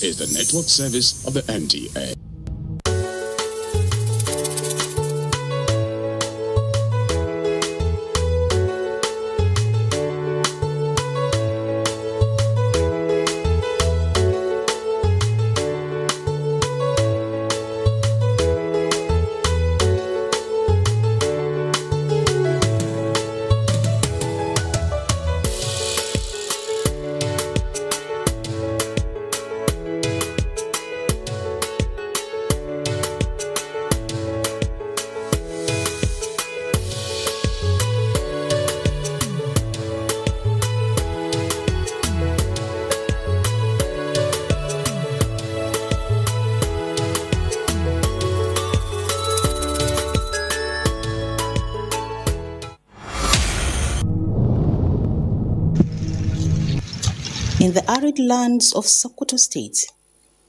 is the network service of the NTA. In the arid lands of Sokoto State,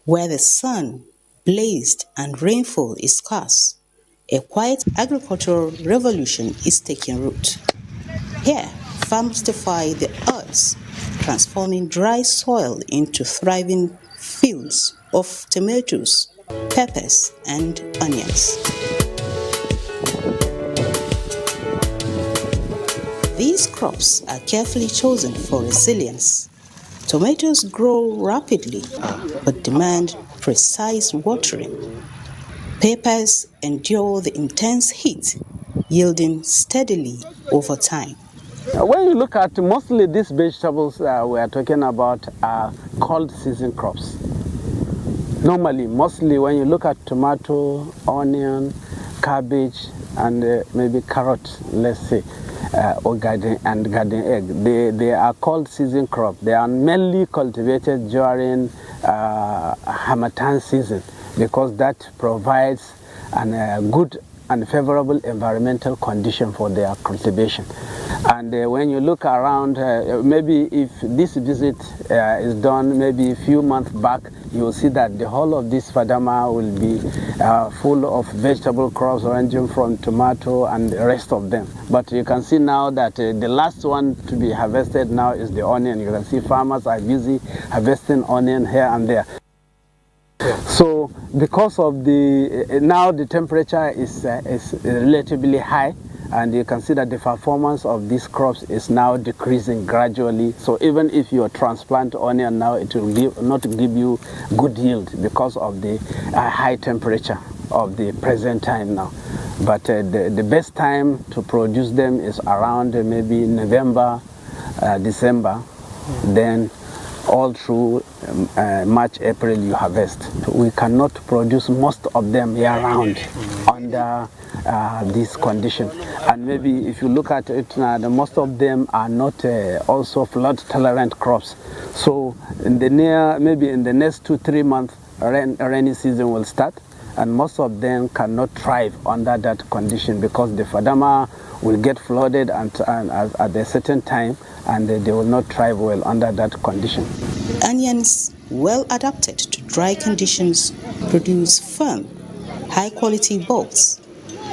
where the sun blazed and rainfall is scarce, a quiet agricultural revolution is taking root. Here, farmers defy the odds, transforming dry soil into thriving fields of tomatoes, peppers, and onions. These crops are carefully chosen for resilience. Tomatoes grow rapidly but demand precise watering. Peppers endure the intense heat, yielding steadily over time. When you look at mostly these vegetables we are talking about are cold season crops. Normally, mostly when you look at tomato, onion, cabbage, and maybe carrot, let's say, or garden egg, they are called season crop. They are mainly cultivated during Harmattan season because that provides a good and favorable environmental condition for their cultivation. And when you look around, maybe if this visit is done maybe a few months back, you will see that the whole of this Fadama will be full of vegetable crops ranging from tomato and the rest of them. But you can see now that the last one to be harvested now is the onion. You can see farmers are busy harvesting onion here and there. So because of now the temperature is relatively high, and you can see that the performance of these crops is now decreasing gradually. So even if you transplant onion now, it will not give you good yield because of the high temperature of the present time now. But the best time to produce them is around maybe November, December, then all through March, April you harvest. We cannot produce most of them year-round under this condition. And maybe if you look at it now, most of them are not also flood-tolerant crops. So in the maybe in the next 2-3 months, rainy season will start, and most of them cannot thrive under that condition because the Fadama will get flooded at a certain time, and they will not thrive well under that condition. Onions, well adapted to dry conditions, produce firm, high-quality bulbs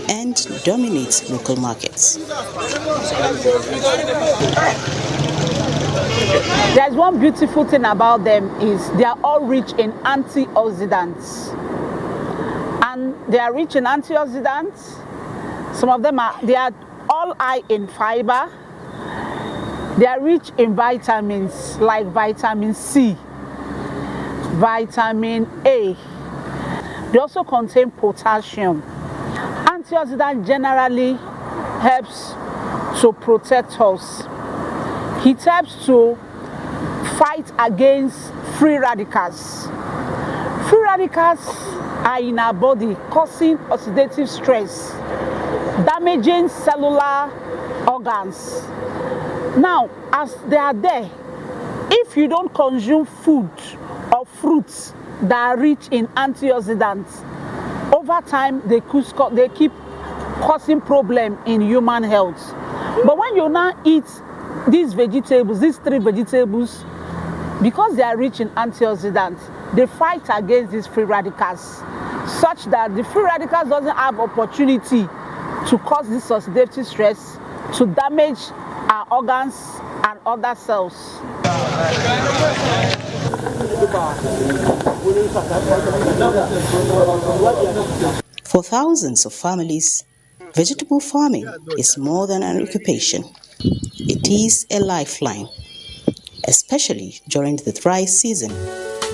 and dominate local markets. There's one beautiful thing about them is they are all rich in antioxidants. And they are rich in antioxidants. Some of them they are all high in fiber. They are rich in vitamins like vitamin C, vitamin A. They also contain potassium. Antioxidant generally helps to protect us. It helps to fight against free radicals. Free radicals are in our body causing oxidative stress, damaging cellular organs. Now, as they are there, if you don't consume food or fruits that are rich in antioxidants, over time they keep causing problems in human health. But when you now eat these vegetables, these 3 vegetables, because they are rich in antioxidants, they fight against these free radicals, such that the free radicals doesn't have opportunity to cause this oxidative stress to damage our organs and other cells. For thousands of families, vegetable farming is more than an occupation. It is a lifeline. Especially during the dry season,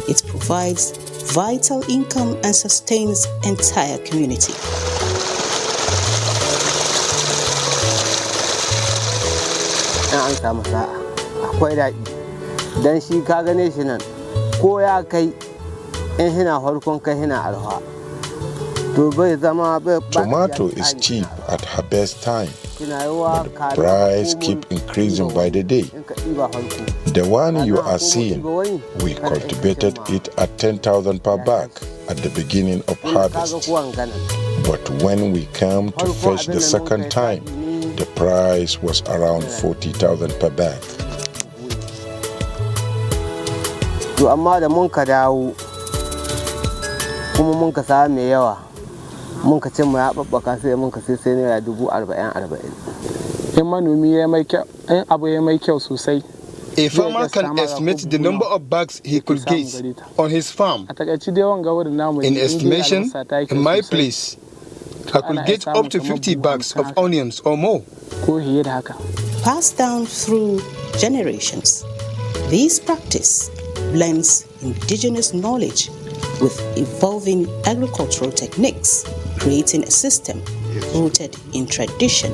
it provides vital income and sustains entire community. An samu sa'a akwai daɗi dan shi ka gane shi nan ko ya kai in hina farkon kai hina arha to bai zama bai. Tomato is cheap at harvest time, but the price keep increasing by the day. The one you are seeing, we cultivated it at 10,000 per bag at the beginning of harvest. But when we came to fetch the second time, the price was around 40,000 per bag. To amma da mun ka dawo kuma mun ka samu mai yawa mun ka cin mu ya babbaka sai mun ka sai naira 40,000. In manomi ya mai kyau, in abu ya mai kyau sosai. A farmer can estimate the number of bags he could get on his farm. In estimation, in my place, I could get up to 50 bags of onions or more. Passed down through generations, this practice blends indigenous knowledge with evolving agricultural techniques, creating a system rooted in tradition,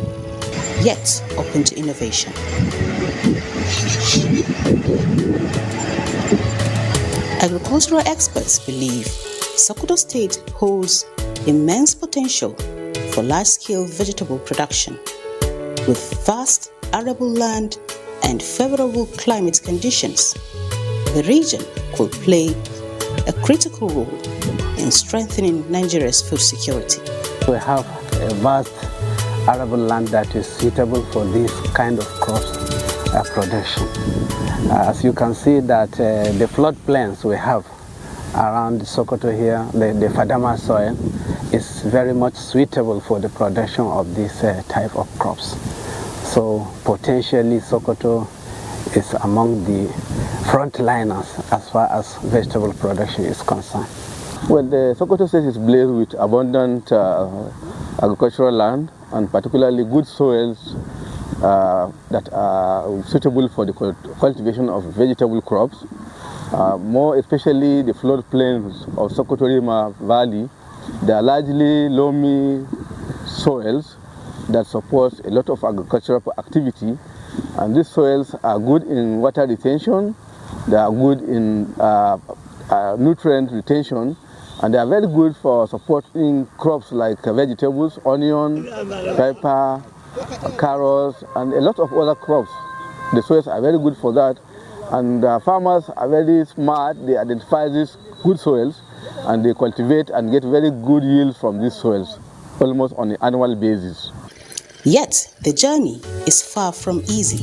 yet open to innovation. Agricultural experts believe Sokoto State holds immense potential for large-scale vegetable production. With vast arable land and favorable climate conditions, the region could play a critical role in strengthening Nigeria's food security. We have a vast arable land that is suitable for this kind of crops production. As you can see that the floodplains we have around Sokoto here, the Fadama soil, is very much suitable for the production of this type of crops. So potentially Sokoto is among the frontliners as far as vegetable production is concerned. Well, the Sokoto State is blessed with abundant agricultural land and particularly good soils that are suitable for the cultivation of vegetable crops. More especially the floodplains of Sokoto Rima Valley, they are largely loamy soils that support a lot of agricultural activity, and these soils are good in water retention, they are good in nutrient retention, and they are very good for supporting crops like vegetables, onion, pepper, carrots, and a lot of other crops. The soils are very good for that, and farmers are very smart. They identify these good soils and they cultivate and get very good yields from these soils almost on an annual basis. Yet the journey is far from easy.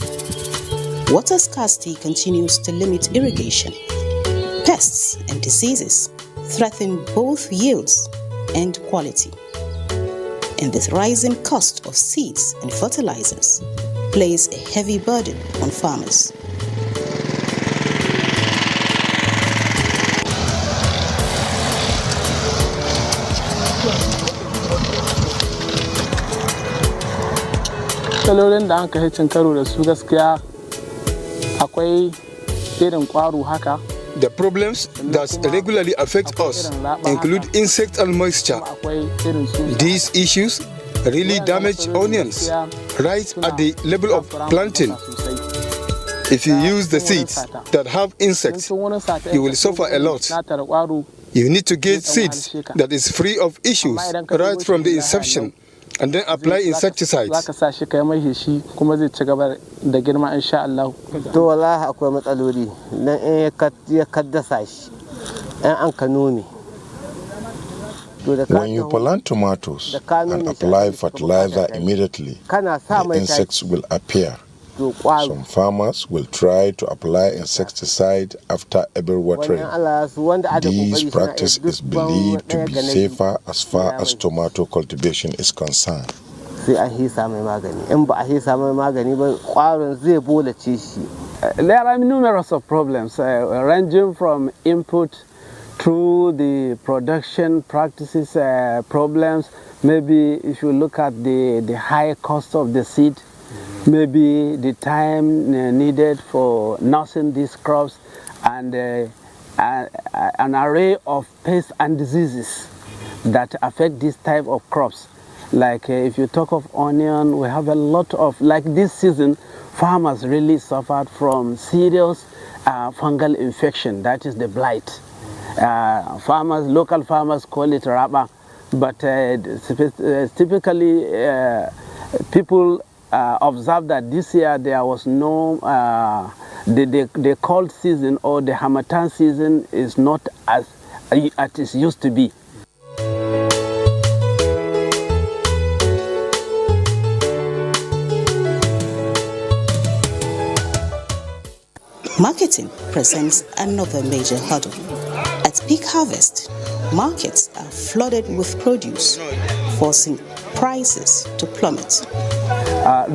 Water scarcity continues to limit irrigation. Pests and diseases threaten both yields and quality. And the rising cost of seeds and fertilizers plays a heavy burden on farmers. Kalolin da aka hicin karo da su gaskiya akwai irin kwaro haka. The problems that regularly affect us include insect and moisture. These issues really damage onions right at the level of planting. If you use the seeds that have insects, you will suffer a lot. You need to get seeds that is free of issues right from the inception, and then apply insecticides. When you plant tomatoes and apply fertilizer immediately, the insects will appear. Some farmers will try to apply insecticide after every watering. This practice is believed to be safer as far as tomato cultivation is concerned. There are numerous of problems ranging from input through the production practices problems, maybe if you look at the high cost of the seed, maybe the time needed for nursing these crops, and an array of pests and diseases that affect this type of crops. Like if you talk of onion, we have a lot of, like this season, farmers really suffered from serious fungal infection, that is the blight. Local farmers call it raba, but typically people observed that this year there was no, the cold season or the Harmattan season is not as it used to be. Marketing presents another major hurdle. At peak harvest, markets are flooded with produce, forcing prices to plummet.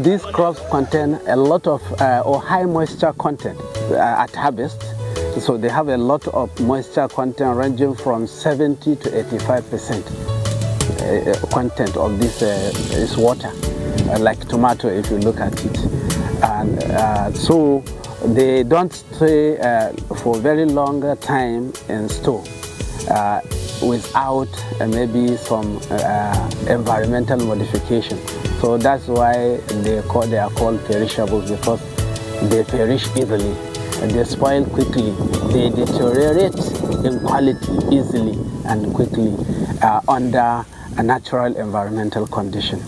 These crops contain a lot of or high moisture content at harvest, so they have a lot of moisture content ranging from 70 to 85% content of this is water, like tomato if you look at it. And so they don't stay for very long time in store without maybe some environmental modification. So that's why they are called perishables, because they perish easily, they spoil quickly, they deteriorate in quality easily and quickly under a natural environmental condition.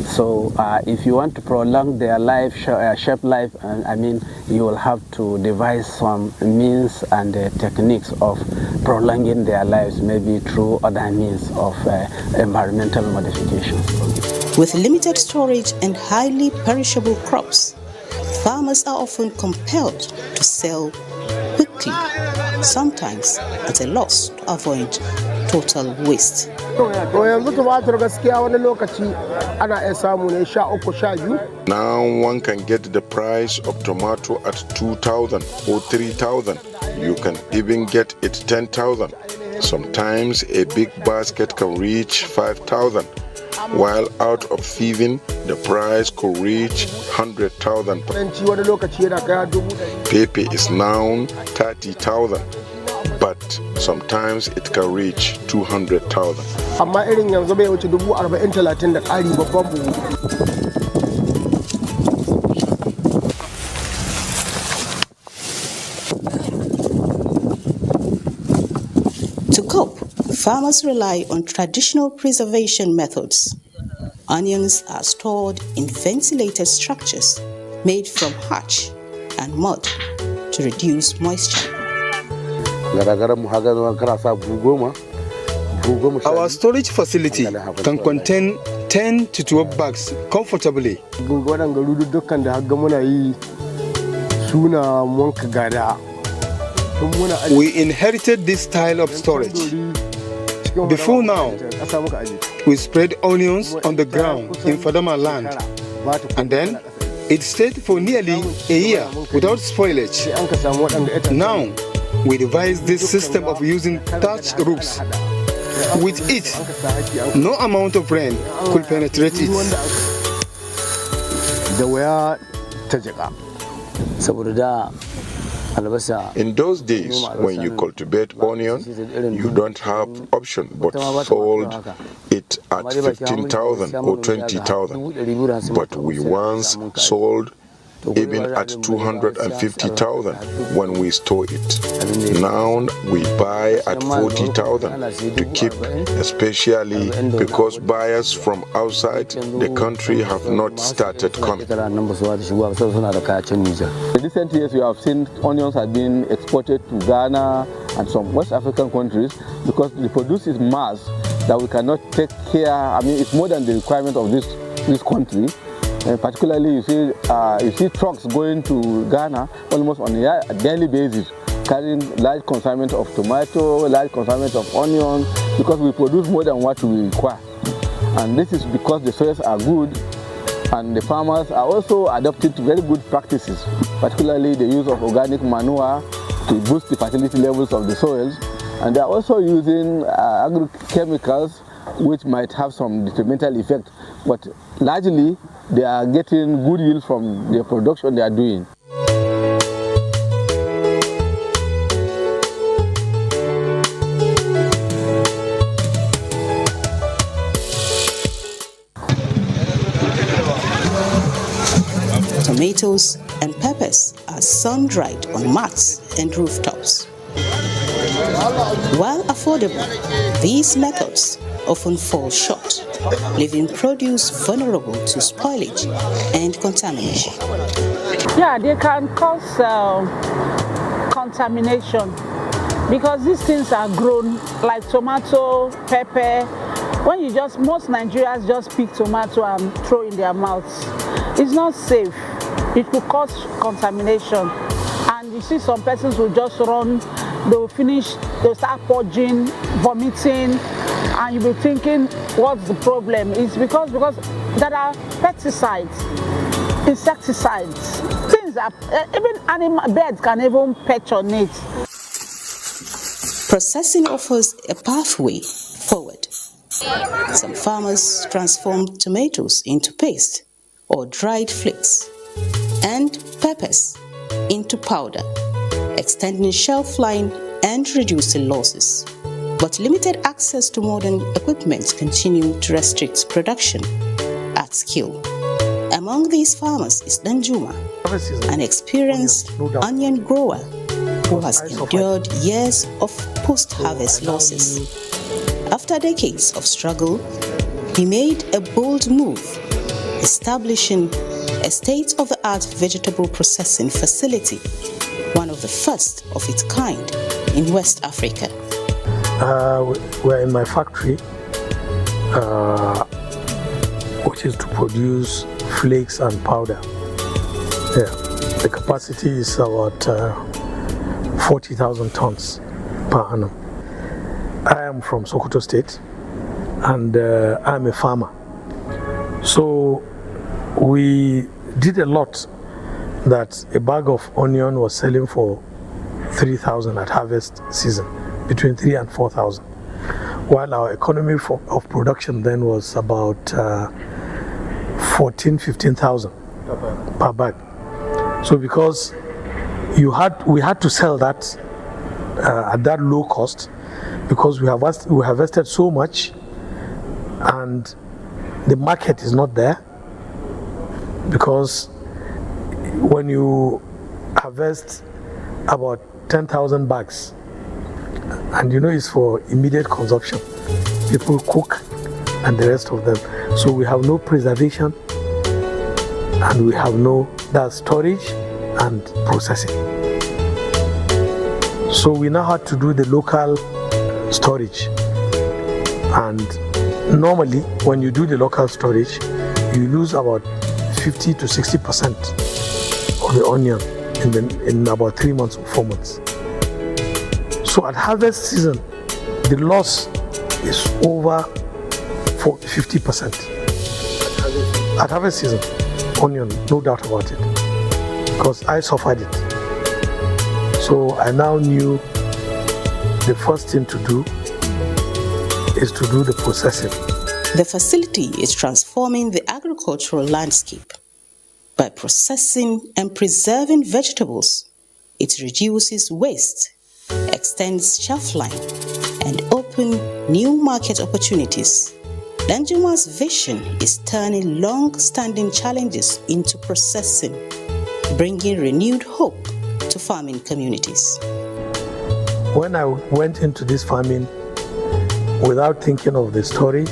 So if you want to prolong their life, shelf life, I mean, you will have to devise some means and techniques of prolonging their lives, maybe through other means of environmental modifications. With limited storage and highly perishable crops, farmers are often compelled to sell quickly, sometimes at a loss to avoid total waste. Now one can get the price of tomato at 2,000 or 3,000. You can even get it 10,000. Sometimes a big basket can reach 5,000. While out of thieving, the price could reach 100,000. Pepe is now 30,000, but sometimes it can reach 200,000. To cope, farmers rely on traditional preservation methods. Onions are stored in ventilated structures made from thatch and mud to reduce moisture. Our storage facility can contain 10 to 12 bags comfortably. We inherited this style of storage. Before now, we spread onions on the ground in Fadama land, and then it stayed for nearly a year without spoilage. Now, we devised this system of using thatched roofs. With it, no amount of rain could penetrate it. In those days, when you cultivate onion, you don't have option but sold it at 15,000 or 20,000. But we once sold even at 250,000 when we store it. Now we buy at 40,000 to keep, especially because buyers from outside the country have not started coming. In recent years, we have seen onions have been exported to Ghana and some West African countries because the produce is mass that we cannot take care. I mean, it's more than the requirement of this country. Particularly, you see trucks going to Ghana almost on a daily basis, carrying large consignment of tomato, large consignment of onion, because we produce more than what we require. And this is because the soils are good, and the farmers are also adopted to very good practices, particularly the use of organic manure to boost the fertility levels of the soils, And they are also using agrochemicals which might have some detrimental effect, but largely they are getting good yield from the production they are doing. Tomatoes and peppers are sun-dried on mats and rooftops. While affordable, these methods often fall short, leaving produce vulnerable to spoilage and contamination. Yeah, they can cause contamination because these things are grown like tomato, pepper. When most Nigerians just pick tomato and throw in their mouths, it's not safe. It could cause contamination. And you see some persons will just run, they'll finish, they'll start purging, vomiting, and you'll be thinking, what's the problem? It's because there are pesticides, insecticides, things that even birds can even perch on it. Processing offers a pathway forward. Some farmers transform tomatoes into paste or dried flakes, and peppers into powder, extending shelf life and reducing losses. But limited access to modern equipment continue to restrict production at scale. Among these farmers is Danjuma, an experienced onion grower who has endured years of post-harvest losses. After decades of struggle, he made a bold move, establishing a state-of-the-art vegetable processing facility, one of the first of its kind in West Africa. We're in my factory, which is to produce flakes and powder. Yeah, the capacity is about 40,000 tons per annum. I am from Sokoto State, and I'm a farmer. So we did a lot that a bag of onion was selling for 3,000 at harvest season, between 3,000 and 4,000, while our economy of production then was about 14,000, 15,000 per bag. So because we had to sell that at that low cost, because we harvested so much and the market is not there. Because when you harvest about 10,000 bags, and it's for immediate consumption, people cook and the rest of them. So we have no preservation, and we have no storage and processing. So we now had to do the local storage. And normally, when you do the local storage, you lose about 50 to 60% of the onion in about 3 months or 4 months. So at harvest season, the loss is over 50%. At harvest season, onion, no doubt about it, because I suffered it. So I now knew the first thing to do is to do the processing. The facility is transforming the agricultural landscape. By processing and preserving vegetables, it reduces waste, extends shelf life, and opens new market opportunities. Danjuma's vision is turning long-standing challenges into processing, bringing renewed hope to farming communities. When I went into this farming without thinking of the storage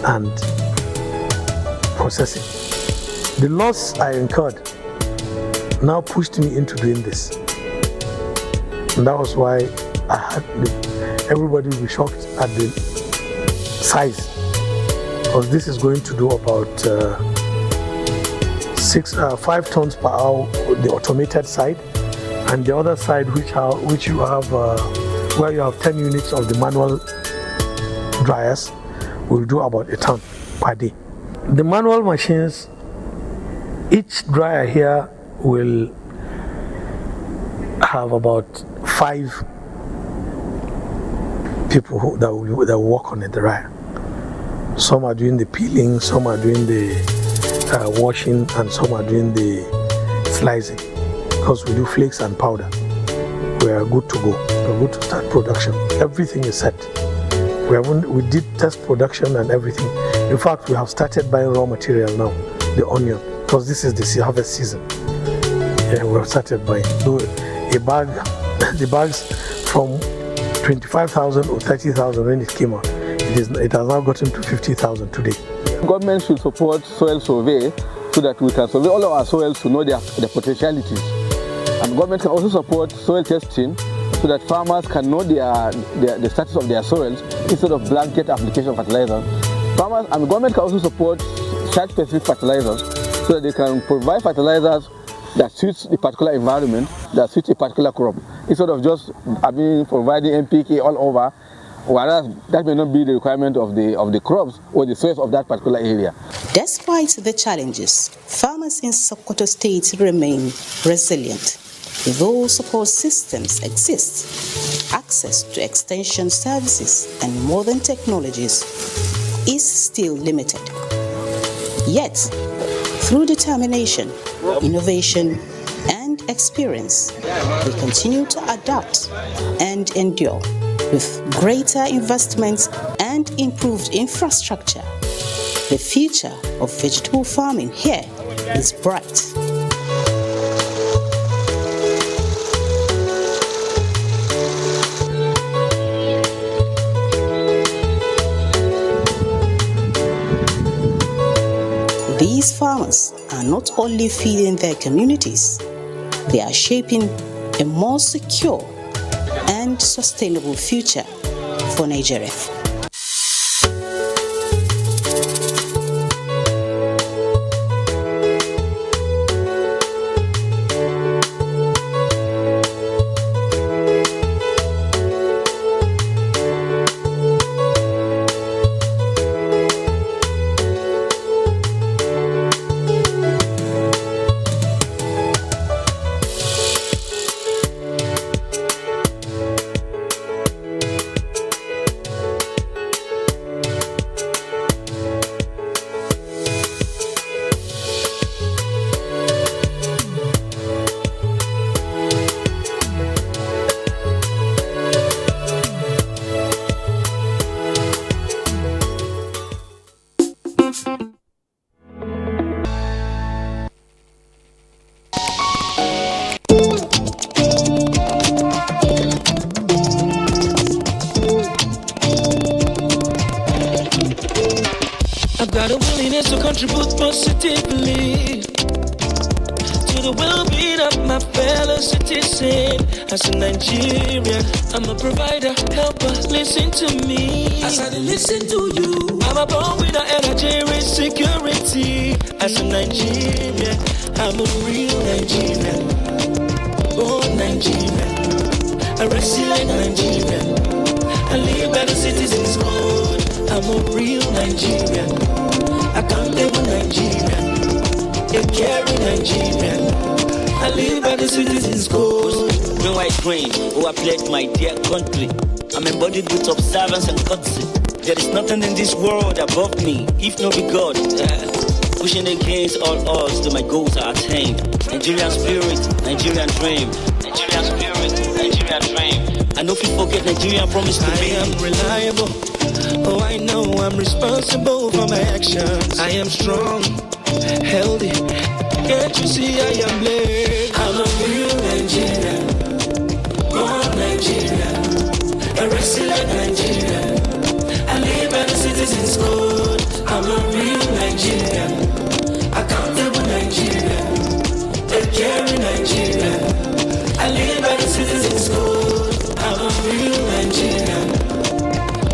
and processing, the loss I incurred now pushed me into doing this. And that was why everybody will be shocked at the size, because this is going to do about 5 tons per hour, the automated side, and the other side which you have where you have 10 units of the manual dryers will do about 1 ton per day. The manual machines, each dryer here will have about 5 people that will work on it, right? Some are doing the peeling, some are doing the washing, and some are doing the slicing. Because we do flakes and powder, we are good to go. We're good to start production. Everything is set. We did test production and everything. In fact, we have started buying raw material now, the onion, because this is the harvest season. Yeah, we have started buying. So the bags from 25,000 or 30,000 when it came out, it has now gotten to 50,000 today. Government should support soil survey so that we can survey all of our soils to know their potentialities. And government can also support soil testing so that farmers can know the status of their soils instead of blanket application of fertilizers. Farmers and government can also support site-specific fertilizers so that they can provide fertilizers that suits the particular environment, that suits a particular crop, instead of just providing NPK all over, whereas that may not be the requirement of the crops or the soils of that particular area. Despite the challenges, farmers in Sokoto State remain resilient. Though support systems exist, access to extension services and modern technologies is still limited. Yet, through determination, innovation, and experience, they continue to adapt and endure. With greater investments and improved infrastructure, the future of vegetable farming here is bright. These farmers are not only feeding their communities, they are shaping a more secure and sustainable future for Nigeria. Got a willingness to contribute positively to the well-being of my fellow citizen. As a Nigerian, I'm a provider, helper, listen to me. As I listen to you, I'm a born with an energy and security. As a Nigerian, I'm a real Nigerian, born Nigerian, a resilient Nigerian. I live by the citizens' code. I'm a real Nigerian, accountable Nigerian, a caring Nigerian. I live by the citizens' code. Green, white, green, I pledge my dear country. I'm embodied with observance and courtesy. There is nothing in this world above me, if not be God. Pushing against all odds till my goals are attained. Nigerian spirit, Nigerian dream. Nigerian spirit, Nigerian dream. I know if you forget Nigerian promise to me. I am reliable. Oh, I know I'm responsible for my actions. I am strong, healthy. Can't you see I am blessed? I'm a real Nigerian, born Nigerian, a resilient Nigerian. I live by the citizens' code. I'm a real Nigerian, accountable Nigerian, a caring Nigerian. I live by the citizens' code. I'm a real Nigerian,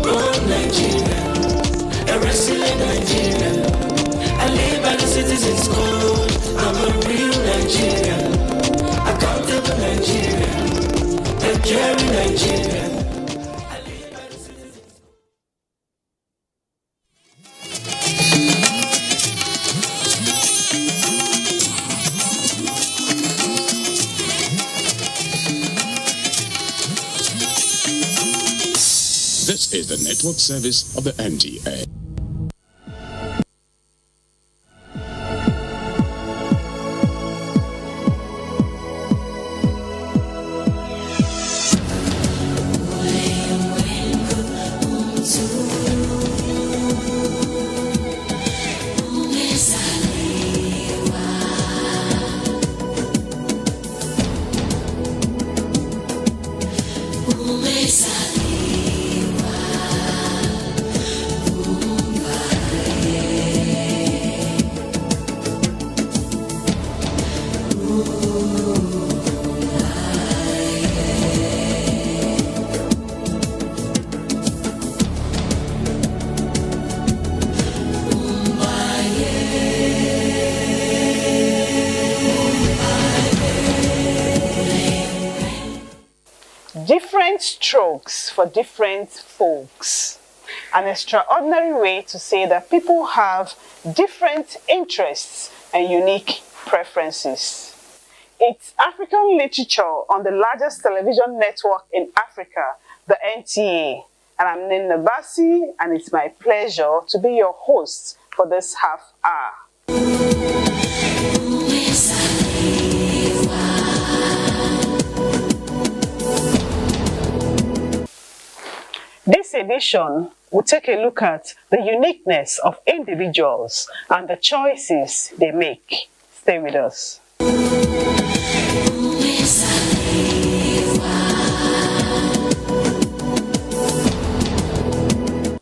born Nigerian, a resilient Nigerian. I live by the citizens' code. I'm a real Nigerian. This is the network service of the NTA. Different strokes for different folks. An extraordinary way to say that people have different interests and unique preferences. It's African literature on the largest television network in Africa, the NTA. And I'm Nina Basi, and it's my pleasure to be your host for this half hour. This edition will take a look at the uniqueness of individuals and the choices they make. Stay with us.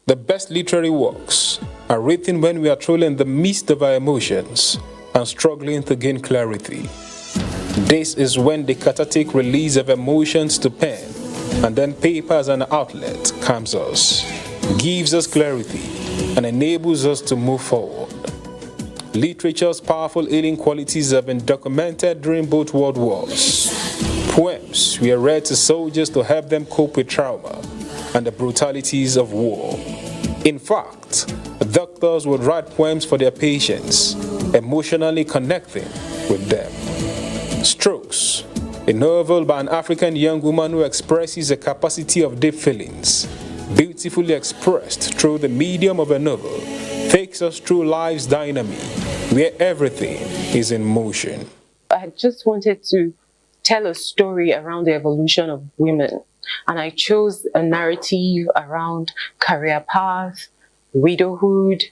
The best literary works are written when we are truly in the midst of our emotions and struggling to gain clarity. This is when the cathartic release of emotions to pen and then paper as an outlet calms us, gives us clarity, and enables us to move forward. Literature's powerful healing qualities have been documented during both world wars. Poems were read to soldiers to help them cope with trauma and the brutalities of war. In fact, doctors would write poems for their patients, emotionally connecting with them. Strokes, a novel by an African young woman who expresses a capacity of deep feelings, beautifully expressed through the medium of a novel, takes us through life's dynamic, where everything is in motion. I just wanted to tell a story around the evolution of women, and I chose a narrative around career path, widowhood,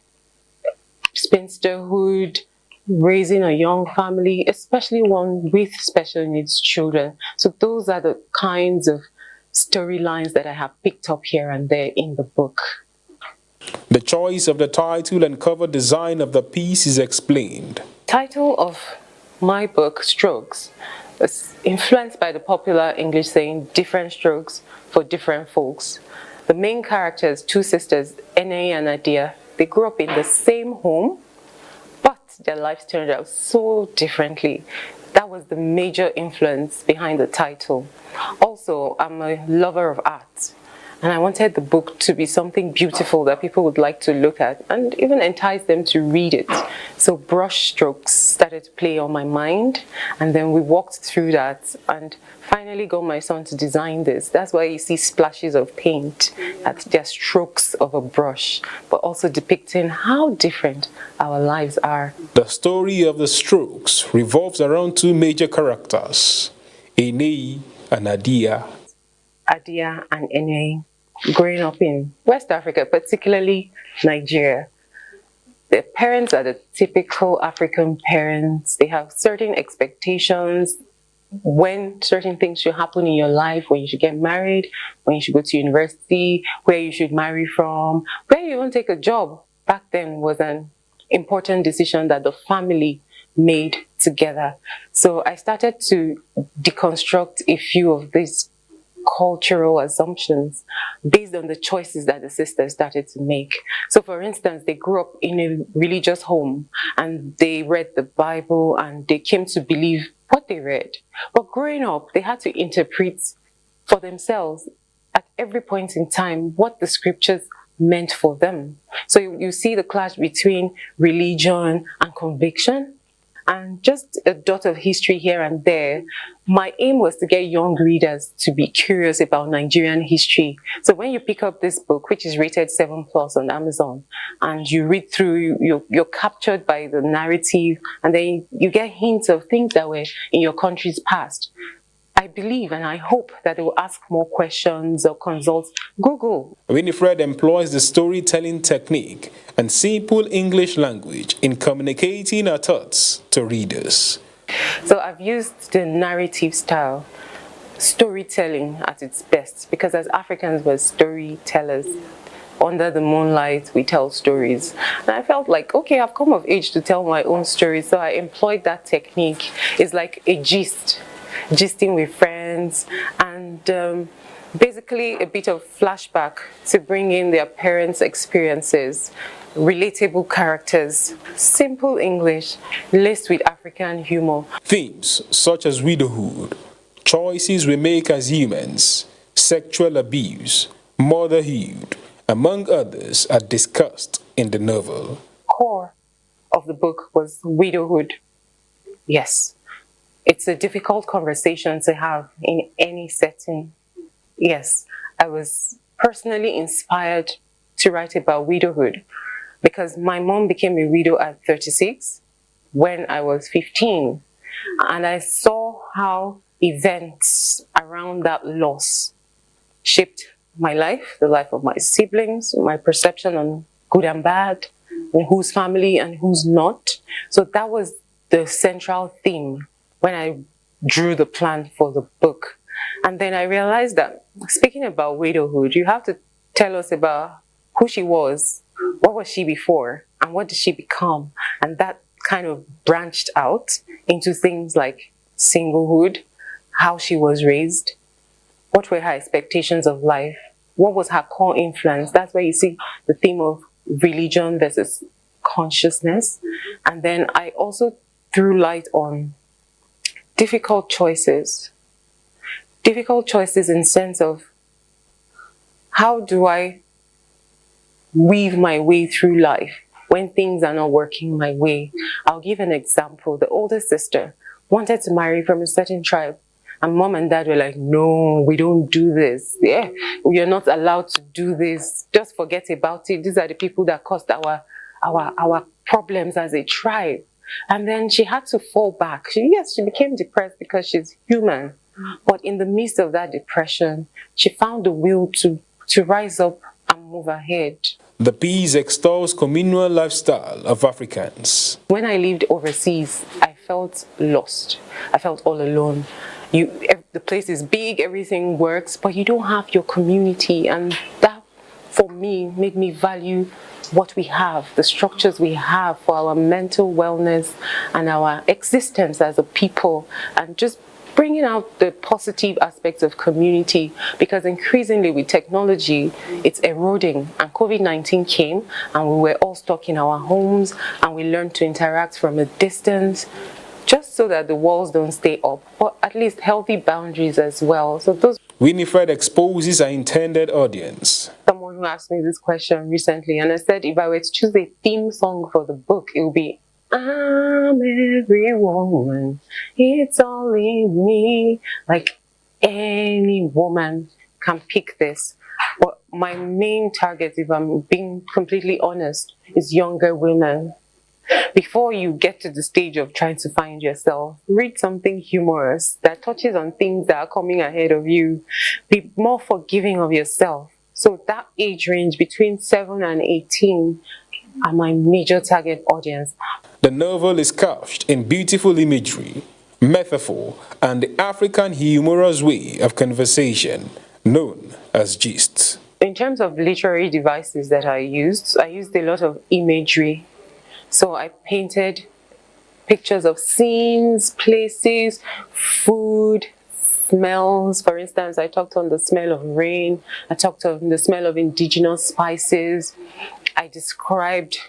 spinsterhood, raising a young family, especially one with special needs children. So those are the kinds of storylines that I have picked up here and there in the book. The choice of the title and cover design of the piece is explained. Title of my book, Strokes, is influenced by the popular English saying, different strokes for different folks. The main characters, two sisters, NTA and Adia, they grew up in the same home, their lives turned out so differently. That was the major influence behind the title. Also, I'm a lover of art, and I wanted the book to be something beautiful that people would like to look at and even entice them to read it. So brush strokes started to play on my mind, and then we walked through that and finally got my son to design this. That's why you see splashes of paint, that they're strokes of a brush, but also depicting how different our lives are. The story of the Strokes revolves around two major characters, NTA and Adia. Adia and NTA, growing up in West Africa, particularly Nigeria. Their parents are the typical African parents. They have certain expectations when certain things should happen in your life, when you should get married, when you should go to university, where you should marry from, where you want to take a job. Back then was an important decision that the family made together. So I started to deconstruct a few of these cultural assumptions based on the choices that the sisters started to make. So for instance, they grew up in a religious home and they read the Bible and they came to believe what they read. But growing up, they had to interpret for themselves at every point in time what the scriptures meant for them. So you see the clash between religion and conviction. and just a dot of history here and there. My aim was to get young readers to be curious about Nigerian history. So when you pick up this book, which is rated 7+ on Amazon, and you read through, you're captured by the narrative, and then you get hints of things that were in your country's past. I believe and I hope that they will ask more questions or consult Google. Winifred employs the storytelling technique and simple English language in communicating her thoughts to readers. So I've used the narrative style, storytelling at its best, because as Africans we're storytellers. Under the moonlight, we tell stories. And I felt like, okay, I've come of age to tell my own story, so I employed that technique. It's like a gisting with friends, and basically a bit of flashback to bring in their parents' experiences, relatable characters, simple English, laced with African humor. Themes such as widowhood, choices we make as humans, sexual abuse, motherhood, among others, are discussed in the novel. Core of the book was widowhood. Yes. It's a difficult conversation to have in any setting. Yes, I was personally inspired to write about widowhood because my mom became a widow at 36 when I was 15. And I saw how events around that loss shaped my life, the life of my siblings, my perception on good and bad, and who's family and who's not. So that was the central theme when I drew the plan for the book. And then I realized that speaking about widowhood, you have to tell us about who she was, what was she before, and what did she become. And that kind of branched out into things like singlehood, how she was raised, what were her expectations of life, what was her core influence. That's where you see the theme of religion versus consciousness. And then I also threw light on difficult choices in sense of how do I weave my way through life when things are not working my way. I'll give an example. The older sister wanted to marry from a certain tribe, and mom and dad were like, no, we don't do this. Yeah, you're not allowed to do this. Just forget about it. These are the people that caused our problems as a tribe. And then she had to fall back. She became depressed because she's human. But in the midst of that depression, she found the will to rise up and move ahead. The piece extols communal lifestyle of Africans. When I lived overseas, I felt lost. I felt all alone. The place is big, everything works, but you don't have your community. And that, for me, made me value what we have, the structures we have for our mental wellness and our existence as a people, and just bringing out the positive aspects of community, because increasingly with technology, it's eroding. And COVID-19 came and we were all stuck in our homes and we learned to interact from a distance, just so that the walls don't stay up, but at least healthy boundaries as well. So those. Winifred exposes her intended audience. Someone who asked me this question recently, and I said if I were to choose a theme song for the book, it would be I'm every woman, it's all in me. Like any woman can pick this. But my main target, if I'm being completely honest, is younger women. Before you get to the stage of trying to find yourself, read something humorous that touches on things that are coming ahead of you. Be more forgiving of yourself. So that age range between 7 and 18 are my major target audience. The novel is couched in beautiful imagery, metaphor, and the African humorous way of conversation, known as gist. In terms of literary devices that I used a lot of imagery. So I painted pictures of scenes, places, food, smells. For instance, I talked on the smell of rain. I talked on the smell of indigenous spices. I described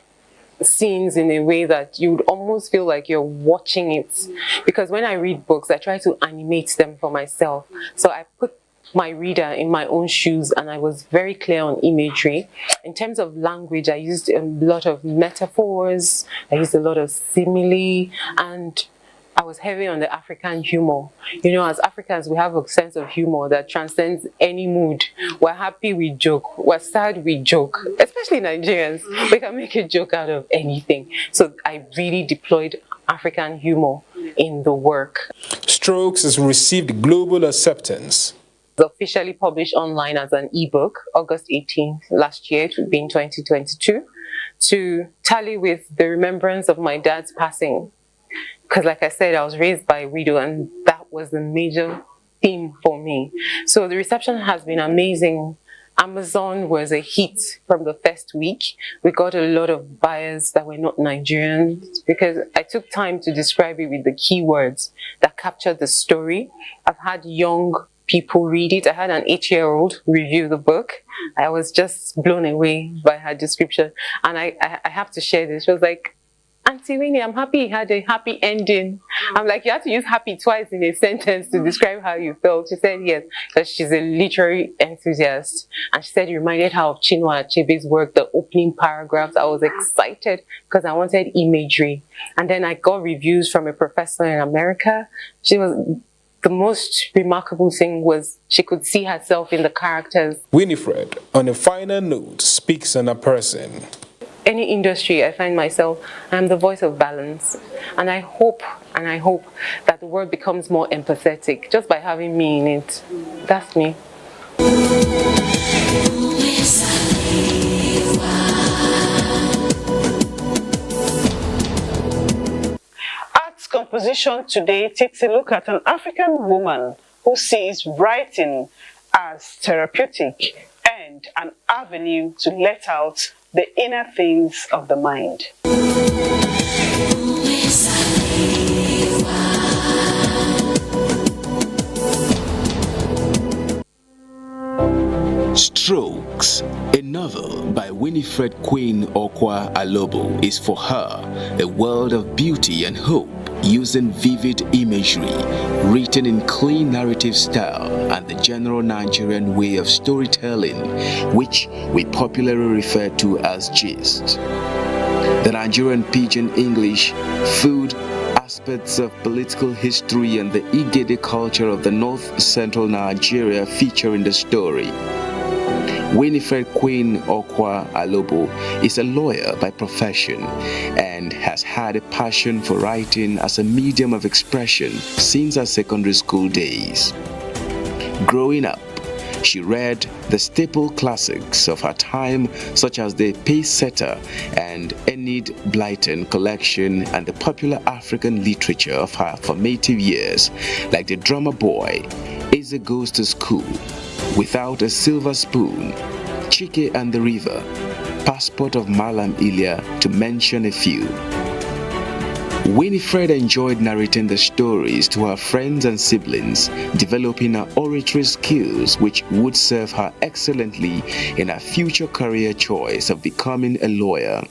scenes in a way that you would almost feel like you're watching it. Because when I read books, I try to animate them for myself. So I put my reader in my own shoes, and I was very clear on imagery. In terms of language, I used a lot of metaphors, I used a lot of simile, and I was heavy on the African humor. You know, as Africans, we have a sense of humor that transcends any mood. We're happy, we joke. We're sad, we joke. Especially Nigerians, we can make a joke out of anything. So I really deployed African humor in the work. Strokes has received global acceptance. It's officially published online as an ebook, August 18th last year, it would be in 2022, to tally with the remembrance of my dad's passing. Because like I said, I was raised by a widow, and that was the major theme for me. So the reception has been amazing. Amazon was a hit from the first week. We got a lot of buyers that were not Nigerians because I took time to describe it with the keywords that captured the story. I've had young people read it. I had an 8-year-old review the book. I was just blown away by her description. And I have to share this. She was like, Auntie Winnie, I'm happy you had a happy ending. I'm like, you had to use happy twice in a sentence to describe how you felt. She said yes, because she's a literary enthusiast. And she said it reminded her of Chinua Achebe's work, the opening paragraphs. I was excited because I wanted imagery. And then I got reviews from a professor in America. The most remarkable thing was she could see herself in the characters. Winifred, on a final note, speaks on a person. Any industry I find myself, I'm the voice of balance. And I hope that the world becomes more empathetic just by having me in it. That's me. Arts Composition today takes a look at an African woman who sees writing as therapeutic and an avenue to let out the inner things of the mind. Strokes, a novel by Winifred Queen Okwa Alobo, is for her a world of beauty and hope, using vivid imagery, written in clean narrative style and the general Nigerian way of storytelling, which we popularly refer to as gist. The Nigerian pidgin English, food, aspects of political history and the Igede culture of the north-central Nigeria feature in the story. Winifred Queen Okwa Alobo is a lawyer by profession and has had a passion for writing as a medium of expression since her secondary school days. Growing up, she read the staple classics of her time such as the Pacesetter and Enid Blyton collection and the popular African literature of her formative years like The Drummer Boy, Eze Goes to School, Without a Silver Spoon, Chike and the River, Passport of Malam Ilya, to mention a few. Winifred enjoyed narrating the stories to her friends and siblings, developing her oratory skills which would serve her excellently in her future career choice of becoming a lawyer.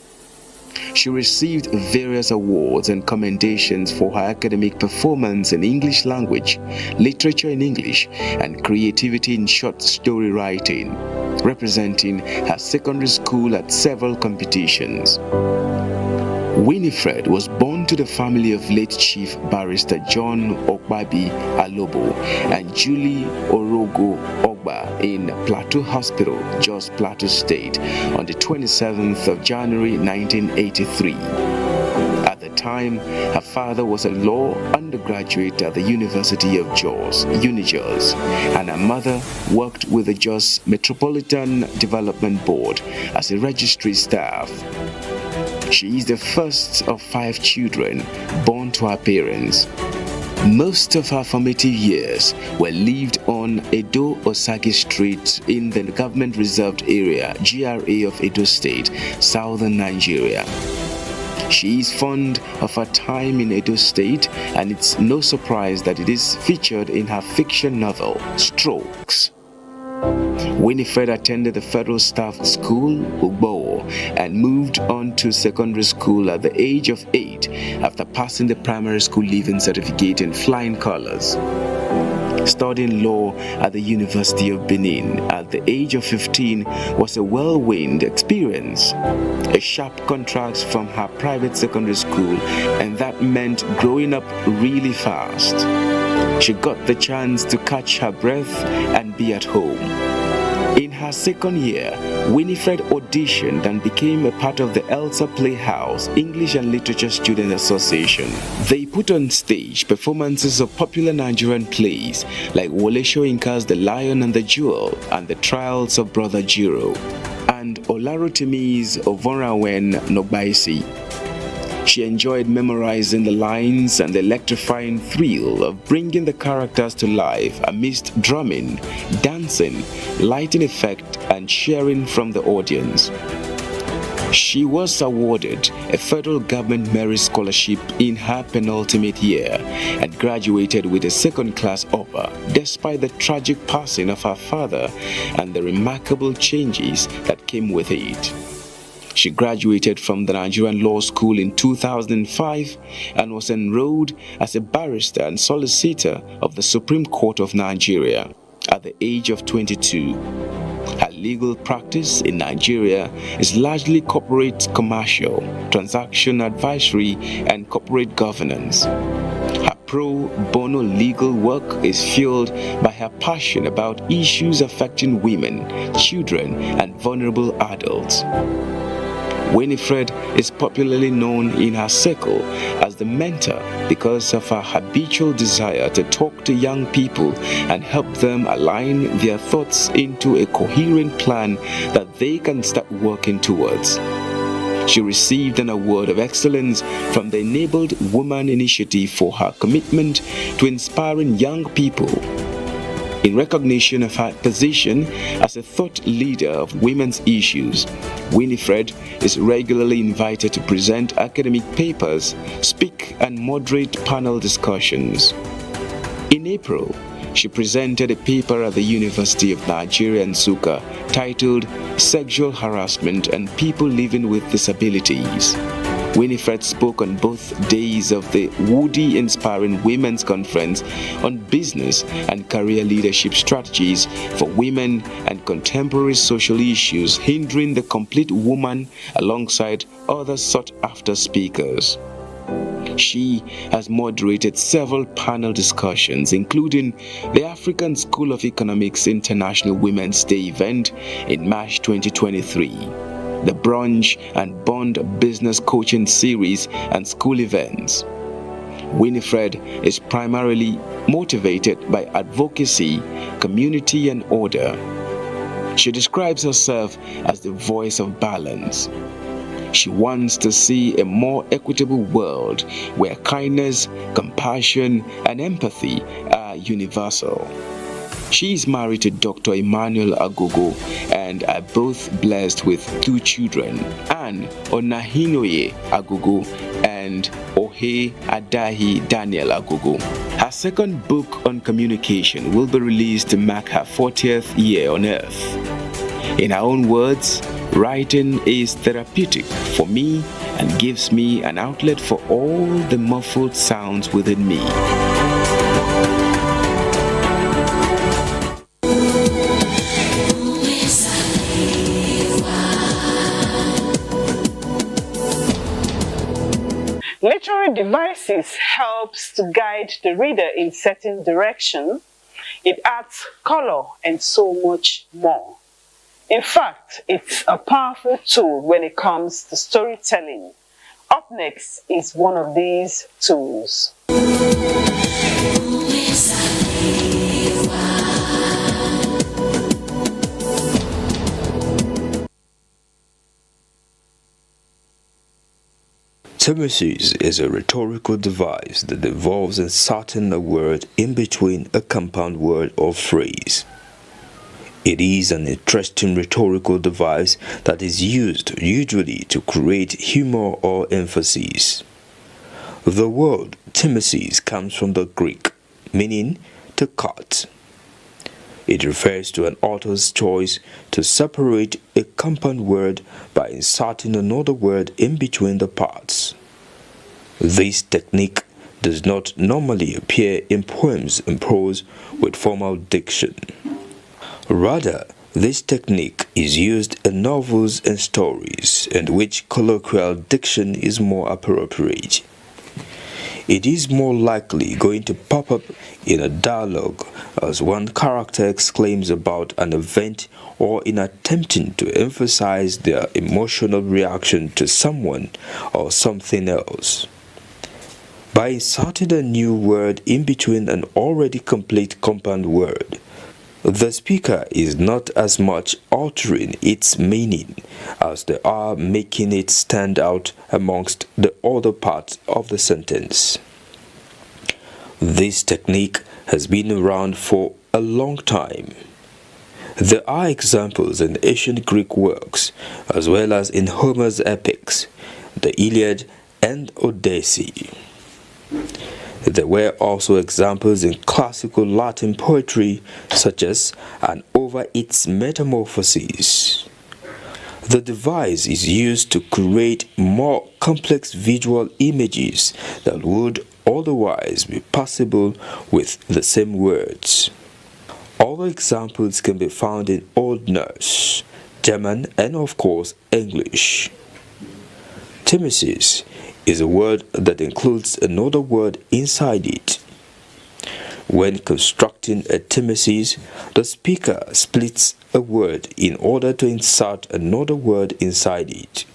She received various awards and commendations for her academic performance in English language, literature in English, and creativity in short story writing, representing her secondary school at several competitions. Winifred was born to the family of late Chief Barrister John Okbabi Alobo and Julie Orogo Ogba in Plateau Hospital, Jos Plateau State, on the 27th of January 1983. At the time, her father was a law undergraduate at the University of Jos, UniJos, and her mother worked with the Jos Metropolitan Development Board as a registry staff. She is the first of 5 children born to her parents. Most of her formative years were lived on Edo Osagi Street in the government reserved area, GRA of Edo State, southern Nigeria. She is fond of her time in Edo State, and it's no surprise that it is featured in her fiction novel, Strokes. Winifred attended the Federal Staff School, Ugbo, and moved on to secondary school at the age of 8 after passing the primary school leaving certificate in flying colors. studying law at the University of Benin at the age of 15 was a whirlwind experience. A sharp contrast from her private secondary school, and that meant growing up really fast. She got the chance to catch her breath and be at home. In her second year, Winifred auditioned and became a part of the Elsa Playhouse English and Literature Student Association. They put on stage performances of popular Nigerian plays like Wole Soyinka's The Lion and the Jewel and The Trials of Brother Jiro, and Olarotimi's Ovonrawen Nogbaisi. She enjoyed memorizing the lines and the electrifying thrill of bringing the characters to life amidst drumming, dancing, lighting effect, and cheering from the audience. She was awarded a federal government merit scholarship in her penultimate year and graduated with a second-class upper despite the tragic passing of her father and the remarkable changes that came with it. She graduated from the Nigerian Law School in 2005 and was enrolled as a barrister and solicitor of the Supreme Court of Nigeria at the age of 22. Her legal practice in Nigeria is largely corporate commercial, transaction advisory, and corporate governance. Her pro bono legal work is fueled by her passion about issues affecting women, children, and vulnerable adults. Winifred is popularly known in her circle as the mentor because of her habitual desire to talk to young people and help them align their thoughts into a coherent plan that they can start working towards. She received an award of excellence from the Enabled Woman Initiative for her commitment to inspiring young people. In recognition of her position as a thought leader of women's issues, Winifred is regularly invited to present academic papers, speak, and moderate panel discussions. In April, she presented a paper at the University of Nigeria, Nsukka, titled Sexual Harassment and People Living with Disabilities. Winifred spoke on both days of the Woody Inspiring Women's Conference on business and career leadership strategies for women and contemporary social issues hindering the complete woman, alongside other sought-after speakers. She has moderated several panel discussions, including the African School of Economics International Women's Day event in March 2023. The Brunch and Bond Business Coaching Series and school events. Winifred is primarily motivated by advocacy, community, and order. She describes herself as the voice of balance. She wants to see a more equitable world where kindness, compassion, and empathy are universal. She is married to Dr. Emmanuel Agogo and are both blessed with 2 children, Anne Onahinoye Agogo and Ohe Adahi Daniel Agogo. Her second book on communication will be released to mark her 40th year on Earth. In her own words, writing is therapeutic for me and gives me an outlet for all the muffled sounds within me. Literary devices helps to guide the reader in certain direction. It adds color and so much more. In fact, it's a powerful tool when it comes to storytelling. Up next is one of these tools. Themesis is a rhetorical device that involves inserting a word in between a compound word or phrase. It is an interesting rhetorical device that is used usually to create humor or emphasis. The word themesis comes from the Greek, meaning to cut. It refers to an author's choice to separate a compound word by inserting another word in between the parts. This technique does not normally appear in poems and prose with formal diction. Rather, this technique is used in novels and stories, in which colloquial diction is more appropriate. It is more likely going to pop up in a dialogue as one character exclaims about an event or in attempting to emphasize their emotional reaction to someone or something else. By inserting a new word in between an already complete compound word, the speaker is not as much altering its meaning as they are making it stand out amongst the other parts of the sentence. This technique has been around for a long time. There are examples in ancient Greek works as well as in Homer's epics, the Iliad and Odyssey. There were also examples in classical Latin poetry, such as an over its metamorphoses. The device is used to create more complex visual images that would otherwise be possible with the same words. Other examples can be found in Old Norse, German, and of course English. Timesys is a word that includes another word inside it. When constructing a timesys, the speaker splits a word in order to insert another word inside it,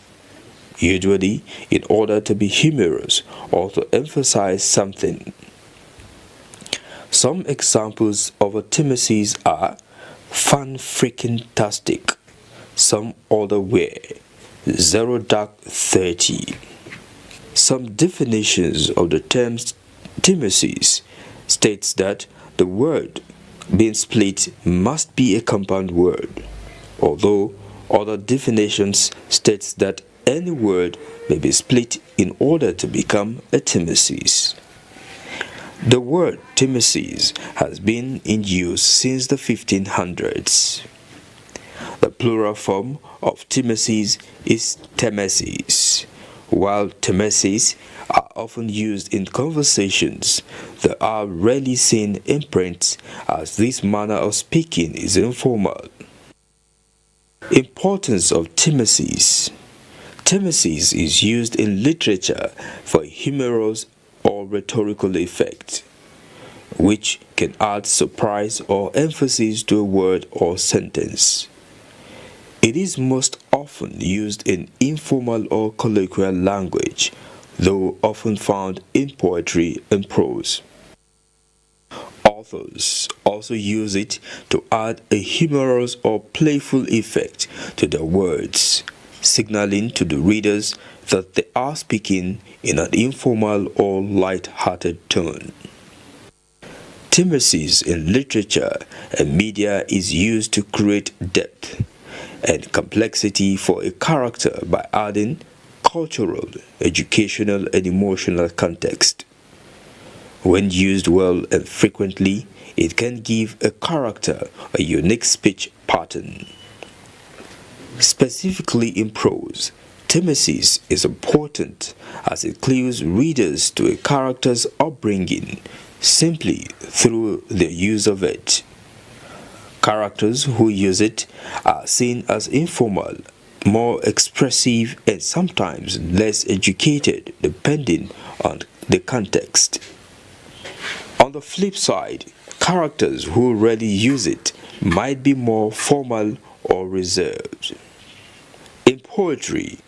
usually in order to be humorous or to emphasize something. Some examples of a timesys are fan-freaking-tastic, some other way, 0 dark 30. Some definitions of the term timesys states that the word being split must be a compound word, although other definitions states that any word may be split in order to become a timesys. The word timesys has been in use since the 1500s. The plural form of timesys is temesys. While timesys are often used in conversations, they are rarely seen in print as this manner of speaking is informal. Importance of timesys. Timesys is used in literature for humorous or rhetorical effect, which can add surprise or emphasis to a word or sentence. It is most often used in informal or colloquial language, though often found in poetry and prose. Authors also use it to add a humorous or playful effect to their words, signaling to the readers that they are speaking in an informal or light-hearted tone. Timesys in literature and media is used to create depth and complexity for a character by adding cultural, educational, and emotional context. When used well and frequently, it can give a character a unique speech pattern. Specifically in prose, timesys is important as it clues readers to a character's upbringing simply through their use of it. Characters who use it are seen as informal, more expressive, and sometimes less educated depending on the context. On the flip side, characters who rarely use it might be more formal or reserved. In poetry,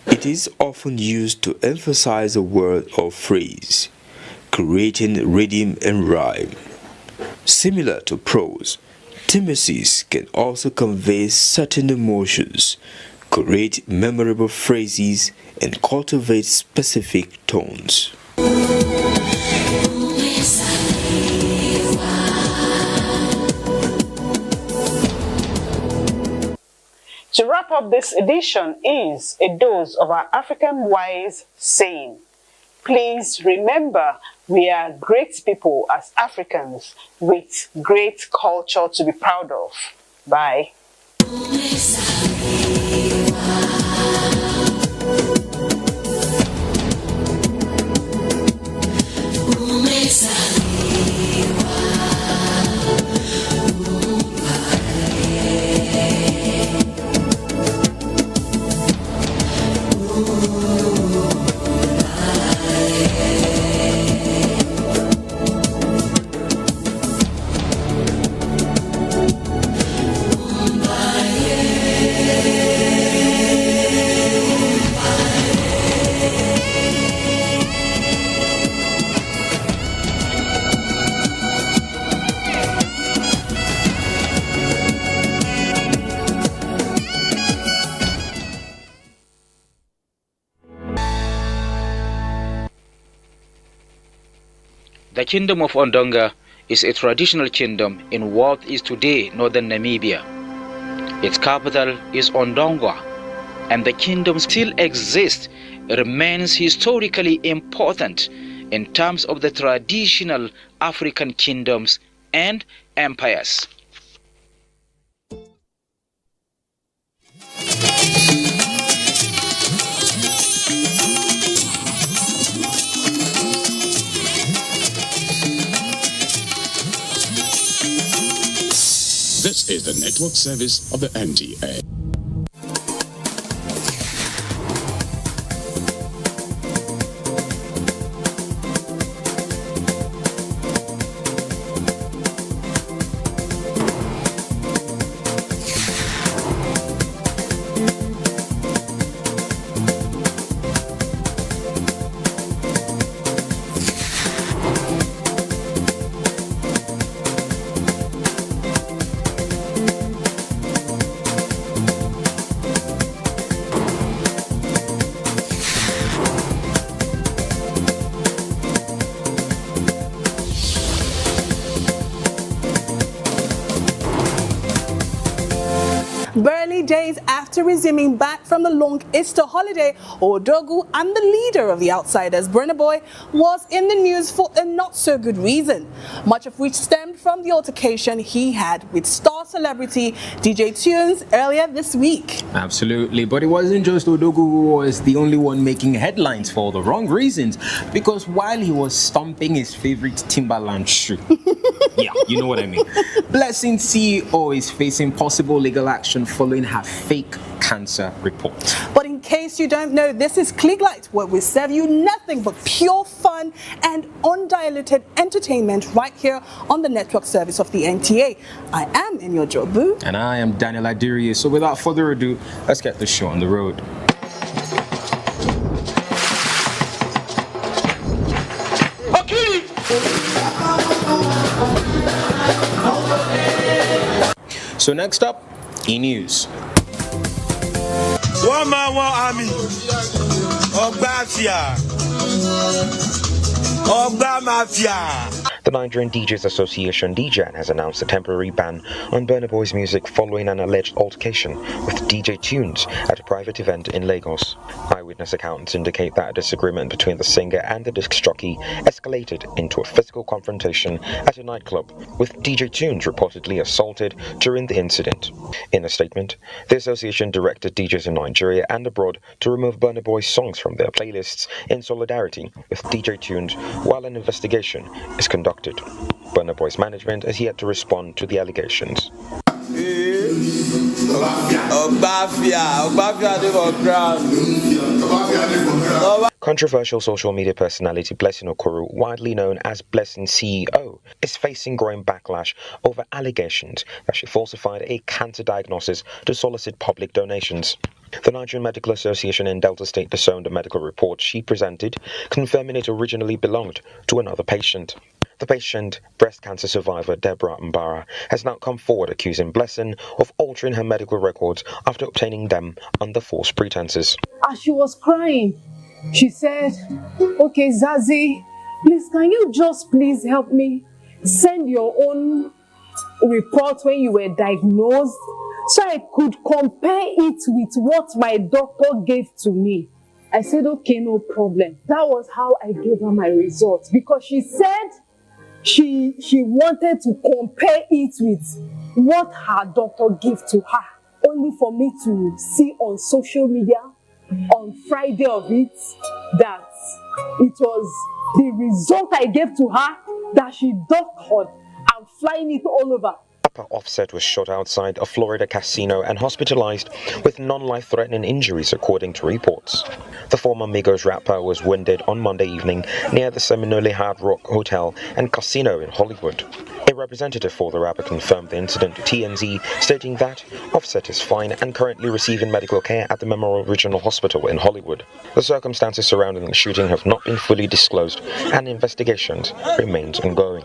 it is often used to emphasize a word or phrase, creating rhythm and rhyme. Similar to prose, timesys can also convey certain emotions, create memorable phrases, and cultivate specific tones. To wrap up this edition is a dose of our African wise saying. Please remember, we are great people as Africans with great culture to be proud of. Bye. The Kingdom of Ondonga is a traditional kingdom in what is today northern Namibia. Its capital is Ondonga, and the kingdom still exists. It remains historically important in terms of the traditional African kingdoms and empires. This is the network service of the NTA. Barely days after resuming back from the long Easter holiday, Odogu and the leader of the Outsiders, Burna Boy, was in the news for a not-so-good reason, much of which stemmed from the altercation he had with star celebrity DJ Tunes earlier this week. Absolutely, but it wasn't just Odogu who was the only one making headlines for the wrong reasons, because while he was stomping his favorite Timberland shoe, yeah, you know what I mean, Blessing CEO is facing possible legal action following her fake cancer report. But in case you don't know, this is Clicklight, where we serve you nothing but pure fun and undiluted entertainment right here on the network service of the NTA. I am Enyo Jobu. And I am Daniel Adiri. So without further ado, let's get the show on the road. So next up, E-News. One man, one army. Ogbafia. The Nigerian DJs Association, DJAN, has announced a temporary ban on Burna Boy's music following an alleged altercation with DJ Tunes at a private event in Lagos. Eyewitness accounts indicate that a disagreement between the singer and the disc jockey escalated into a physical confrontation at a nightclub, with DJ Tunes reportedly assaulted during the incident. In a statement, the association directed DJs in Nigeria and abroad to remove Burna Boy's songs from their playlists in solidarity with DJ Tunes while an investigation is conducted. Burna Boy's management has yet to respond to the allegations. Controversial social media personality Blessing Okoro, widely known as Blessing CEO, is facing growing backlash over allegations that she falsified a cancer diagnosis to solicit public donations. The Nigerian Medical Association in Delta State disowned a medical report she presented, confirming it originally belonged to another patient. The patient, breast cancer survivor Deborah Mbara, has now come forward accusing Blessing of altering her medical records after obtaining them under false pretenses. As she was crying, she said, "Okay, Zazie, please, can you just please help me send your own report when you were diagnosed so I could compare it with what my doctor gave to me?" I said, "Okay, no problem." That was how I gave her my results, because she said she wanted to compare it with what her doctor gave to her, only for me to see on social media on Friday of it that it was the result I gave to her that she doctored and flying it all over. Rapper Offset was shot outside a Florida casino and hospitalized with non-life-threatening injuries, according to reports. The former Migos rapper was wounded on Monday evening near the Seminole Hard Rock Hotel and Casino in Hollywood. A representative for the rapper confirmed the incident to TMZ, stating that Offset is fine and currently receiving medical care at the Memorial Regional Hospital in Hollywood. The circumstances surrounding the shooting have not been fully disclosed, and investigations remains ongoing.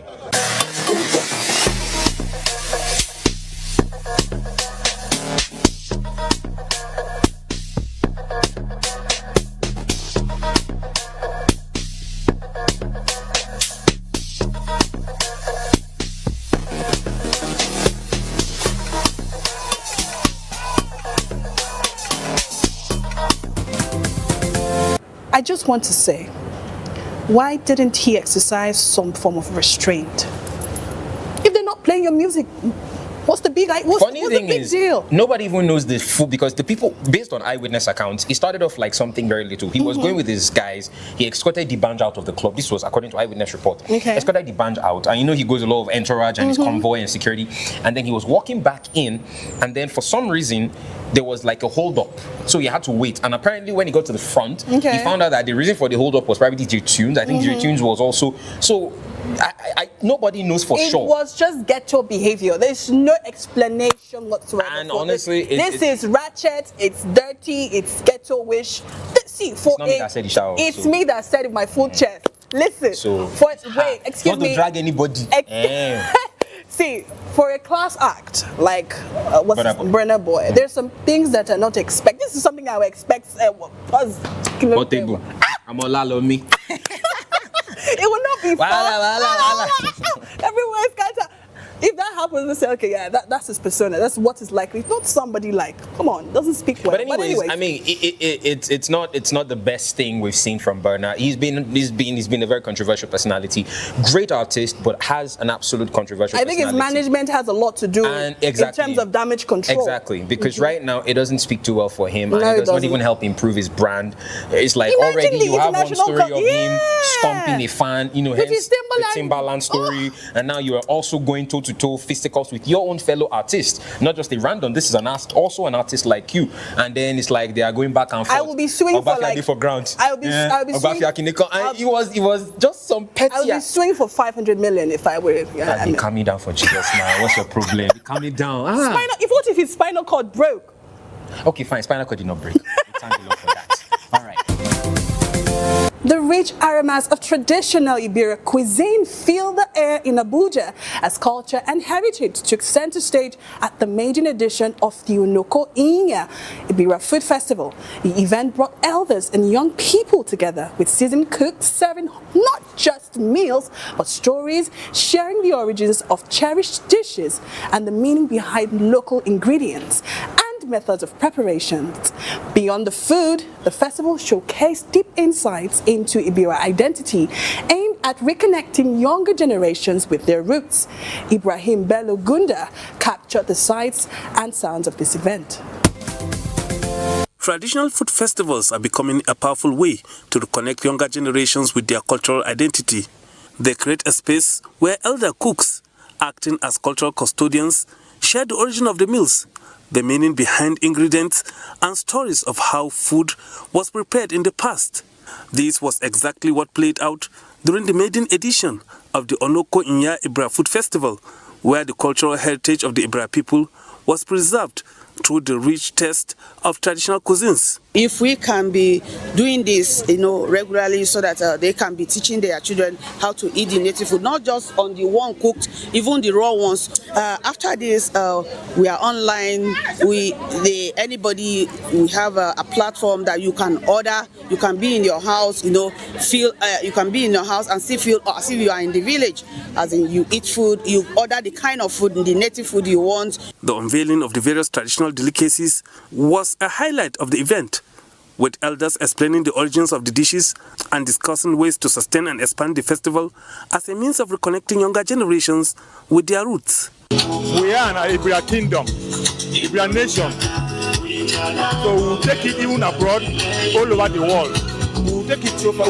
I just want to say, why didn't he exercise some form of restraint? If they're not playing your music, what's the big deal? Nobody even knows the full, because the people, based on eyewitness accounts, it started off like something very little. He was going with his guys. He escorted the band out of the club. This was according to eyewitness report. Okay. Escorted the band out, and he goes a lot of entourage and his convoy and security. And then he was walking back in, and then for some reason there was like a hold up, so he had to wait. And apparently when he got to the front, he found out that the reason for the hold up was probably DJ Tunes. I think DJ Tunes was also so. Nobody knows for sure. It was just ghetto behavior. There's no explanation whatsoever. And honestly, this is ratchet. It's dirty. It's ghetto-ish. See, it's not me that said it, it's me that said it with my full chest. Listen. Excuse not me. to drag anybody. See, for a class act like Burna Boy, there's some things that are not expected. This is something I would expect. Portable. I'm all allow me. It will not be fun. Everywhere is kind of. If that happens, they say, okay, yeah, that's his persona. That's what is likely. It's not somebody like, come on, doesn't speak well. But anyways, I mean, it's not the best thing we've seen from Burna. He's been a very controversial personality, great artist, but has an absolute controversial personality. I think his management has a lot to do in terms of damage control. Exactly, because right now it doesn't speak too well for him, and it does not even help improve his brand. It's like already you have one story of him stomping a fan, hence the Timbaland story, and now you are also going to fisticuffs with your own fellow artist, not just a random. This is also an artist like you, and then it's like they are going back and forth. I will be suing for ground. I'll be suing. It was just some petty. I'll be suing for 500 million if I were. Calm me down for Jesus now. What's your problem? Calm me down. What if his spinal cord broke? Okay, fine. Spinal cord did not break. Thank you for that. All right. The rich aromas of traditional Ibira cuisine fill the air in Abuja as culture and heritage took center stage at the maiden edition of the Onoko Inya Ibira Food Festival. The event brought elders and young people together, with seasoned cooks serving not just meals but stories, sharing the origins of cherished dishes and the meaning behind local ingredients and methods of preparations. Beyond the food, the festival showcased deep insights into Ibira identity, aimed at reconnecting younger generations with their roots. Ibrahim Bello Gunda captured the sights and sounds of this event. Traditional food festivals are becoming a powerful way to reconnect younger generations with their cultural identity. They create a space where elder cooks, acting as cultural custodians, share the origin of the meals, the meaning behind ingredients, and stories of how food was prepared in the past. This was exactly what played out during the maiden edition of the Onoko Inya Ibra Food Festival, where the cultural heritage of the Ibra people was preserved through the rich taste of traditional cuisines. If we can be doing this, regularly, so that they can be teaching their children how to eat the native food, not just on the one cooked, even the raw ones. After this, we are online. We have a platform that you can order. You can be in your house, you can be in your house and still feel as if you are in the village. As in, you eat food, you order the kind of food, the native food you want. The unveiling of the various traditional delicacies was a highlight of the event, with elders explaining the origins of the dishes and discussing ways to sustain and expand the festival as a means of reconnecting younger generations with their roots. We are an Ibira kingdom, Ibira nation, so we'll take it even abroad, all over the world. We'll take it so far,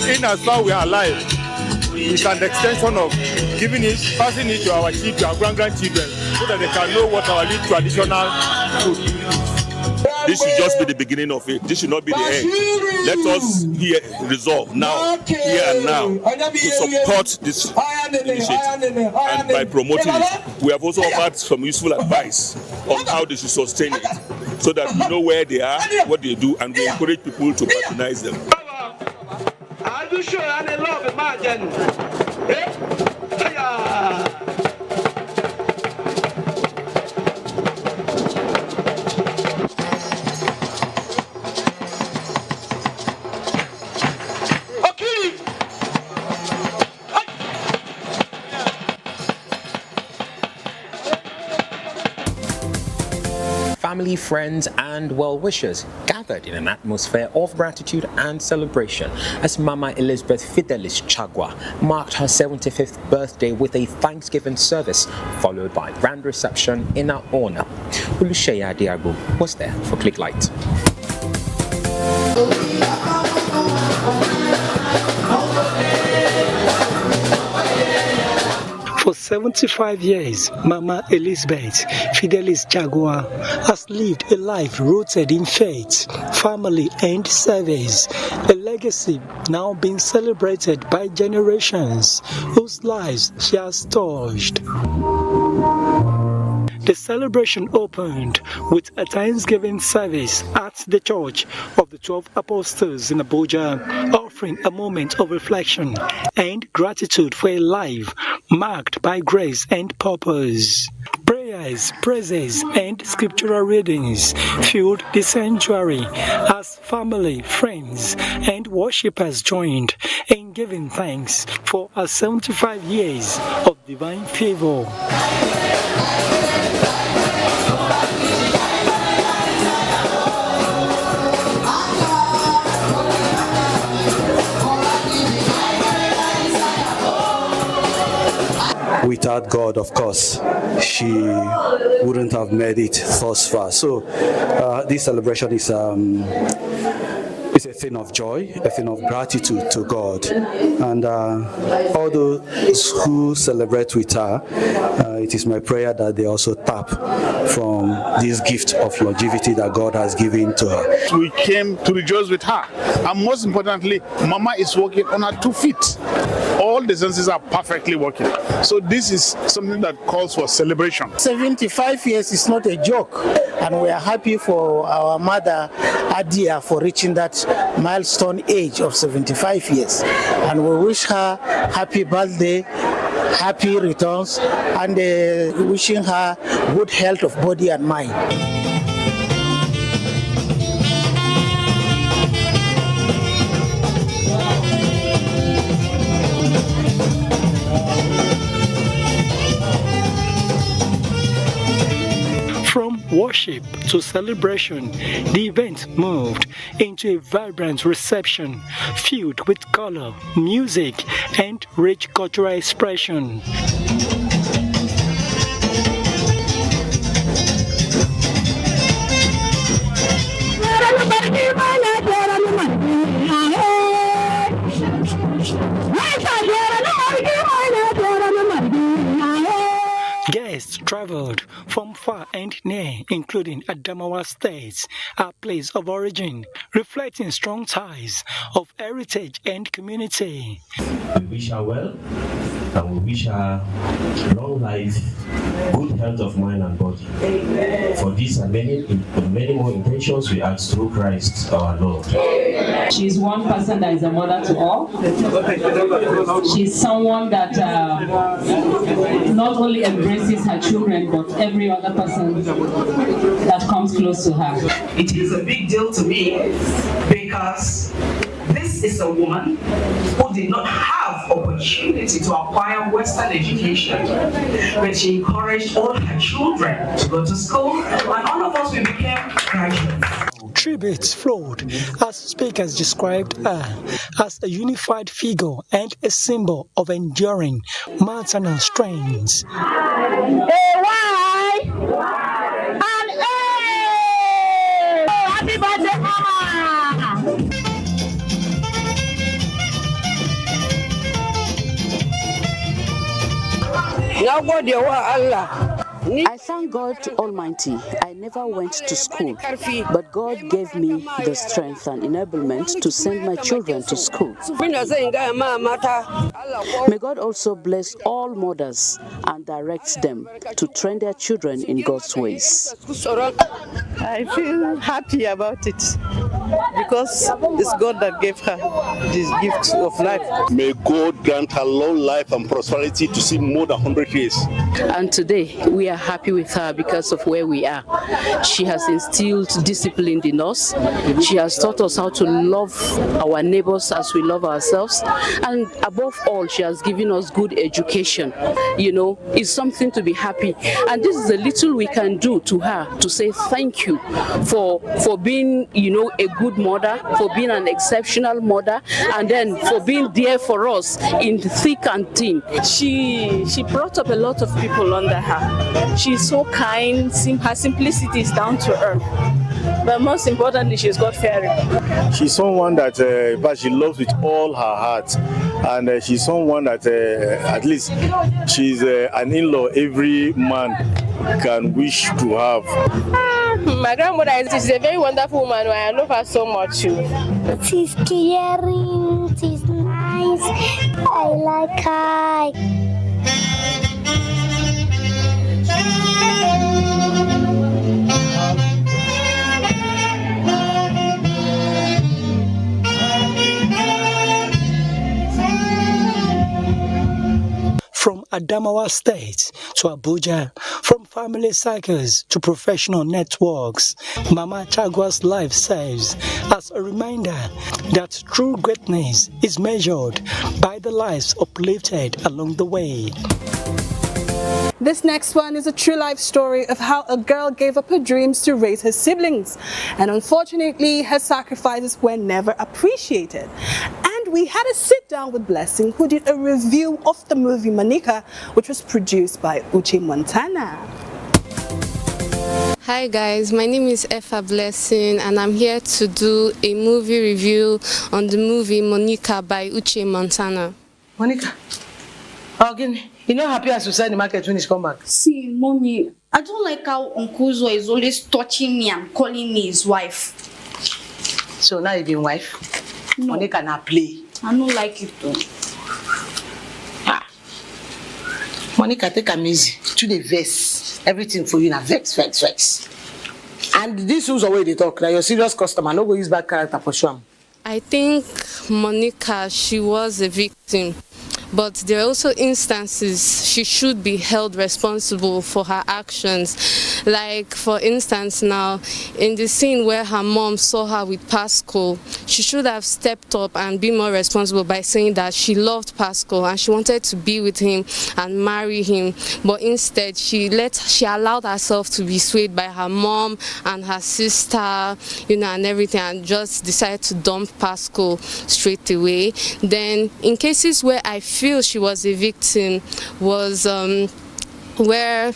in as far we are alive. is an extension of giving it, passing it to our children, our grandchildren, so that they can know what our traditional food is. This should just be the beginning of it. This should not be the end. Let us here resolve now, here and now, to support this initiative. And by promoting it, we have also offered some useful advice on how they should sustain it, so that we know where they are, what they do, and we encourage people to patronize them. Are you sure I love imagine? Family, friends, and well-wishers gathered in an atmosphere of gratitude and celebration as Mama Elizabeth Fidelis Chagwa marked her 75th birthday with a Thanksgiving service, followed by a grand reception in her honor. Oluseya Diago was there for Clicklight. For 75 years, Mama Elizabeth Fidelis Chagwa has lived a life rooted in faith, family, and service, a legacy now being celebrated by generations whose lives she has touched. The celebration opened with a Thanksgiving service at the Church of the 12 Apostles in Abuja, offering a moment of reflection and gratitude for a life marked by grace and purpose. Prayers, praises, and scriptural readings filled the sanctuary as family, friends, and worshippers joined in giving thanks for her 75 years of divine favor. Without God, of course, she wouldn't have made it thus far. So this celebration is it's a thing of joy, a thing of gratitude to God. And all those who celebrate with her, it is my prayer that they also tap from this gift of longevity that God has given to her. We came to rejoice with her. And most importantly, Mama is working on her 2 feet. All the senses are perfectly working. So this is something that calls for celebration. 75 years is not a joke. And we are happy for our mother, Adia, for reaching that milestone age of 75 years. And we wish her happy birthday, happy returns, and wishing her good health of body and mind. From worship to celebration, the event moved into a vibrant reception filled with color, music, and rich cultural expression. Guests traveled from far and near, including Adamawa State, our place of origin, reflecting strong ties of heritage and community. We wish her well, and we wish her long life, good health of mind and body. Amen. For this and many more intentions, we ask through Christ our Lord. She is one person that is a mother to all. She is someone that not only embraces her children, but every other person that comes close to her. It is a big deal to me because this is a woman who did not have opportunity to acquire Western education, but she encouraged all her children to go to school, and all of us, we became graduates. Tributes flowed as speakers described her as a unified figure and a symbol of enduring maternal strength. Happy birthday, Mama! I thank God Almighty. I never went to school, but God gave me the strength and enablement to send my children to school. May God also bless all mothers and direct them to train their children in God's ways. I feel happy about it because it's God that gave her this gift of life. May God grant her long life and prosperity to see more than 100 years. And today we are happy with her because of where we are. She has instilled discipline in us. She has taught us how to love our neighbors as we love ourselves. And above all, she has given us good education. You know, it's something to be happy. And this is the little we can do to her to say thank you for being, you know, a good mother, for being an exceptional mother, and then for being there for us in thick and thin. She brought up a lot of people under her. She's so kind. Her simplicity is down to earth. But most importantly, she's God-fearing. She's someone that she loves with all her heart. And she's someone that at least she's an in-law every man can wish to have. My grandmother is a very wonderful woman. I love her so much. She's caring, she's nice. I like her. From Adamawa State to Abuja, from family cycles to professional networks, Mama Chagwa's life serves as a reminder that true greatness is measured by the lives uplifted along the way. This next one is a true life story of how a girl gave up her dreams to raise her siblings, and unfortunately her sacrifices were never appreciated. And we had a sit down with Blessing, who did a review of the movie Monica, which was produced by Uche Montana. Hi guys, my name is Effa Blessing and I'm here to do a movie review on the movie Monica by Uche Montana. Monica, again, you're not happy as you said in the market when it's come back? See, Mommy, I don't like how Uncle Zo is always touching me and calling me his wife. So now you've been wife? No. Monica now play. I don't like it though. Monica, take a easy. To the verse. Everything for you now. Vex. And this who's away they talk. Now you're a serious customer. No go use bad character for sure. I think Monica, she was a victim. But there are also instances she should be held responsible for her actions. Like, for instance, now, in the scene where her mom saw her with Pascal, she should have stepped up and been more responsible by saying that she loved Pascal and she wanted to be with him and marry him. But instead, she allowed herself to be swayed by her mom and her sister, you know, and everything, and just decided to dump Pascal straight away. Then, in cases where I feel she was a victim was where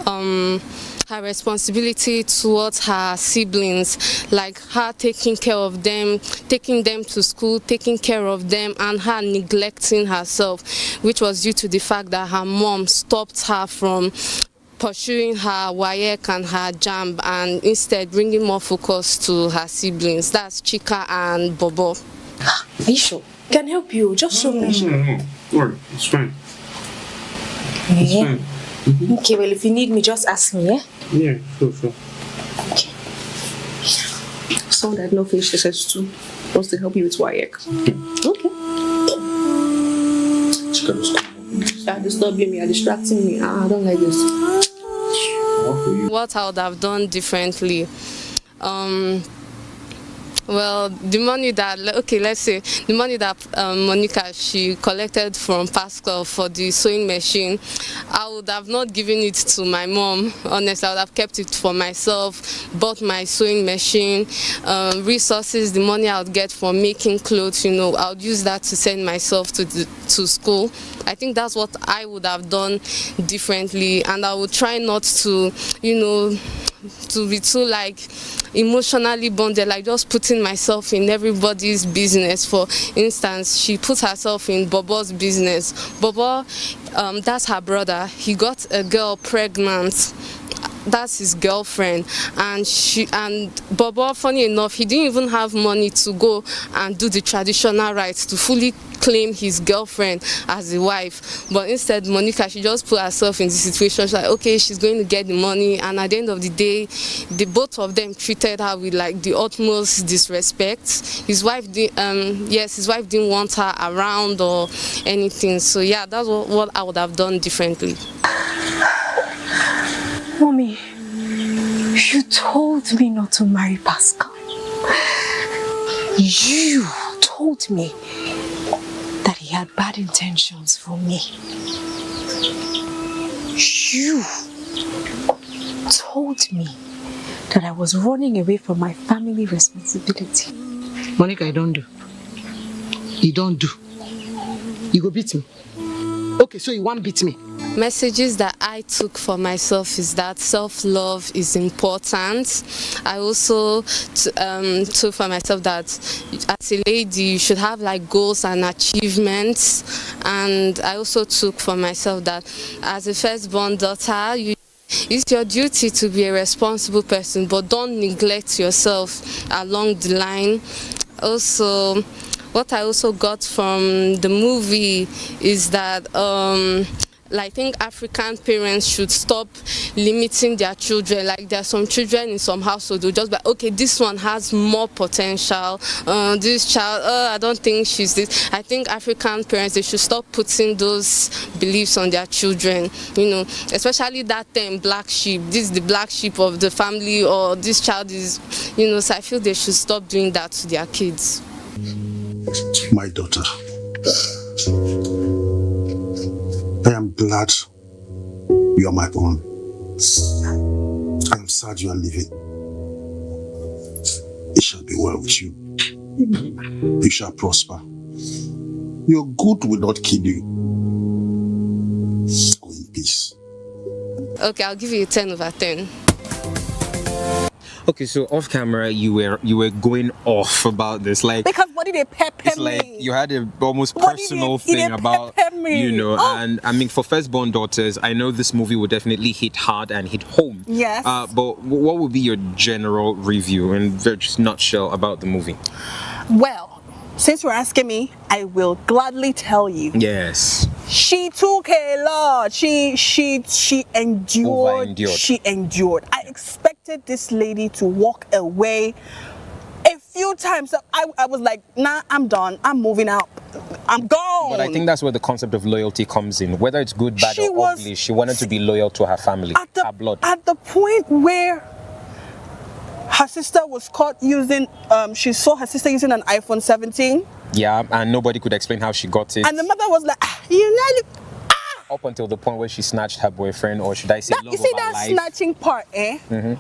her responsibility towards her siblings, like her taking care of them, taking them to school, taking care of them, and her neglecting herself, which was due to the fact that her mom stopped her from pursuing her WAEC and her JAMB and instead bringing more focus to her siblings. That's Chika and Bobo. Are you sure? Can help you, just show me. No, it's fine. It's fine. Okay, well, if you need me, just ask me, yeah? Yeah, sure. Okay. Someone that no fish says too wants to help you with WAEC. Okay. You're disturbing me, you're distracting me. I don't like this. What I would have done differently. Well, the money that, let's say, the money that Monica, she collected from Pascal for the sewing machine, I would have not given it to my mom, honestly. I would have kept it for myself, bought my sewing machine, resources, the money I would get from making clothes, you know, I would use that to send myself to school. I think that's what I would have done differently, and I would try not to, you know, to be too like emotionally bonded, like just putting myself in everybody's business. For instance, she put herself in Bobo's business. Bobo, that's her brother. He got a girl pregnant. That's his girlfriend, and Bobo, funny enough, he didn't even have money to go and do the traditional rites to fully claim his girlfriend as a wife. But instead, Monica, she just put herself in the situation. She's like, okay, she's going to get the money, and at the end of the day, both of them treated her with like the utmost disrespect. His wife didn't want her around or anything. So yeah, that's what I would have done differently. Mommy, you told me not to marry Pascal. You told me that he had bad intentions for me. You told me that I was running away from my family responsibility. Monica, you don't do. You don't do. You go beat me. Okay, so you won't beat me. Messages that I took for myself is that self-love is important. I also took for myself that as a lady you should have like goals and achievements, and I also took for myself that as a firstborn daughter, it's your duty to be a responsible person, but don't neglect yourself along the line. Also, what I also got from the movie is that I think African parents should stop limiting their children. Like there are some children in some households who just be like, okay, this one has more potential. This child, I don't think she's this. I think African parents, they should stop putting those beliefs on their children. You know, especially that term, black sheep. This is the black sheep of the family, or this child is, you know. So I feel they should stop doing that to their kids. My daughter, I am glad you are my own. I am sad you are leaving. It shall be well with you. You shall prosper. Your good will not kill you. Go in peace. Okay, I'll give you a 10 over 10. Okay, so off camera, you were going off about this, like, because what did they pepper it's me? like you had a almost personal thing about, you know, and I mean, for firstborn daughters, I know this movie will definitely hit hard and hit home. Yes. But what would be your general review in very just nutshell about the movie? Well, since you're asking me, I will gladly tell you. Yes. She took a lot. She endured. Over-endured. She endured. I expected this lady to walk away a few times. I was like, nah, I'm done. I'm moving out. I'm gone. But I think that's where the concept of loyalty comes in. Whether it's good, bad, or ugly, she wanted to be loyal to her family, her blood. At the point where her sister was caught using, she saw her sister using an iPhone 17. Yeah, and nobody could explain how she got it. And the mother was like, Up until the point where she snatched her boyfriend, or should I say love you see of her that life. snatching part, eh? Mm-hmm.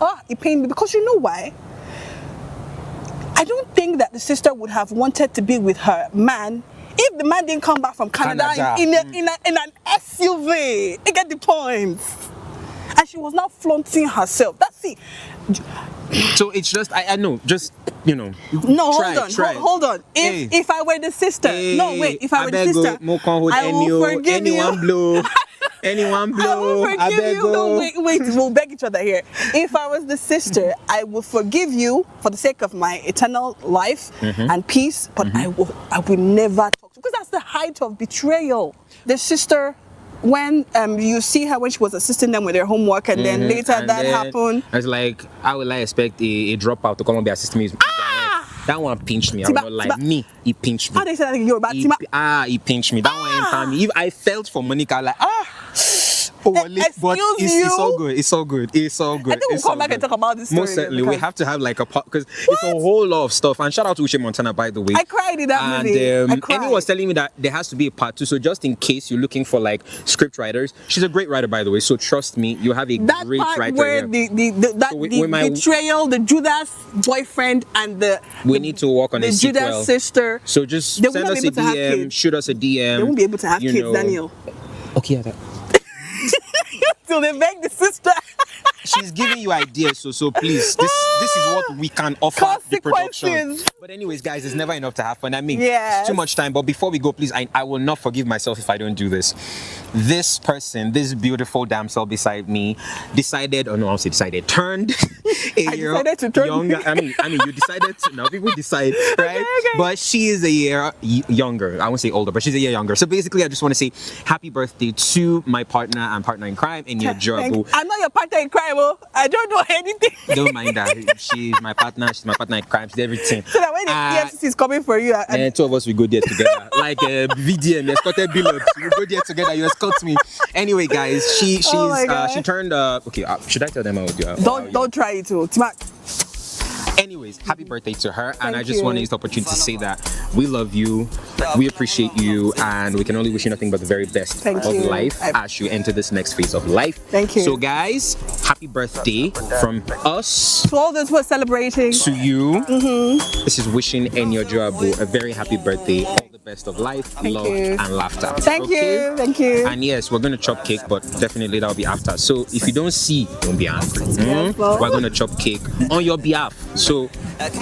Oh, it pained me, because you know why? I don't think that the sister would have wanted to be with her man if the man didn't come back from Canada. in an SUV. You get the point. And she was now flaunting herself. That's it. So it's just, I know, just, you know. No, hold on. If I were the sister, if I were the sister, I will forgive you. Anyone blow. I will forgive you. No, wait, we'll beg each other here. If I was the sister, I will forgive you for the sake of my eternal life and peace, but I will never talk to you, because that's the height of betrayal. The sister, when you see her when she was assisting them with their homework, and then later and that happened. I was like, how will I expect a dropout to come and be assisting me? That one pinched me. I was like, me, he pinched me. How do you say that in Yoruba? He pinched me. That one entered me. If I felt for Monica, like, but it's all good. It's all good. It's all good. I think we'll come back and talk about this story. Most certainly, we have to have like a part, because it's a whole lot of stuff. And shout out to Uche Montana, by the way. I cried in that movie. And Emmy was telling me that there has to be a part 2. So just in case you're looking for like script writers, she's a great writer, by the way. So trust me, you have a great writer. Where the betrayal, the Judas boyfriend, and we need to work on the Judas sister. So just send us a DM, shoot us a DM. They won't be able to have kids, Daniel. Okay, yeah, till they beg the sister. she's giving you ideas, so please, this is what we can offer the production. But anyways, guys, it's never enough to have fun. I mean, it's too much time. But before we go, please, I will not forgive myself if I don't do this. This person, this beautiful damsel beside me, turned a year younger. I mean, you decided to. Now people decide, right? Okay. But she is a year younger. I won't say older, but she's a year younger. So basically, I just want to say happy birthday to my partner and partner in crime, in your job. I'm not your partner in crime. Oh, I don't know anything. Don't mind that. She's my partner. She's my partner in crime. She's everything. So that when the EFCC is coming for you, and two of us we go there together, like VDM, escorted billboards. We go there together. You escort me. Anyway, guys, she turned. Okay, should I tell them how to do? Don't try it too. Anyways, happy birthday to her, and I just want to use the opportunity to say that we love you, we appreciate you, and we can only wish you nothing but the very best of life as you enter this next phase of life. Thank you. So guys, happy birthday from us to all those who are celebrating. To you. This is wishing Enyo Joabu a very happy birthday. All the best of life, love, and laughter. Thank you. And yes, we're going to chop cake, but definitely that'll be after. So if you don't see, don't be angry. We're going to chop cake on your behalf. So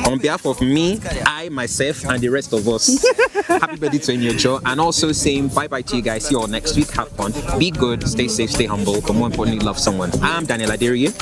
on behalf of me, I, myself, and the rest of us, happy birthday to Enyo Jo, and also saying bye-bye to you guys. See you all next week. Have fun. Be good. Stay safe. Stay humble. But more importantly, love someone. I'm Daniel Aderiye.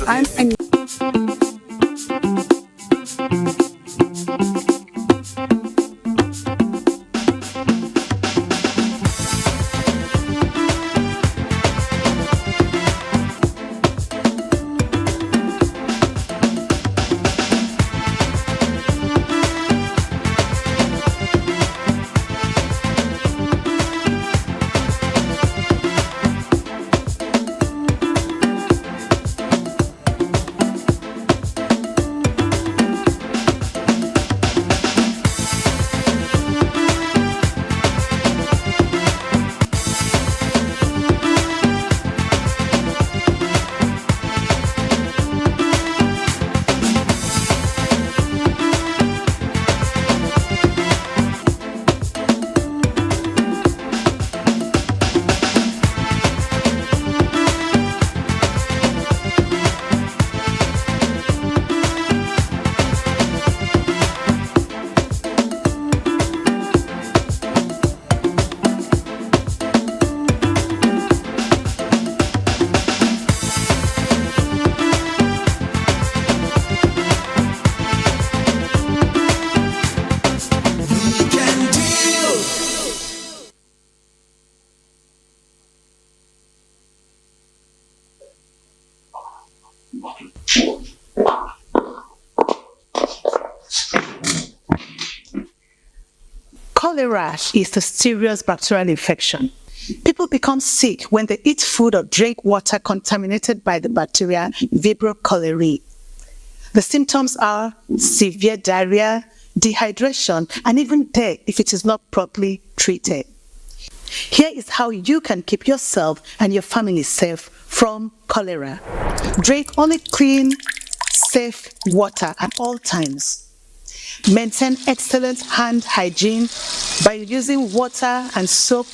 Cholera is a serious bacterial infection. People become sick when they eat food or drink water contaminated by the bacteria Vibrio cholerae. The symptoms are severe diarrhea, dehydration, and even death if it is not properly treated. Here is how you can keep yourself and your family safe from cholera. Drink only clean, safe water at all times. Maintain excellent hand hygiene by using water and soap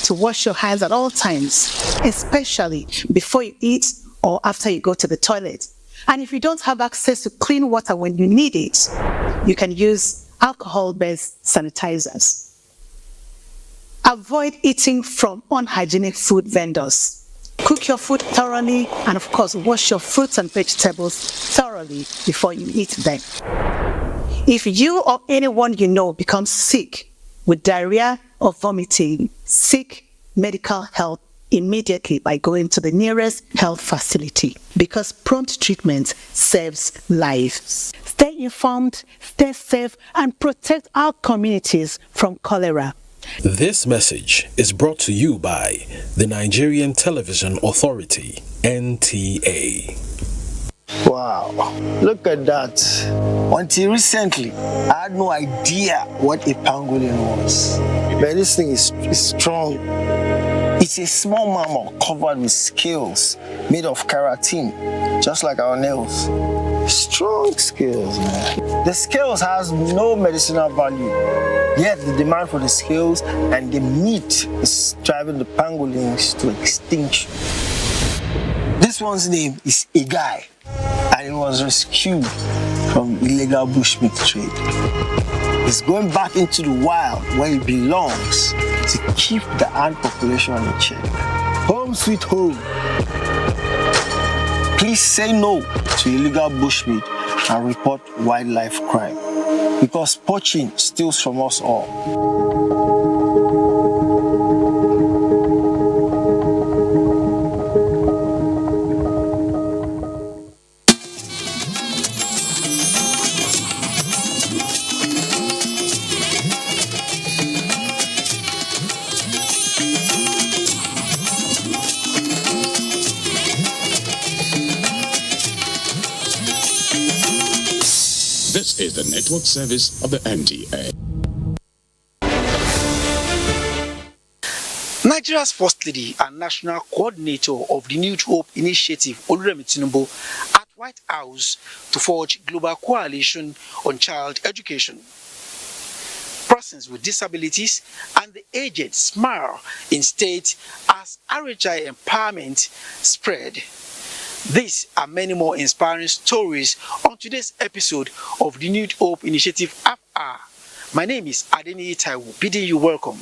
to wash your hands at all times, especially before you eat or after you go to the toilet. And if you don't have access to clean water when you need it, you can use alcohol-based sanitizers. Avoid eating from unhygienic food vendors. Cook your food thoroughly, and of course, wash your fruits and vegetables thoroughly before you eat them. If you or anyone you know becomes sick with diarrhea or vomiting, seek medical help immediately by going to the nearest health facility, because prompt treatment saves lives. Stay informed, stay safe, and protect our communities from cholera. This message is brought to you by the Nigerian Television Authority, NTA. Wow, look at that. Until recently, I had no idea what a pangolin was. But this thing is strong. It's a small mammal covered with scales made of keratin, just like our nails. Strong scales, man. The scales has no medicinal value, yet the demand for the scales and the meat is driving the pangolins to extinction. This one's name is Igai. and he was rescued from illegal bushmeat trade. He's going back into the wild where he belongs to keep the ant population in check. Home sweet home. Please say no to illegal bushmeat and report wildlife crime, because poaching steals from us all. This is the network service of the NTA. Nigeria's First Lady and National Coordinator of the New Hope Initiative, Oluremi Tinubu, at White House to forge global coalition on child education. Persons with disabilities and the aged smile in state as RHI empowerment spread. These are many more inspiring stories on today's episode of the New Hope Initiative FR. My name is Adeni Taiwo, bidding you welcome.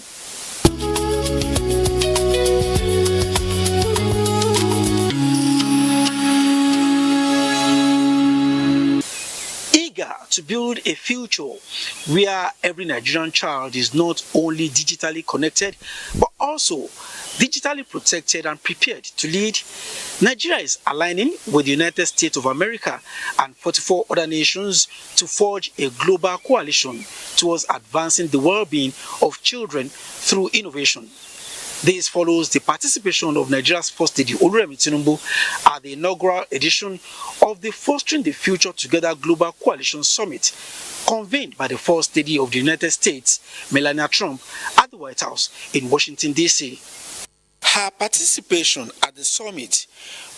Eager to build a future where every Nigerian child is not only digitally connected, but also digitally protected and prepared to lead, Nigeria is aligning with the United States of America and 44 other nations to forge a global coalition towards advancing the well-being of children through innovation. This follows the participation of Nigeria's First Lady Oluremi Tinubu at the inaugural edition of the Fostering the Future Together Global Coalition Summit, convened by the First Lady of the United States, Melania Trump, at the White House in Washington, D.C. Her participation at the summit,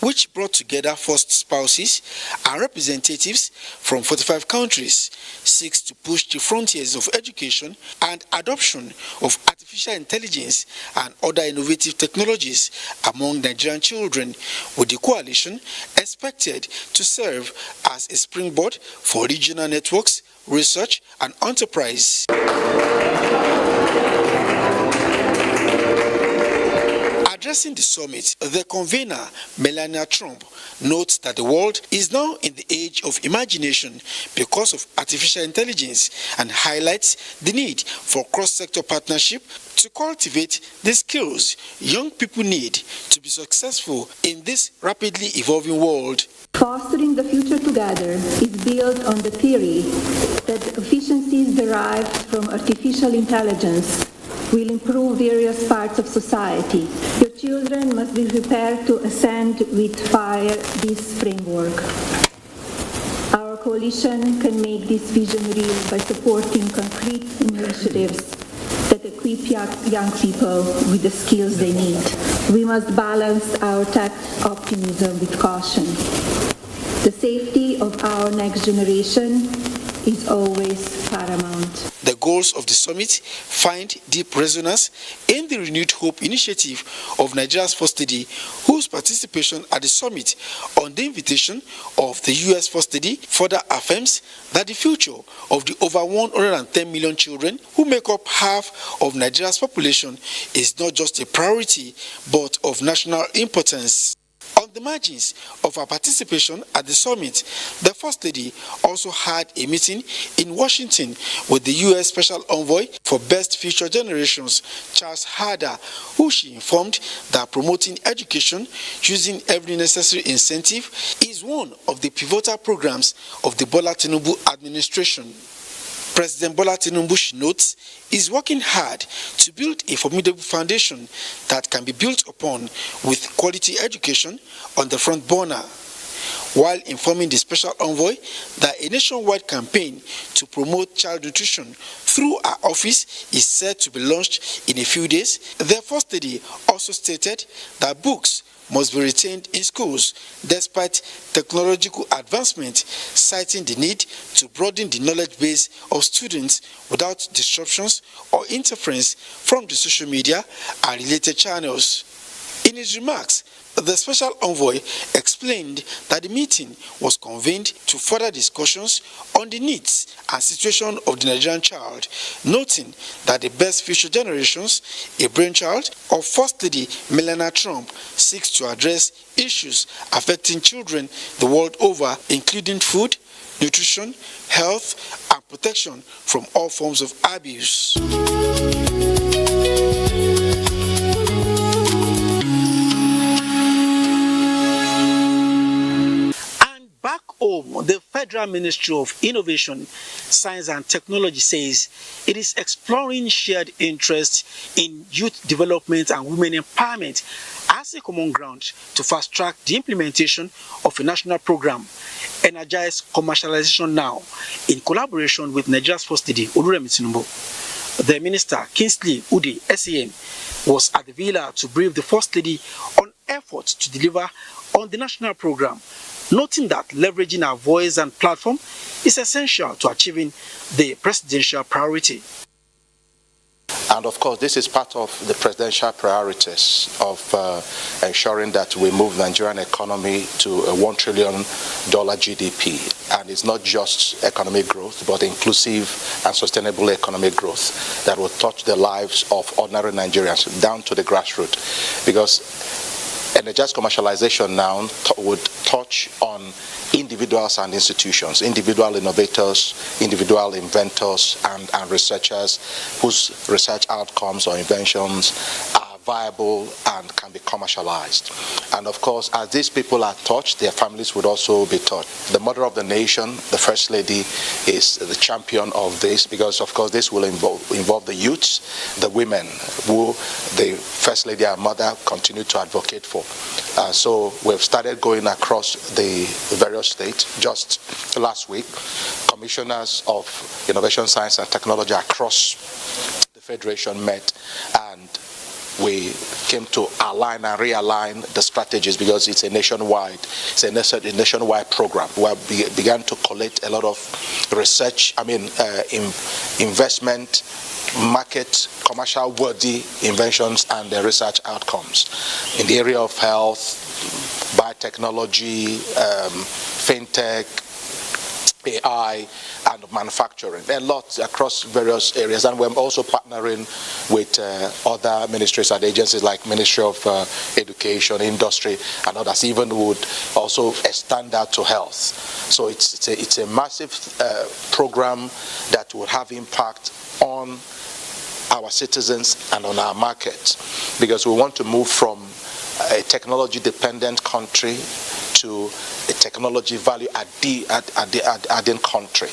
which brought together first spouses and representatives from 45 countries, seeks to push the frontiers of education and adoption of artificial intelligence and other innovative technologies among Nigerian children, with the coalition expected to serve as a springboard for regional networks, research, and enterprise. Addressing the summit, the convener, Melania Trump, notes that the world is now in the age of imagination because of artificial intelligence, and highlights the need for cross-sector partnership to cultivate the skills young people need to be successful in this rapidly evolving world. Fostering the future together is built on the theory that efficiencies derived from artificial intelligence will improve various parts of society. Your children must be prepared to ascend with fire this framework. Our coalition can make this vision real by supporting concrete initiatives that equip young people with the skills they need. We must balance our tech optimism with caution. The safety of our next generation is always paramount. The goals of the summit find deep resonance in the Renewed Hope Initiative of Nigeria's First Lady, whose participation at the summit on the invitation of the U.S. First Lady further affirms that the future of the over 110 million children who make up half of Nigeria's population is not just a priority, but of national importance. On the margins of her participation at the summit, the First Lady also had a meeting in Washington with the U.S. Special Envoy for Best Future Generations, Charles Harder, who she informed that promoting education using every necessary incentive is one of the pivotal programs of the Bola Tinubu administration. President Bola Tinubu, she notes, is working hard to build a formidable foundation that can be built upon with quality education on the front burner, while informing the Special Envoy that a nationwide campaign to promote child nutrition through our office is set to be launched in a few days. The First Lady also stated that books must be retained in schools despite technological advancement, citing the need to broaden the knowledge base of students without disruptions or interference from the social media and related channels. In his remarks, The special envoy explained that the meeting was convened to further discussions on the needs and situation of the Nigerian child, noting that the Best Future Generations, a brainchild of First Lady Melania Trump, seeks to address issues affecting children the world over, including food, nutrition, health, and protection from all forms of abuse. Back home, the Federal Ministry of Innovation, Science and Technology says it is exploring shared interest in youth development and women empowerment as a common ground to fast-track the implementation of a national program, Energize Commercialization Now, in collaboration with Nigeria's First Lady, Oluremi Tinubu. The Minister, Kingsley Ude, SAN, was at the villa to brief the First Lady on efforts to deliver on the national program, noting that leveraging our voice and platform is essential to achieving the presidential priority. And of course, this is part of the presidential priorities of ensuring that we move the Nigerian economy to a $1 trillion GDP. And it's not just economic growth, but inclusive and sustainable economic growth that will touch the lives of ordinary Nigerians down to the grassroots. Because Energized Commercialization Now would touch on individuals and institutions, individual innovators, individual inventors, and researchers whose research outcomes or inventions are viable and can be commercialized. And of course, as these people are touched, their families would also be touched. The mother of the nation, the First Lady, is the champion of this because, of course, this will involve the youths, the women, who the First Lady and mother continue to advocate for. So we've started going across the various states. Just last week, commissioners of innovation, science, and technology across the Federation met, and we came to align and realign the strategies because it's a nationwide program where we began to collect a lot of research, investment, market, commercial worthy inventions and research outcomes in the area of health, biotechnology, fintech, AI, and manufacturing. There are lots across various areas, and we're also partnering with other ministries and agencies like Ministry of Education, Industry, and others. Even would also extend that to health. So it's a massive program that will have impact on our citizens and on our market, because we want to move from a technology-dependent country to a technology value adding country.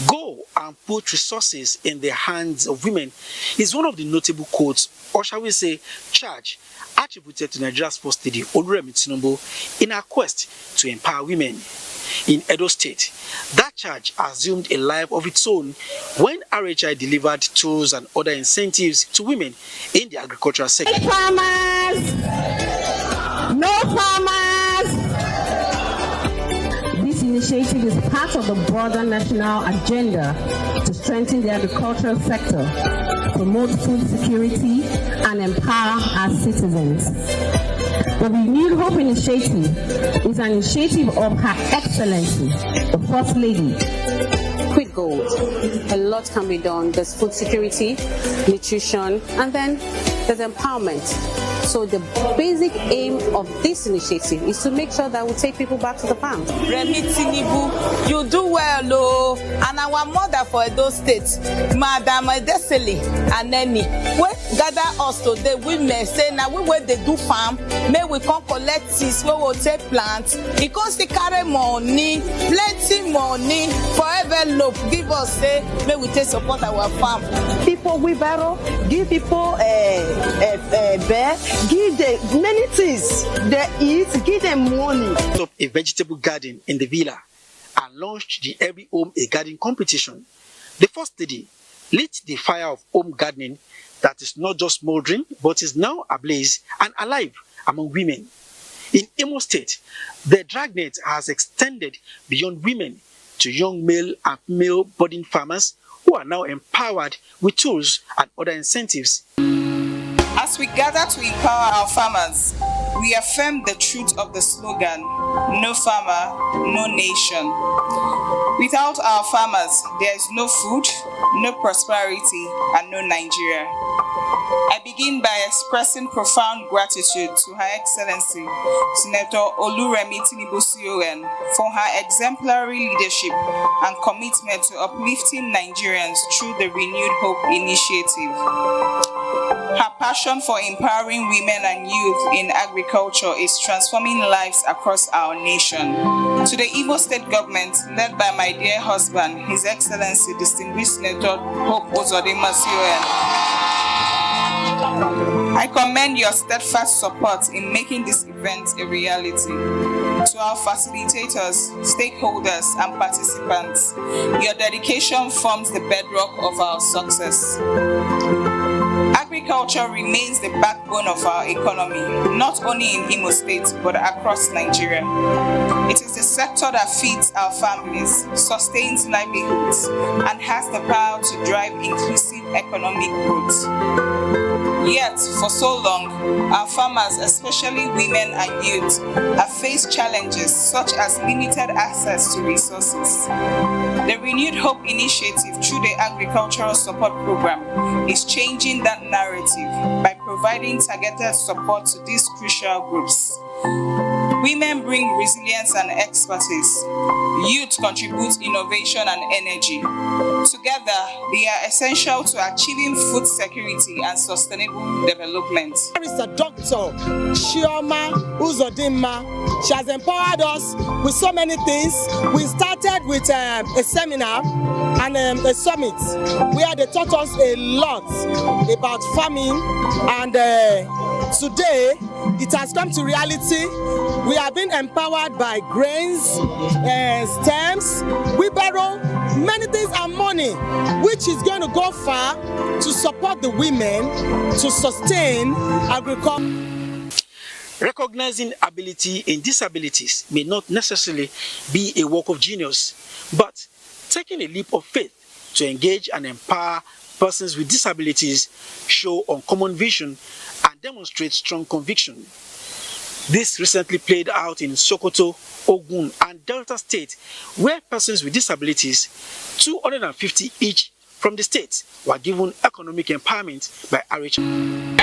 Go and put resources in the hands of women is one of the notable quotes, or shall we say, charge attributed to Nigeria's First Lady Oluremi Tinubu in her quest to empower women. In Edo State, that charge assumed a life of its own when RHI delivered tools and other incentives to women in the agricultural sector. No farmers! No farmers! This initiative is part of the broader national agenda to strengthen the agricultural sector, promote food security, and empower our citizens. The Renewed Hope Initiative is an initiative of Her Excellency, the First Lady. Quick goals. A lot can be done. There's food security, nutrition, and then there's empowerment. So the basic aim of this initiative is to make sure that we take people back to the farm. Remi Tinubu, you do well, oh. And our mother for Edo State, Madam Edesele Aneni, we gather us today, women say, now we where they do farm, may we come collect this, we will take plants, because they carry money, plenty money, forever look, give us, say, may we take support our farm. People wheelbarrow, give people bear, give them many things they eat, give them money. Up a vegetable garden in the villa and launched the Every Home a Garden competition. The First Lady lit the fire of home gardening that is not just smoldering but is now ablaze and alive among women. In Imo State, the dragnet has extended beyond women to young male and female budding farmers who are now empowered with tools and other incentives. As we gather to empower our farmers, we affirm the truth of the slogan, "No farmer, no nation." Without our farmers, there is no food, no prosperity, and no Nigeria. I begin by expressing profound gratitude to Her Excellency Senator Oluremi Tinubu CON for her exemplary leadership and commitment to uplifting Nigerians through the Renewed Hope Initiative. Her passion for empowering women and youth in agriculture is transforming lives across our nation. To the Igbo State government, led by my dear husband, His Excellency Distinguished Senator Hope Uzodinma CON, I commend your steadfast support in making this event a reality. To our facilitators, stakeholders, and participants, your dedication forms the bedrock of our success. Agriculture remains the backbone of our economy, not only in Imo State, but across Nigeria. It is the sector that feeds our families, sustains livelihoods, and has the power to drive inclusive economic growth. Yet, for so long, our farmers, especially women and youth, have faced challenges such as limited access to resources. The Renewed Hope Initiative through the Agricultural Support Program is changing that narrative by providing targeted support to these crucial groups. Women bring resilience and expertise. Youth contribute innovation and energy. Together, they are essential to achieving food security and sustainable development. There is a Dr. Chioma Uzodinma. She has empowered us with so many things. We started with a seminar and a summit where they taught us a lot about farming, and today it has come to reality. We have been empowered by grains, stems, wheelbarrow, many things, and money, which is going to go far to support the women to sustain agriculture. Recognizing ability in disabilities may not necessarily be a work of genius, but taking a leap of faith to engage and empower persons with disabilities show uncommon vision and demonstrate strong conviction. This recently played out in Sokoto, Ogun, and Delta State, where persons with disabilities, 250 each from the state, were given economic empowerment by RH.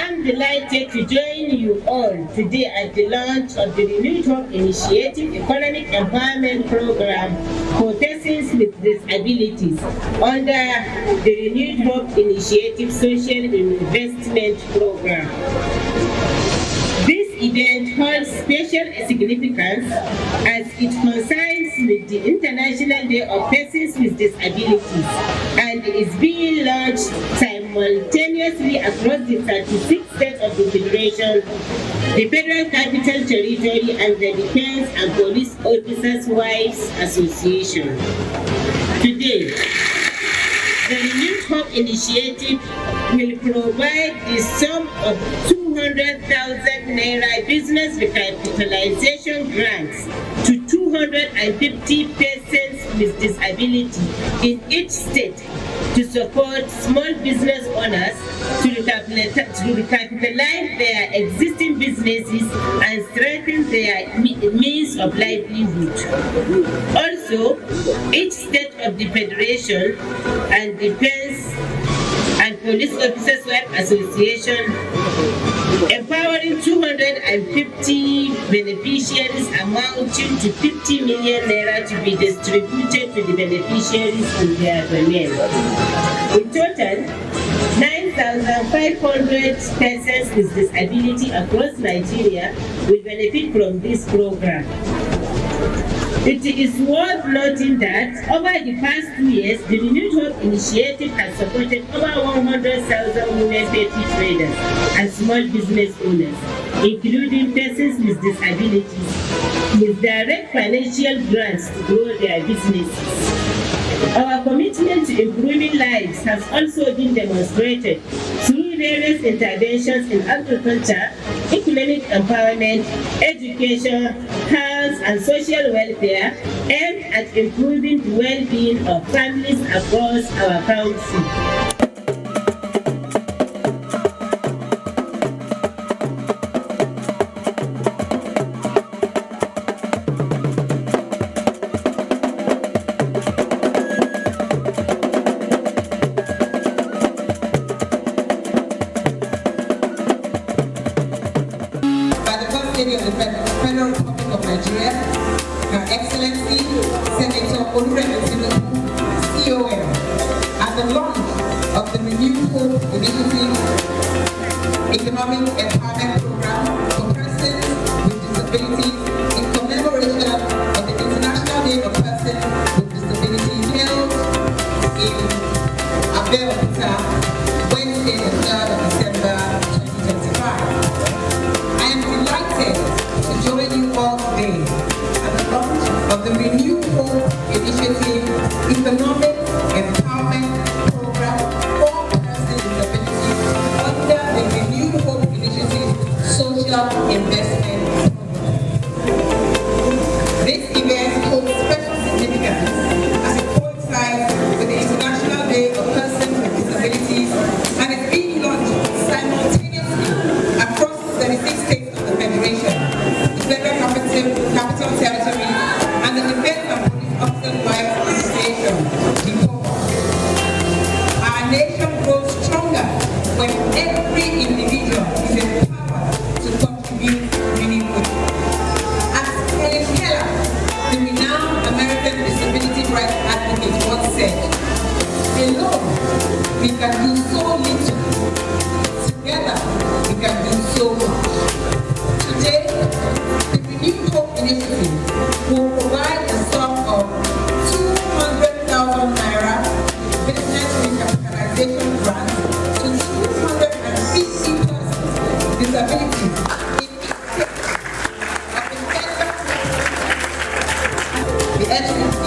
I'm delighted to join you all today at the launch of the Renewed Hope Initiative Economic Empowerment Program for persons with disabilities under the Renewed Hope Initiative Social Investment Program. This event holds special significance as it coincides with the International Day of Persons with Disabilities and is being launched simultaneously across the 36 states of the Federation, the Federal Capital Territory, and the Defense and Police Officers' Wives Association. Today, the Renewed Hope Initiative will provide the sum of 200,000 Naira business recapitalization grants to 250 persons with disability in each state to support small business owners to recapitalize their existing businesses and strengthen their means of livelihood. Also, each state of the Federation and Defense and Police Officers' Wives Association empowering 250 beneficiaries amounting to 50 million naira to be distributed to the beneficiaries in their domain. In total, 9,500 persons with disability across Nigeria will benefit from this program. It is worth noting that over the past 2 years, the Renewed Hope Initiative has supported over 100,000 women petty traders and small business owners, including persons with disabilities, with direct financial grants to grow their businesses. Our commitment to improving lives has also been demonstrated through various interventions in agriculture, economic empowerment, education, health, and social welfare aimed at improving the well-being of families across our country. Lady of the Federal Republic of Nigeria, Her Excellency Senator Oluremi COM, at the launch of the Renewed Hope Initiative Economic Empowerment Program for persons with disabilities in commemoration of the International Day of Persons with Disabilities held in Abuja, Wednesday, the 3rd of December 2025. I am delighted to join you all today at the launch of the Renewed Hope Initiative Economic Empowerment Program for persons with disabilities under the Renewed Hope Initiative Social Investment Program. This event holds special significance as it coincides with the International Day of Persons with Disabilities and is being launched simultaneously across 36 states of the Federation, the Federal Capital Territory, and the Defense and Police Officers' Wives Association, DPOA. Our nation grows stronger when every individual is empowered to contribute meaningfully. As Helen Keller, the renowned American disability rights advocate, once said, "Alone, we can do so little. Together, we can do so much." Today, the Renewed Hope Initiative will provide a sum of 200,000 Naira business recapitalization grant to 250 persons with disabilities in each state of the HPC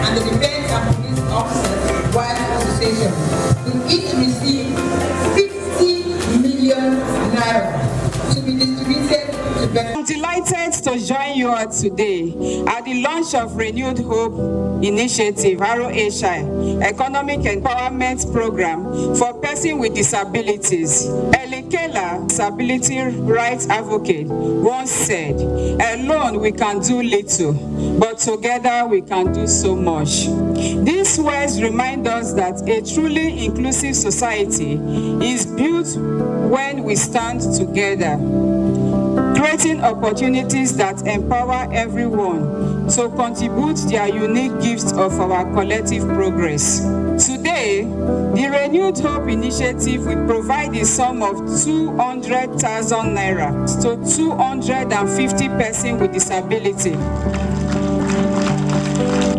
and the Defense and Police Officers' Wives Association will each receive 50 million Naira to be distributed to benefit. I'm delighted to join you all today at the launch of Renewed Hope Initiative, ROHI, Economic Empowerment Program for persons with disabilities. Helen Keller, disability rights advocate, once said, "Alone we can do little, but together we can do so much." These words remind us that a truly inclusive society is built when we stand together, creating opportunities that empower everyone to contribute their unique gifts of our collective progress. Today, the Renewed Hope Initiative will provide a sum of 200,000 Naira to 250 persons with disability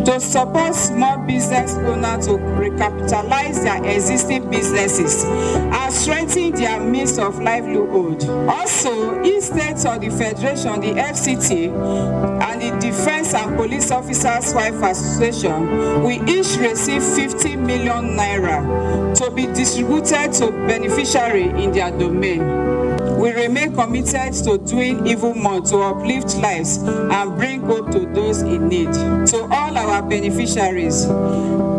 to support small business owners to recapitalize their existing businesses and strengthen their means of livelihood. Also, instead of the Federation, the FCT, and the Defense and Police Officers' Wives Association, we each receive 50 million Naira to be distributed to beneficiaries in their domain. We remain committed to doing even more to uplift lives and bring hope to those in need. To all our beneficiaries,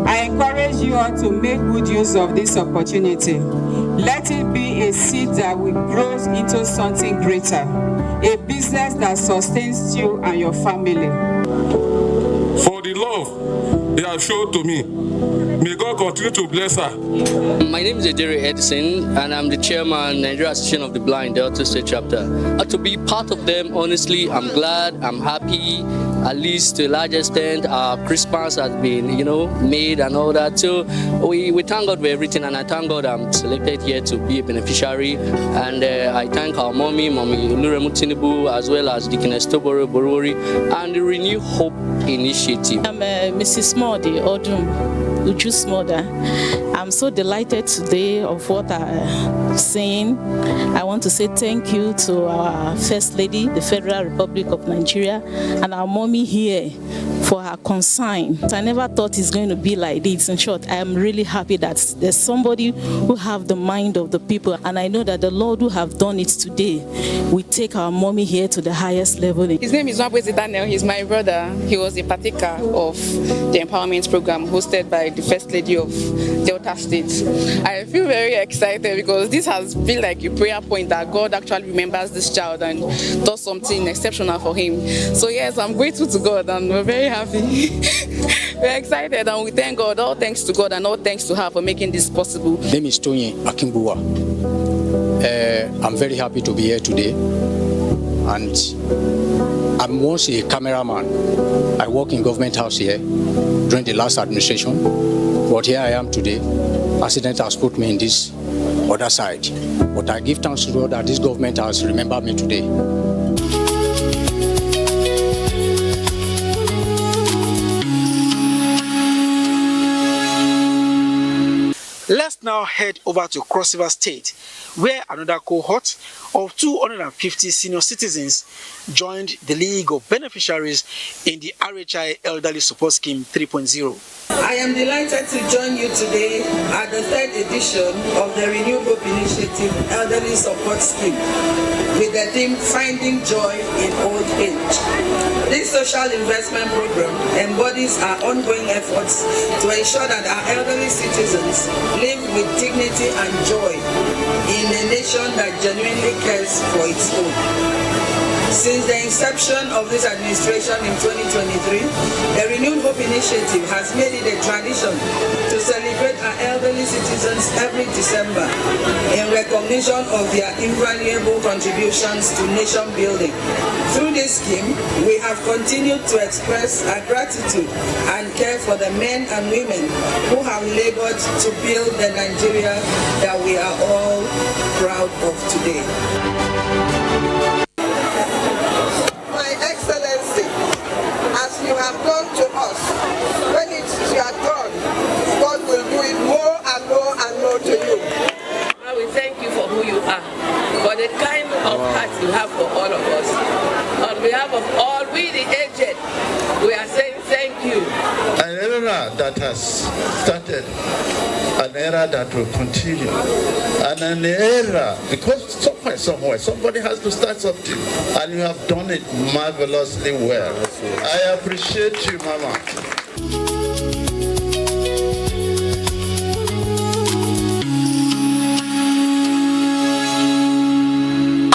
I encourage you all to make good use of this opportunity. Let it be a seed that will grow into something greater, a business that sustains you and your family. For the love they have shown to me, may God continue to bless her. My name is Ejere Edison, and I'm the chairman, Nigerian Association of the Blind, the Delta State chapter. To be part of them, honestly, I'm glad, I'm happy. At least to a large extent, our Christmas has been, made and all that. So we thank God for everything, and I thank God I'm selected here to be a beneficiary. And I thank our mommy Oluremi Tinubu, as well as Deaconess Toboro Borori, and the Renew Hope Initiative. I'm Mrs. Modi Odum, Uju's mother. I'm so delighted today of what I'm saying. I want to say thank you to our First Lady, the Federal Republic of Nigeria, and our mommy here for her concern. I never thought it's going to be like this. In short, I am really happy that there's somebody who have the mind of the people, and I know that the Lord who have done it today will take our mommy here to the highest level. His name is Nwabweze Daniel. He's my brother. He was a partaker of the empowerment program hosted by the First Lady of Delta State. I feel very excited because this has been like a prayer point that God actually remembers this child and does something exceptional for him. So yes, I'm grateful to God and we're very happy. We're excited and we thank God. All thanks to God and all thanks to her for making this possible. My name is Tony Akimbuwa. I'm very happy to be here today, and I'm once a cameraman. I work in government house here during the last administration, but here I am today. Accident has put me in this other side, but I give thanks to God that this government has remembered me today. Let's now head over to Cross River State, where another cohort of 250 senior citizens joined the League of Beneficiaries in the RHI Elderly Support Scheme 3.0. I am delighted to join you today at the third edition of the Renewed Hope Initiative Elderly Support Scheme with the theme Finding Joy in Old Age. This social investment program embodies our ongoing efforts to ensure that our elderly citizens live with dignity and joy in a nation that genuinely cares for its own. Since the inception of this administration in 2023, the Renewed Hope Initiative has made it a tradition to celebrate our elderly citizens every December in recognition of their invaluable contributions to nation building. Through this scheme, we have continued to express our gratitude and care for the men and women who have labored to build the Nigeria that we are all proud of today. As you have done to us, when it is your turn, God will do it more and more and more to you. Well, we thank you for who you are, for the kind of heart you have for all of us. On behalf of all we the aged, we are saying thank you. An era that has started, an era that will continue, and an era, because somewhere, somebody has to start something, and you have done it marvelously well. I appreciate you, Mama.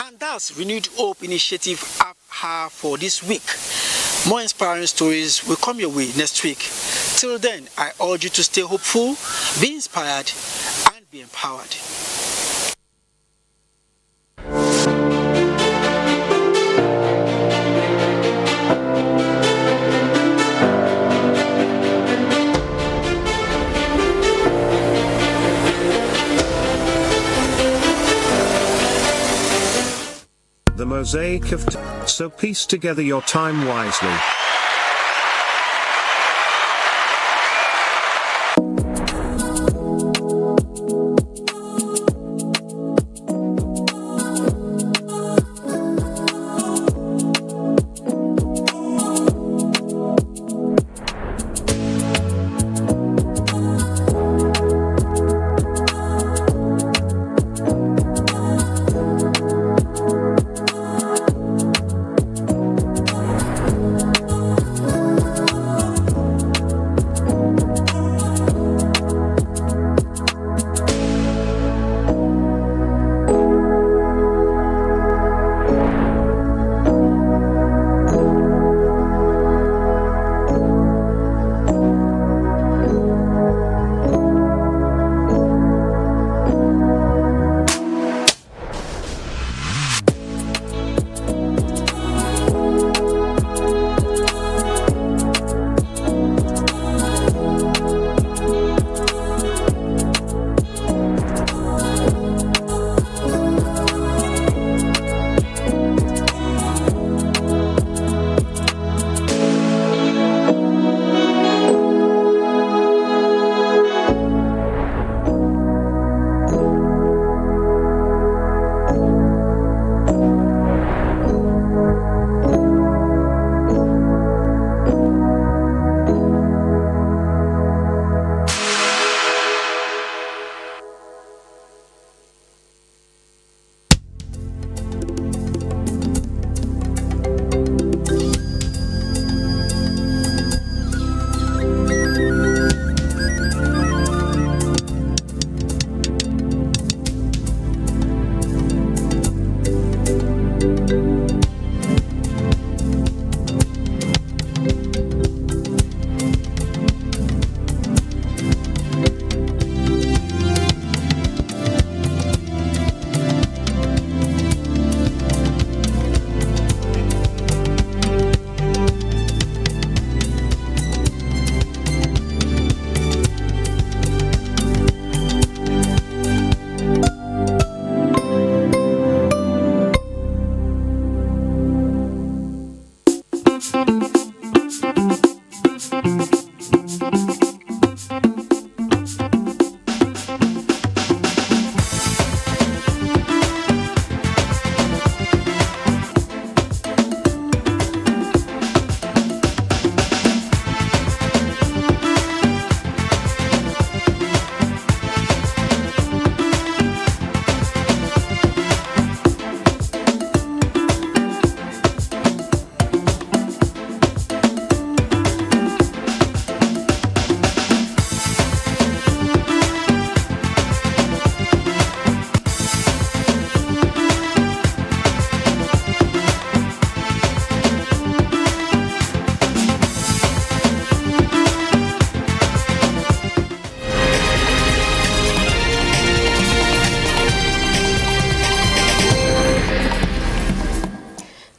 And that's Renewed Hope Initiative App for this week. More inspiring stories will come your way next week. Till then, I urge you to stay hopeful, be inspired, and be empowered. The mosaic of so piece together your time wisely.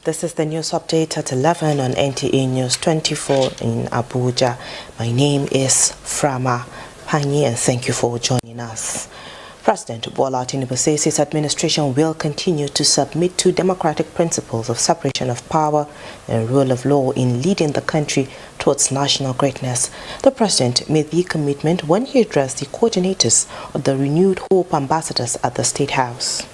This is the news update at 11 on NTA News 24 in Abuja. My name is Frama Panyi, and thank you for joining us. President Bola Tinubu says his administration will continue to submit to democratic principles of separation of power and rule of law in leading the country towards national greatness. The president made the commitment when he addressed the coordinators of the Renewed Hope ambassadors at the State House.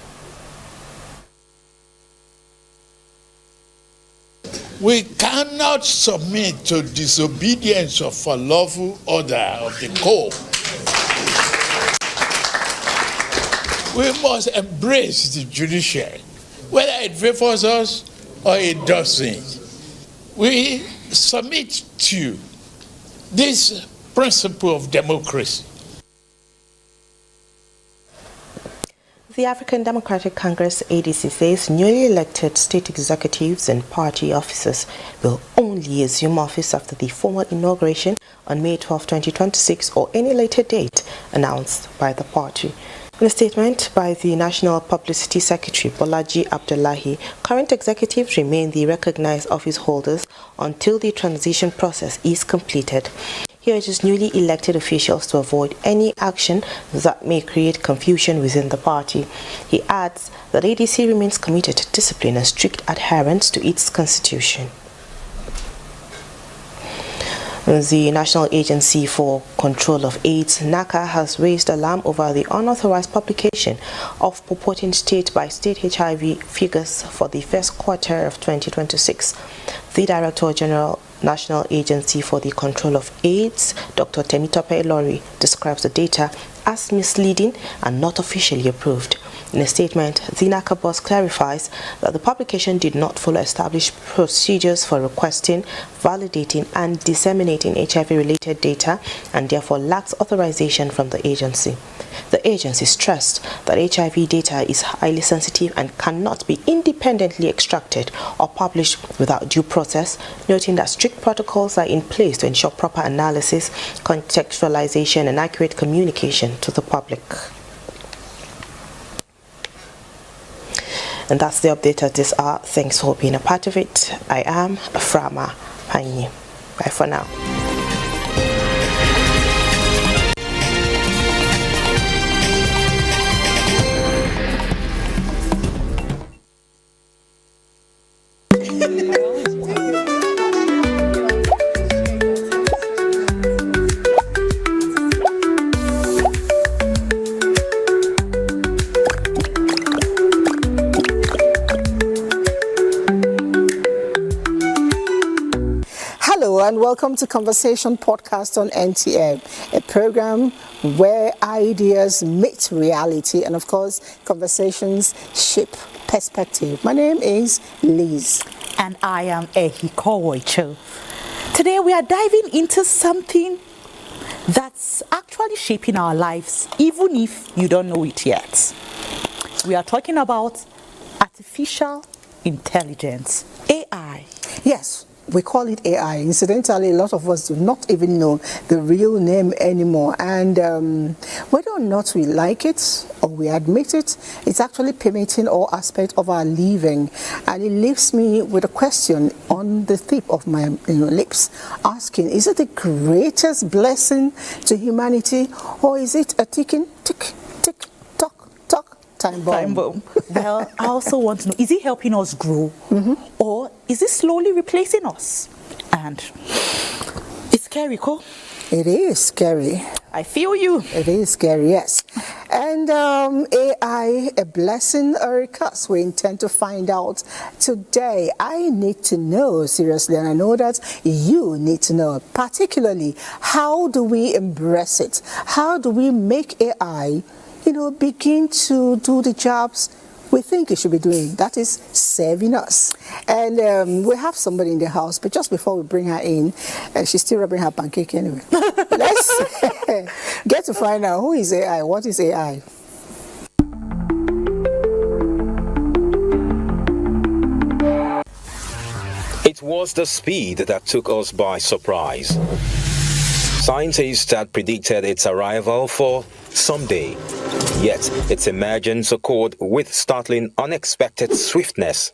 We cannot submit to disobedience of a lawful order of the court. We must embrace the judiciary, whether it favors us or it doesn't. We submit to this principle of democracy. The African Democratic Congress ADC says newly elected state executives and party officers will only assume office after the formal inauguration on May 12, 2026 or any later date announced by the party. In a statement by the National Publicity Secretary Bolaji Abdullahi, current executives remain the recognized office holders until the transition process is completed. He urges newly elected officials to avoid any action that may create confusion within the party. He adds that ADC remains committed to discipline and strict adherence to its constitution. The National Agency for Control of AIDS, NACA, has raised alarm over the unauthorized publication of purported state-by-state HIV figures for the first quarter of 2026. The Director General, National Agency for the Control of AIDS, Dr. Temitope Lori, describes the data as misleading and not officially approved. In a statement, the NACA boss clarifies that the publication did not follow established procedures for requesting, validating, and disseminating HIV-related data and therefore lacks authorization from the agency. The agency stressed that HIV data is highly sensitive and cannot be independently extracted or published without due process, noting that strict protocols are in place to ensure proper analysis, contextualization, and accurate communication to the public. And that's the update at this hour. Thanks for being a part of it. I am Frama Panyi. Bye for now. And welcome to Conversation Podcast on NTA, a program where ideas meet reality and, of course, conversations shape perspective. My name is Liz. And I am Ehikowoicho. Today we are diving into something that's actually shaping our lives, even if you don't know it yet. We are talking about artificial intelligence, AI. Yes. We call it AI. Incidentally, a lot of us do not even know the real name anymore. And whether or not we like it or we admit it, it's actually permeating all aspects of our living. And it leaves me with a question on the tip of my lips, asking, is it the greatest blessing to humanity, or is it a ticking, tick, tick, tock, tock, time bomb? Well, I also want to know, is it helping us grow, or is it slowly replacing us? And it's scary, Ko. It is scary. I feel you. It is scary, yes. And AI, a blessing or a curse? We intend to find out today. I need to know, seriously, and I know that you need to know, particularly, how do we embrace it? How do we make AI, begin to do the jobs we think it should be doing? That is serving us. And we have somebody in the house, but just before we bring her in, she's still rubbing her pancake anyway. Let's get to find out who is AI, what is AI. It was the speed that took us by surprise. Scientists had predicted its arrival for someday, yet its emergence occurred with startling, unexpected swiftness.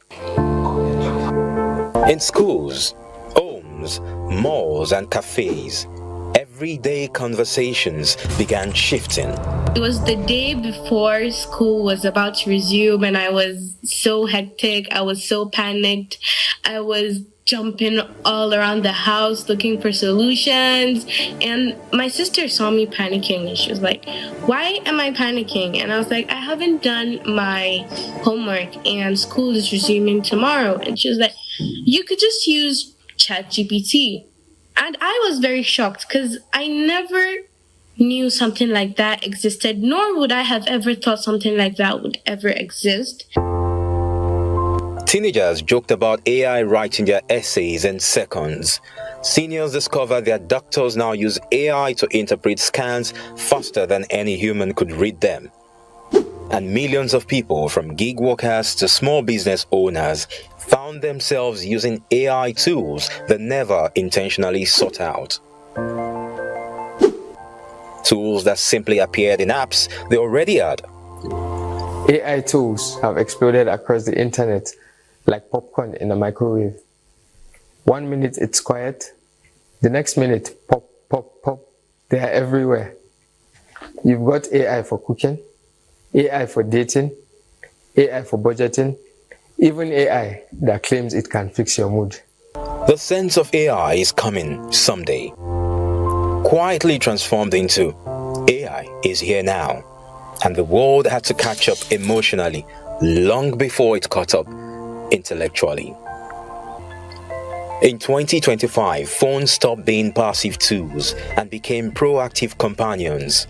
In schools, homes, malls, and cafes, everyday conversations began shifting. It was the day before school was about to resume, and I was so hectic. I was so panicked. I was jumping all around the house looking for solutions. And my sister saw me panicking, and she was like, "Why am I panicking?" And I was like, "I haven't done my homework, and school is resuming tomorrow." And she was like, "You could just use ChatGPT." And I was very shocked because I never knew something like that existed, nor would I have ever thought something like that would ever exist. Teenagers joked about AI writing their essays in seconds. Seniors discovered that doctors now use AI to interpret scans faster than any human could read them. And millions of people, from gig workers to small business owners, found themselves using AI tools they never intentionally sought out. Tools that simply appeared in apps they already had. AI tools have exploded across the internet like popcorn in a microwave. 1 minute it's quiet, the next minute pop, pop, pop. They are everywhere. You've got AI for cooking, AI for dating, AI for budgeting, even AI that claims it can fix your mood. The sense of AI is coming someday. Quietly transformed into AI is here now, and the world had to catch up emotionally long before it caught up intellectually. In 2025, phones stopped being passive tools and became proactive companions.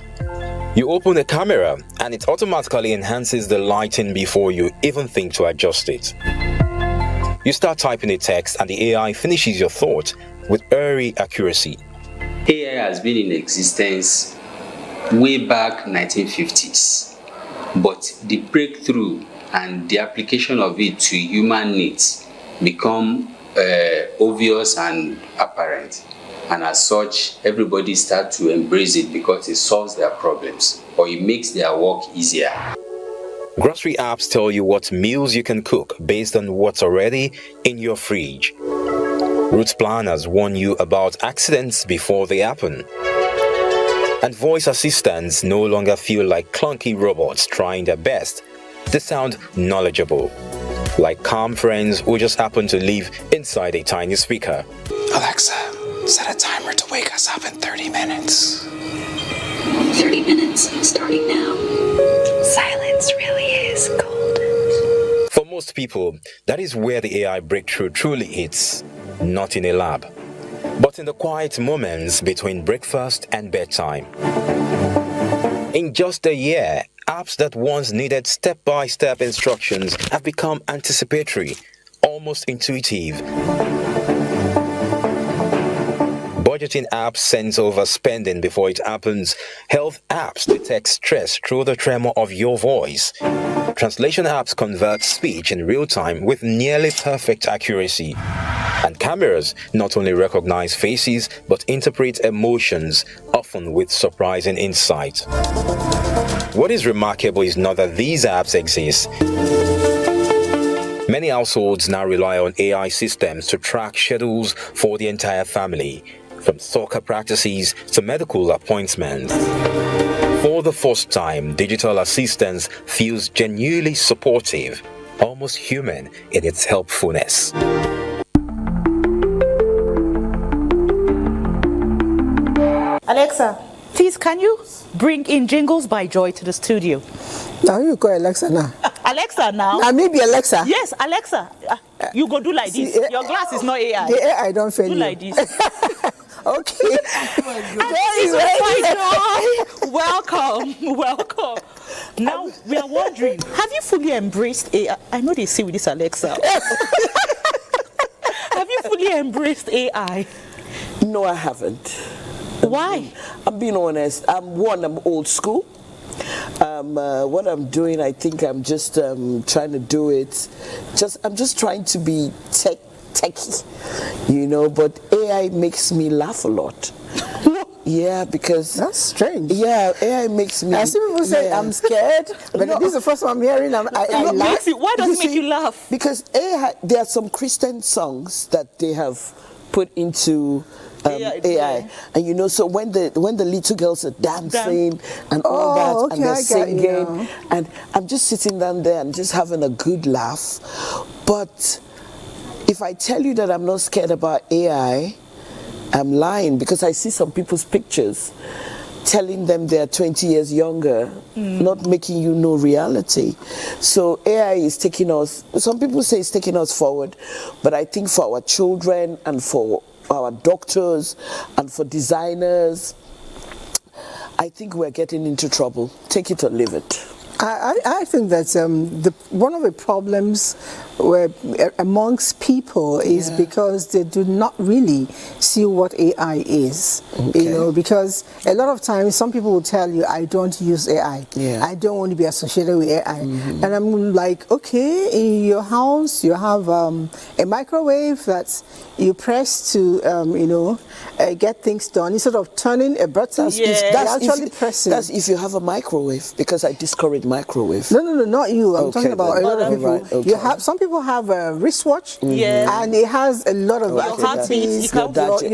You open the camera and it automatically enhances the lighting before you even think to adjust it. You start typing a text and the AI finishes your thought with eerie accuracy. AI has been in existence way back 1950s, but the breakthrough and the application of it to human needs become obvious and apparent, and as such everybody starts to embrace it because it solves their problems or it makes their work easier. Grocery apps tell you what meals you can cook based on what's already in your fridge. Route planners warn you about accidents before they happen. And voice assistants no longer feel like clunky robots trying their best. They sound knowledgeable, like calm friends who just happen to live inside a tiny speaker. Alexa, set a timer to wake us up in 30 minutes. 30 minutes, starting now. Silence really is golden. For most people, that is where the AI breakthrough truly hits, not in a lab, but in the quiet moments between breakfast and bedtime. In just a year, apps that once needed step-by-step instructions have become anticipatory, almost intuitive. Budgeting apps sense overspending before it happens. Health apps detect stress through the tremor of your voice. Translation apps convert speech in real time with nearly perfect accuracy. And cameras not only recognize faces but interpret emotions, often with surprising insight. What is remarkable is not that these apps exist. Many households now rely on AI systems to track schedules for the entire family, from soccer practices to medical appointments. For the first time, digital assistance feels genuinely supportive, almost human in its helpfulness. Alexa, please can you bring in Jingles by Joy to the studio? Now you call Alexa now. Alexa now? Now maybe Alexa. Yes, Alexa. You go do like this. Your glass is not AI. The AI don't fail you. Do like this. Okay. Welcome. Now we are wondering, have you fully embraced AI? I know they say with this Alexa. Have you fully embraced AI? No, I haven't. Why? I'm being honest. I'm old school. What I'm doing, I think I'm just trying to do it. I'm just trying to be techie, you know. But AI makes me laugh a lot. Yeah, because that's strange. Yeah, AI makes me. I see people say I'm scared, but this is the first one I'm hearing. I laugh. Why does it make you laugh? Because AI, there are some Christian songs that they have put into AI. And you know, so when the little girls are dancing and all that, and they're singing, and I'm just sitting down there and just having a good laugh. But if I tell you that I'm not scared about AI, I'm lying, because I see some people's pictures telling them they're 20 years younger, not making you know reality. So AI is taking us, some people say it's taking us forward, but I think for our children and for our doctors and for designers, I think we're getting into trouble. Take it or leave it. I think that one of the problems amongst people is because they do not really see what AI is. You know, because a lot of times some people will tell you, I don't use AI. I don't want to be associated with AI. And I'm like, okay, in your house you have a microwave that you press to, get things done. Instead of turning a button, that's actually pressing. That's if you have a microwave, because I discourage microwave. No, not you. I'm talking about a lot of people. You have some people have a wristwatch, and it has a lot of activities.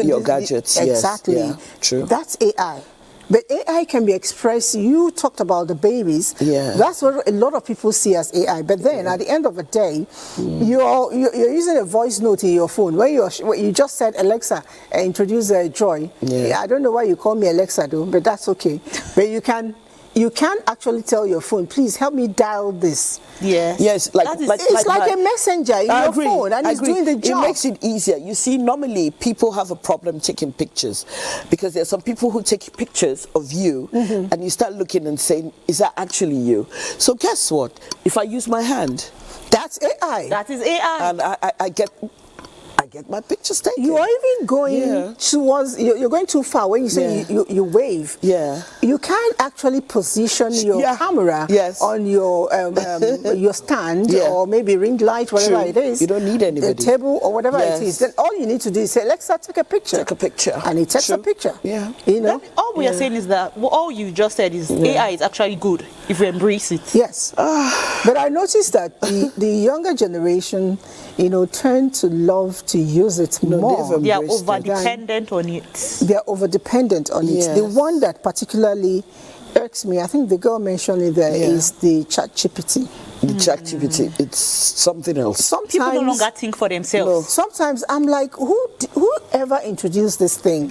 Your gadgets. Exactly. Yes, true. That's AI. But AI can be expressed. You talked about the babies. That's what a lot of people see as AI. But then at the end of the day, you're using a voice note in your phone. When you just said, Alexa, introduce Joy. I don't know why you call me Alexa though, but that's okay. But you can actually tell your phone, please help me dial this. Yes, it's like a messenger in your phone, and it's doing the job. It makes it easier. You see, normally people have a problem taking pictures, because there's some people who take pictures of you, and you start looking and saying, is that actually you? So guess what? If I use my hand, that's AI. That is AI. And I get my pictures taken. You are even going towards, you're going too far when you say you wave. You can't actually position your camera on your stand or maybe ring light, whatever it is. You don't need anybody. The table or whatever it is. Then all you need to do is say, Alexa, take a picture. Take a picture. And it takes a picture. You know? All we are saying is that all you just said is AI is actually good if we embrace it. Yes. But I noticed that the younger generation, tend to love to use it more. They are over-dependent on it. They are over-dependent on it. The one that particularly irks me, I think the girl mentioned it there, is the ChatGPT. The ChatGPT, it's something else. Sometimes people no longer think for themselves. Sometimes I'm like, whoever introduced this thing?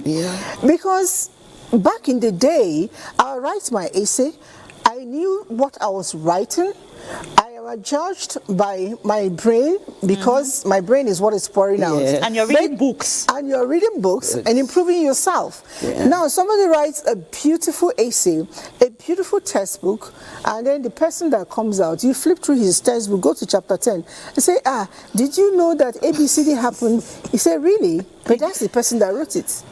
Because back in the day, I write my essay, I knew what I was writing. I am judged by my brain, because my brain is what is pouring out. And you're reading books. And you're reading books and improving yourself. Now, somebody writes a beautiful essay, a beautiful textbook, and then the person that comes out, you flip through his textbook, go to chapter 10, and say, did you know that ABCD happened? He said, really? But that's the person that wrote it.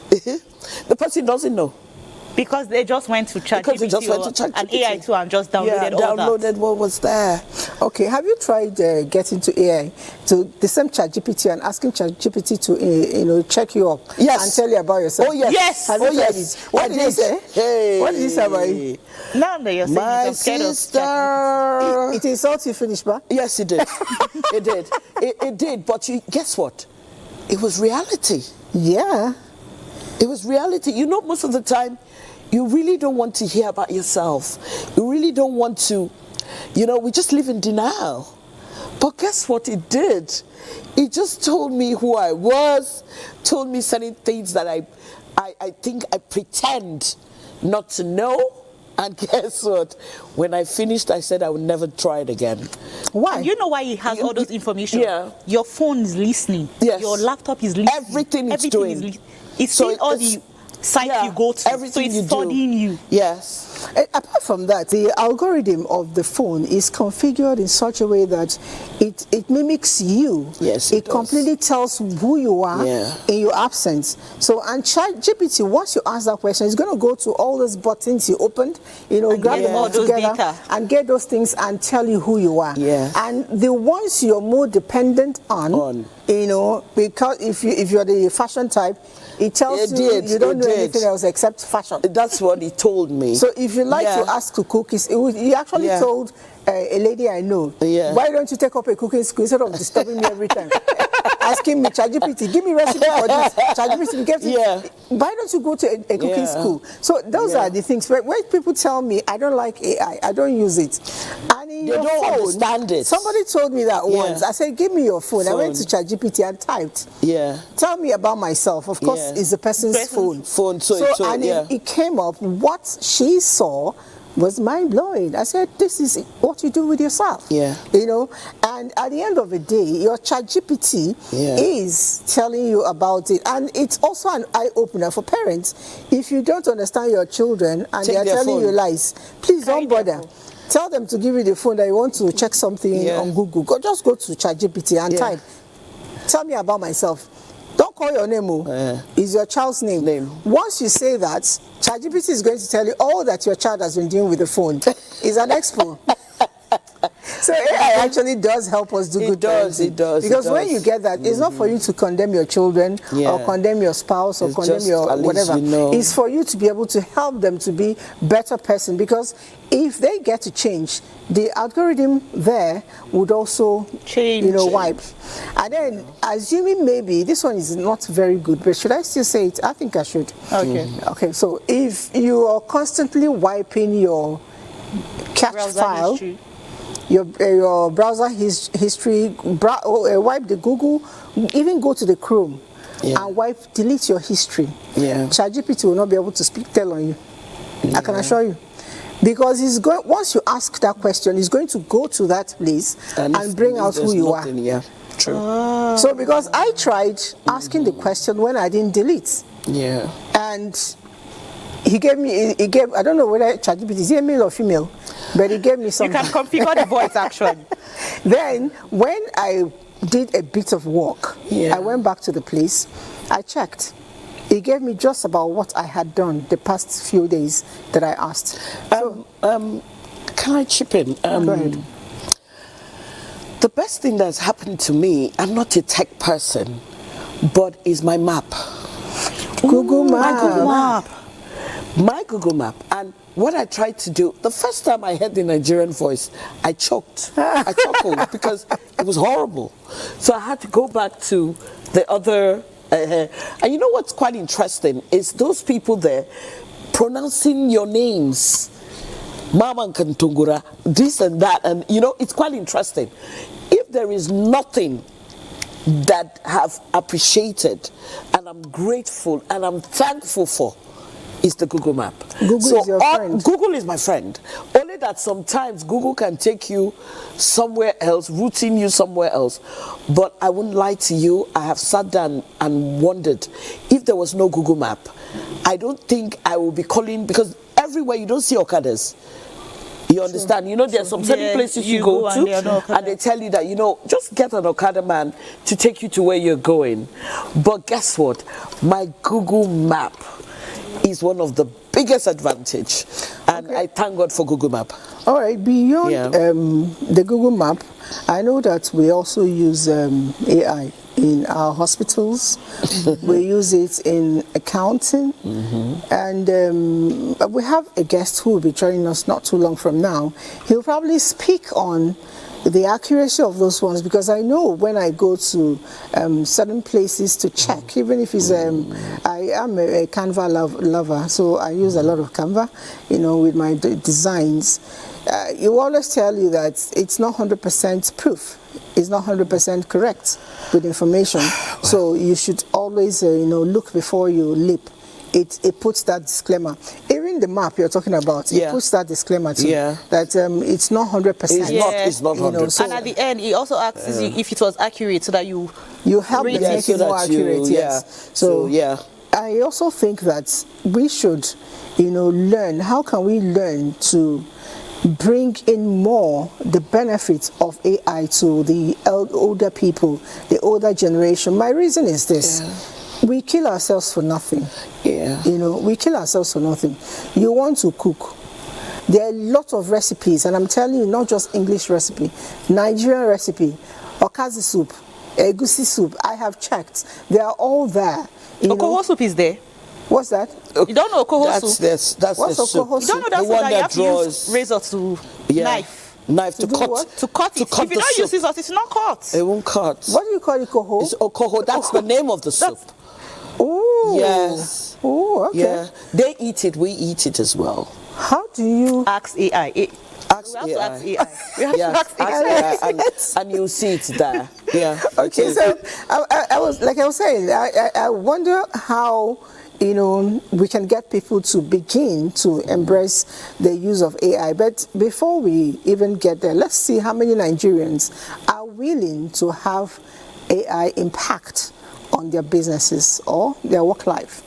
The person doesn't know. Because they just went to ChatGPT and AI too and just downloaded what was there. Okay, have you tried getting to AI, to the same ChatGPT, and asking ChatGPT to check you up and tell you about yourself? Oh yes. Have you tried it? What did he say? Hey. What did he say about you? Now that you're saying I'm scared of ChatGPT. It insults you, finish, ba? Yes, it did. It did. It did. But guess what? It was reality. Yeah. It was reality. Most of the time, you really don't want to hear about yourself. You really don't want to, we just live in denial. But guess what it did? It just told me who I was, told me certain things that I think I pretend not to know. And guess what? When I finished, I said I would never try it again. Why? You know why he has all those information? Yeah. Your phone is listening. Yes. Your laptop is listening. Everything it's doing. It's seeing all the sites you go to. Everything so it's studying you. Yes. Apart from that, the algorithm of the phone is configured in such a way that it mimics you. Yes, it completely tells who you are in your absence. So, and ChatGPT, once you ask that question, it's going to go to all those buttons you opened, and grab them all together and get those things and tell you who you are. And the ones you're more dependent on, because if you're the fashion type, it tells you don't know anything else except fashion. That's what he told me. So if you like to ask to cook, he actually told a lady I know, why don't you take up a cooking school instead of disturbing me every time? Asking me, ChatGPT, give me recipe for this. ChatGPT, why don't you go to a cooking school? So those are the things. When people tell me, I don't like AI, I don't use it. And in they don't understand it. Somebody told me that once. I said, give me your phone. I went to ChatGPT and typed. Tell me about myself. Of course, it's the person's phone. It came up, what she saw was mind-blowing. I said, this is what you do with yourself. And at the end of the day, your ChatGPT is telling you about it. And it's also an eye-opener for parents. If you don't understand your children and they are telling you lies, please don't bother. Tell them to give you the phone that you want to check something on Google. Just go to ChatGPT and type, tell me about myself. Don't call your name, it's your child's name. Once you say that, ChatGPT is going to tell you all that your child has been doing with the phone. It's an expo. So AI actually does help us do good parenting. Because when you get that, it's not for you to condemn your children or condemn your spouse or condemn your whatever. It's for you to be able to help them to be better person. Because if they get to change, the algorithm there would also wipe. And then, assuming maybe this one is not very good, but should I still say it? I think I should. Okay. So if you are constantly wiping your cache file, your browser history, wipe the Google, even go to the Chrome and delete your history. ChatGPT will not be able to tell on you. I can assure you. Because once you ask that question, he's going to go to that place and bring out who you are. True. So because I tried asking the question when I didn't delete. And he gave, I don't know whether ChatGPT is a male or female, but he gave me something. You can configure the voice actually. Then when I did a bit of work, I went back to the place, I checked. He gave me just about what I had done the past few days that I asked. Can I chip in? Go ahead. The best thing that's happened to me, I'm not a tech person, but is my map. Google Map. My Google Map. And what I tried to do, the first time I heard the Nigerian voice, I choked. I chuckled because it was horrible. So I had to go back to the other. And you know what's quite interesting is those people there pronouncing your names. Mama Kantungura, this and that. And it's quite interesting. If there is nothing that I've appreciated and I'm grateful and I'm thankful for, is the Google Map. Google is your friend. Google is my friend. Only that sometimes Google can take you somewhere else, routing you somewhere else. But I wouldn't lie to you, I have sat down and wondered, if there was no Google Map, I don't think I would be calling, because everywhere you don't see Okadas. You understand? There's some certain places you go to and they tell you that, just get an Okada man to take you to where you're going. But guess what? My Google Map is one of the biggest advantage, and I thank God for Google Map. All right, beyond the Google Map, I know that we also use AI in our hospitals. We use it in accounting, and we have a guest who will be joining us not too long from now. He'll probably speak on the accuracy of those ones, because I know when I go to certain places to check, even if it's I am a Canva lover, so I use a lot of Canva, with my designs. It will always tell you that it's not 100% proof. It's not 100% correct with information. So you should always look before you leap. It puts that disclaimer. Even the map you're talking about, it puts that disclaimer too. That it's not 100%. It's not 100%. So, and at the end, it also asks you if it was accurate, so that you help them make it more accurate. Yes. So I also think that we should, learn. How can we learn to bring in more the benefits of AI to the older people, the older generation? My reason is this. Yeah. We kill ourselves for nothing. Yeah. We kill ourselves for nothing. You want to cook. There are lots of recipes, and I'm telling you, not just English recipe, Nigerian recipe, okazi soup, egusi soup. I have checked. They are all there. Okoho soup is there. What's that? You don't know Okoho soup? What's That's the soup? You don't know that the soup one that you have to use razor to knife to cut. What? To cut it. If you don't use scissors, it's not cut. It won't cut. What do you call it, Okoho? It's Okoho. That's the name of the soup. Oh. Yes. Oh, okay. Yeah. They eat it. We eat it as well. How do you ask AI? Ask we have AI. to ask AI. We have to ask AI. And you'll see it there. Yeah. Okay. So I was saying, I wonder how we can get people to begin to embrace the use of AI. But before we even get there, let's see how many Nigerians are willing to have AI impact on their businesses or their work life.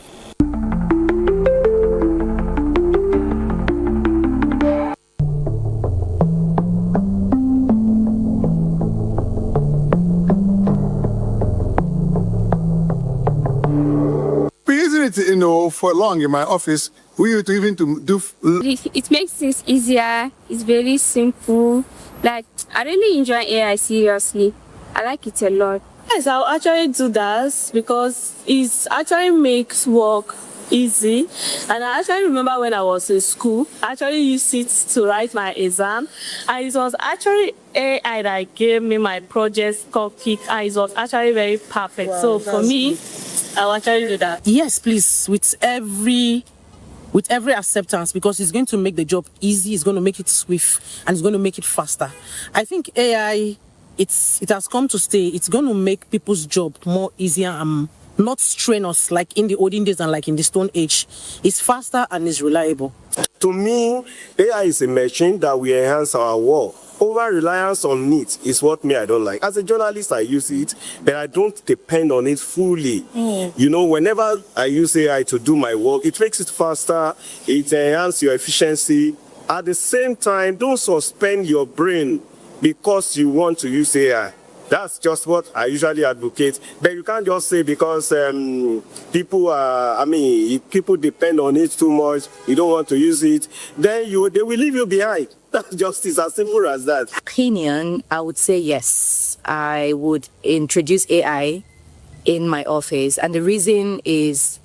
For long in my office, we used to even to do. It makes things easier. It's very simple. Like, I really enjoy AI, seriously. I like it a lot. Yes, I'll actually do that because it actually makes work easy. And I actually remember when I was in school, I actually used it to write my exam. And it was actually AI that gave me my project topic, and it was actually very perfect. Wow, so for me, I'll actually do that. Yes, please, with every acceptance, because it's going to make the job easy, it's going to make it swift, and it's going to make it faster. I think AI, it has come to stay. It's going to make people's job more easier and not strenuous like in the olden days and like in the Stone Age. It's faster and it's reliable. To me, AI is a machine that will enhance our work. Over-reliance on it is what I don't like. As a journalist, I use it, but I don't depend on it fully. Whenever I use AI to do my work, it makes it faster, it enhances your efficiency. At the same time, don't suspend your brain because you want to use AI. That's just what I usually advocate. But you can't just say because people depend on it too much, you don't want to use it, then they will leave you behind. That's just as simple as that. Opinion, I would say yes. I would introduce AI in my office. And the reason is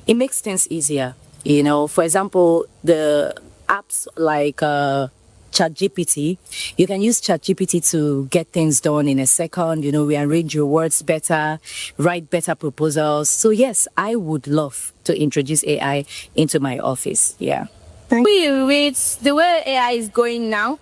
it makes things easier. For example, the apps like ChatGPT, you can use ChatGPT to get things done in a second, rearrange your words better, write better proposals. So yes, I would love to introduce AI into my office. Yeah. With the way AI is going now,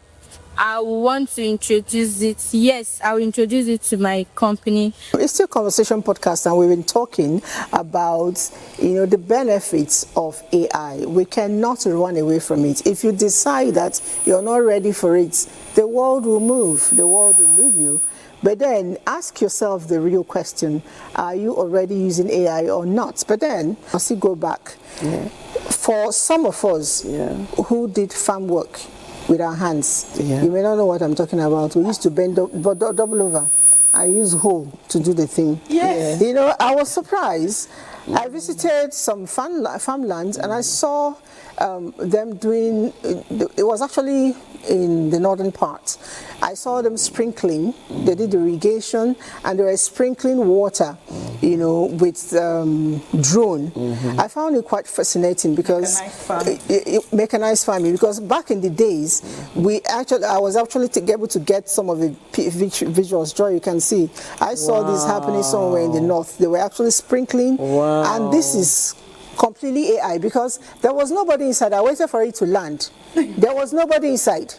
I want to introduce it. Yes, I will introduce it to my company. It's still Conversation Podcast, and we've been talking about, the benefits of AI. We cannot run away from it. If you decide that you're not ready for it, the world will move. The world will leave you. But then ask yourself the real question, are you already using AI or not? But then, I'll still go back. Yeah. For some of us who did farm work with our hands, you may not know what I'm talking about. We used to bend double over. I use hoe to do the thing. Yes. I was surprised. I visited some farmlands and I saw them doing, it was actually in the northern part. I saw them sprinkling, they did irrigation, and they were sprinkling water, with drone. I found it quite fascinating because mechanized farming. Because back in the days, I was actually able to get some of the visuals. Joy, you can see. I saw this happening somewhere in the north. They were actually sprinkling, and this is completely AI because there was nobody inside. I waited for it to land. There was nobody inside.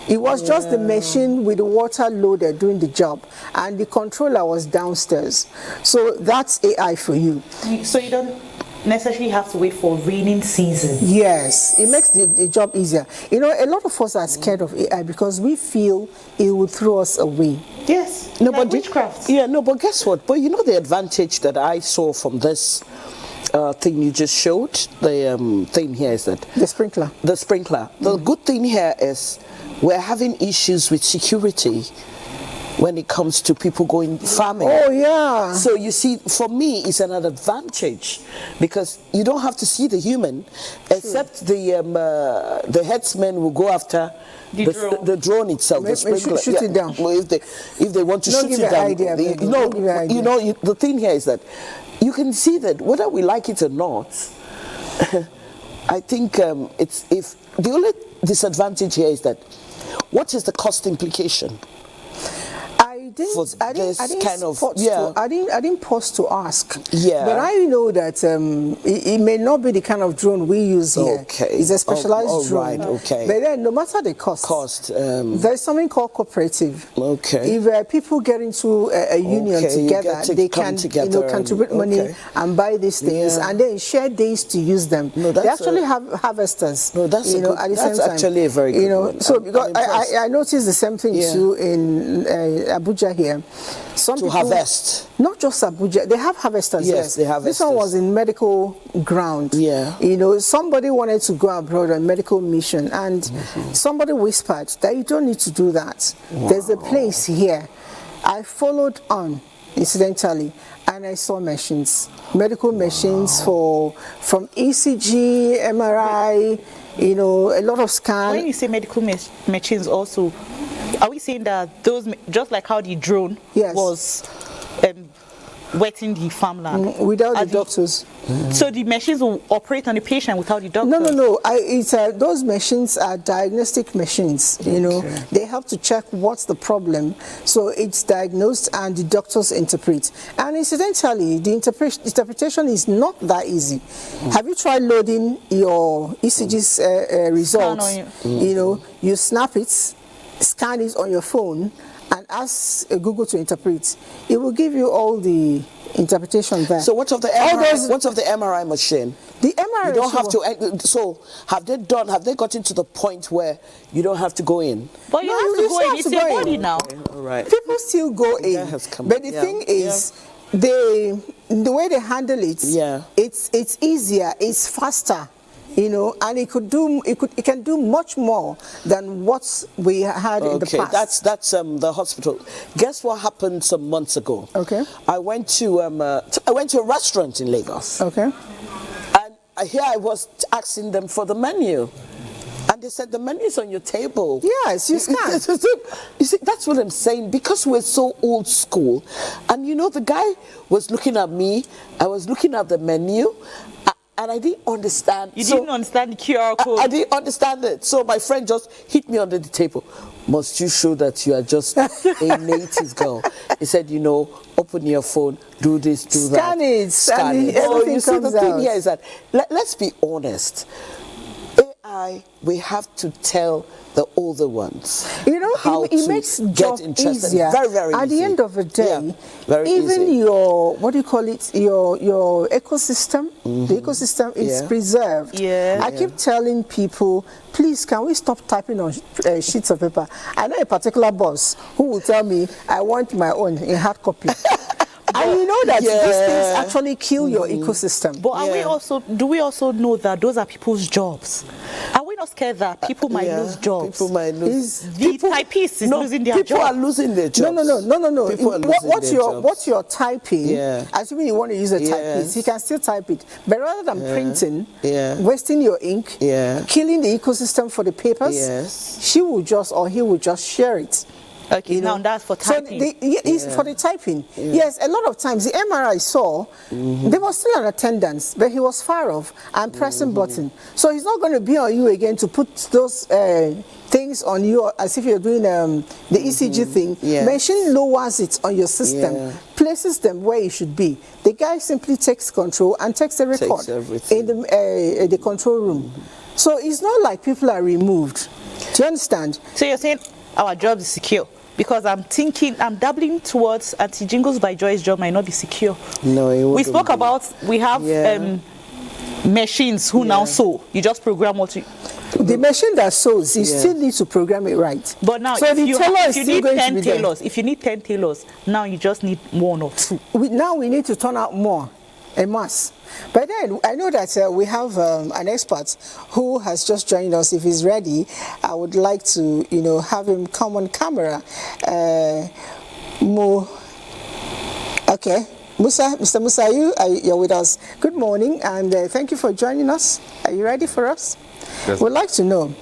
It was just the machine with the water loaded doing the job, and the controller was downstairs. So that's AI for you. So you don't necessarily have to wait for raining season. Yes, it makes the job easier. A lot of us are scared of AI because we feel it will throw us away. Yes, but witchcraft. Yeah, no, but guess what? But the advantage that I saw from this thing you just showed, the thing here is that the sprinkler. The sprinkler. The good thing here is we're having issues with security when it comes to people going farming. Oh yeah. So you see, for me, it's an advantage because you don't have to see the human, except the headsman will go after the drone itself. The sprinkler. Shoot it down. Well, if they want to shoot it down, the thing here is that you can see that whether we like it or not. I think it's if the only disadvantage here is that what is the cost implication? I didn't pause to ask. Yeah. But I know that it may not be the kind of drone we use here. Okay. It's a specialized drone. Right, okay. But then, no matter the cost, there's something called cooperative. Okay. If people get into a union together, they can contribute money and buy these things and then share days to use them. No, they actually have harvesters. No, that's at the same time. actually a very good one. So because I noticed the same thing too in Abuja here. Some people harvest. Not just Abuja, they have harvesters. Yes, they have. This one was in medical ground. Yeah. Somebody wanted to go abroad on medical mission, and somebody whispered that you don't need to do that. Wow. There's a place here. I followed on, incidentally, and I saw machines, medical machines from ECG, MRI, a lot of scan. When you say medical machines also, are we saying that those, just like how the drone was wetting the farmland? Without the doctors. So the machines will operate on the patient without the doctor? No. Those machines are diagnostic machines, They help to check what's the problem. So it's diagnosed and the doctors interpret. And incidentally, the interpretation is not that easy. Have you tried loading your ECG's results? You snap it, scan it on your phone and ask Google to interpret. It will give you all the interpretation there. So what's of the MRI? What's of the MRI machine? The MRI. You don't have to. So have they gotten to the point where you don't have to go in? But you have to go in. It's your body now. Okay, all right. People still go in. But the thing is, the way they handle it, it's easier, it's faster. And it can do much more than what we had in the past. That's the hospital. Guess what happened some months ago? Okay. I went to a restaurant in Lagos. Okay. And here I was asking them for the menu. And they said the menu is on your table. Yes, you can. You see, that's what I'm saying. Because we're so old school. And the guy was looking at me. I was looking at the menu. And I didn't understand. You didn't understand the QR code? I didn't understand it. So my friend just hit me under the table. Must you show that you are just a native girl? He said, open your phone, do this, do that. Scan it. Everything you see, comes the thing out. here is that, let's be honest. AI, we have to tell the older ones. How it makes job easier. Very, very At easy. the end of the day, even easy. Your your ecosystem, the ecosystem is preserved. I keep telling people, please, can we stop typing on sheets of paper? I know a particular boss who will tell me, I want my own in hard copy. And you know that these things actually kill your ecosystem. But do we also know that those are people's jobs? Are we not scared that people might lose jobs? People might lose. The typists is losing their people job. Are losing their jobs. No. People are losing their jobs. What you're typing, assuming you want to use a typist, he can still type it. But rather than printing, wasting your ink, killing the ecosystem for the papers, she will just or he will just share it. Okay, now that's for typing. So it's for the typing. Yes, a lot of times the MRI saw, they were still in attendance, but he was far off and pressing button. So he's not going to be on you again to put those things on you as if you're doing the ECG thing. Machine lowers it on your system, places them where it should be. The guy simply takes control and takes the record in the control room. So it's not like people are removed. Do you understand? So you're saying our job is secure? Because I'm dabbling towards Auntie Jingles by Joy's job might not be secure. No, it won't. We spoke about, we have machines who now sew. You just program what you... The machine that sews, you still need to program it right. But now, so if you need 10 tailors, now you just need 1 or 2. Now we need to turn out more. It must. But then I know that we have an expert who has just joined us. If he's ready, I would like to, have him come on camera. Okay. Mr. Musa, you're with us. Good morning, and thank you for joining us. Are you ready for us? Yes. We'd like to know,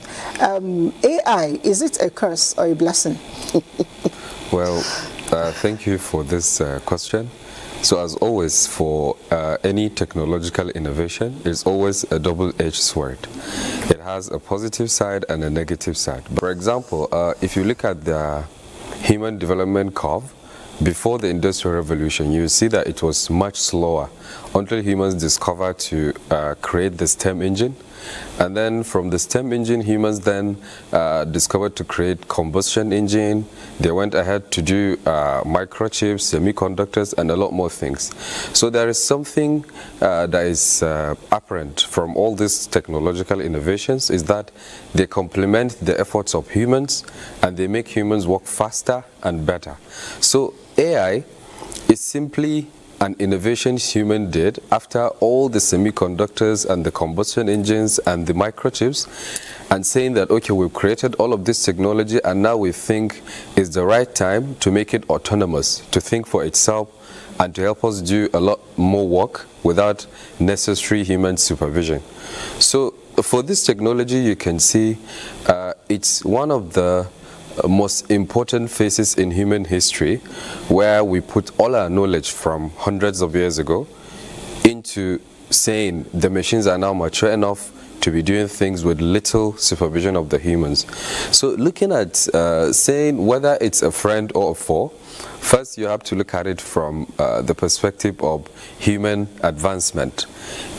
AI, is it a curse or a blessing? Well, thank you for this question. So as always, for any technological innovation, it's always a double-edged sword. It has a positive side and a negative side. For example, if you look at the human development curve, before the Industrial Revolution, you see that it was much slower until humans discovered to create the steam engine. And then from the steam engine, humans then discovered to create combustion engine. They went ahead to do microchips, semiconductors, and a lot more things. So there is something that is apparent from all these technological innovations, is that they complement the efforts of humans and they make humans work faster and better. So AI is simply an innovation human did after all the semiconductors and the combustion engines and the microchips, and saying that, okay, we've created all of this technology and now we think it's the right time to make it autonomous, to think for itself and to help us do a lot more work without necessary human supervision. So for this technology, you can see it's one of the most important phases in human history, where we put all our knowledge from hundreds of years ago into saying the machines are now mature enough to be doing things with little supervision of the humans. So looking at saying whether it's a friend or a foe, first you have to look at it from the perspective of human advancement.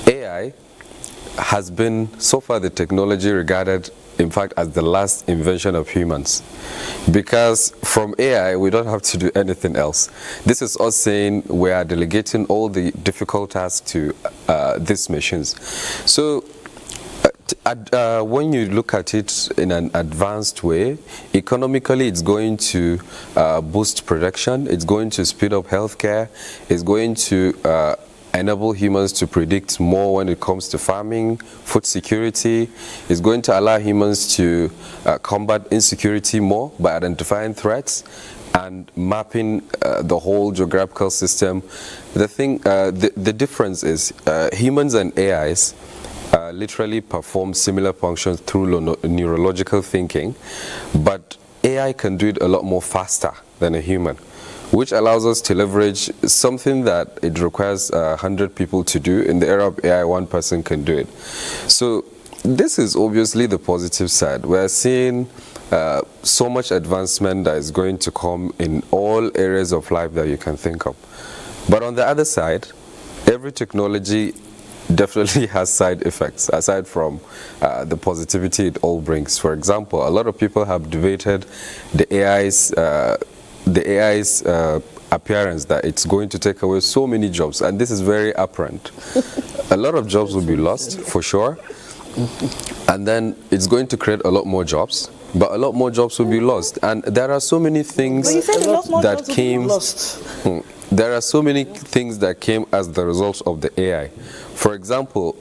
AI has been so far the technology regarded, in fact, as the last invention of humans, because from AI we don't have to do anything else. This is us saying we are delegating all the difficult tasks to these machines. So when you look at it in an advanced way, economically it's going to boost production, it's going to speed up healthcare, it's going to enable humans to predict more when it comes to farming, food security. It's going to allow humans to combat insecurity more by identifying threats and mapping the whole geographical system. The difference is humans and AIs literally perform similar functions through neurological thinking, but AI can do it a lot more faster than a human, which allows us to leverage something that it requires 100 people to do. In the era of AI, one person can do it. So this is obviously the positive side. We're seeing so much advancement that is going to come in all areas of life that you can think of. But on the other side, every technology definitely has side effects, aside from the positivity it all brings. For example, a lot of people have debated the AI's appearance, that it's going to take away so many jobs, and this is very apparent. A lot of jobs will be lost for sure, and then it's going to create a lot more jobs, but a lot more jobs will be lost. And there are so many things that came. There are so many things that came as the result of the AI. For example,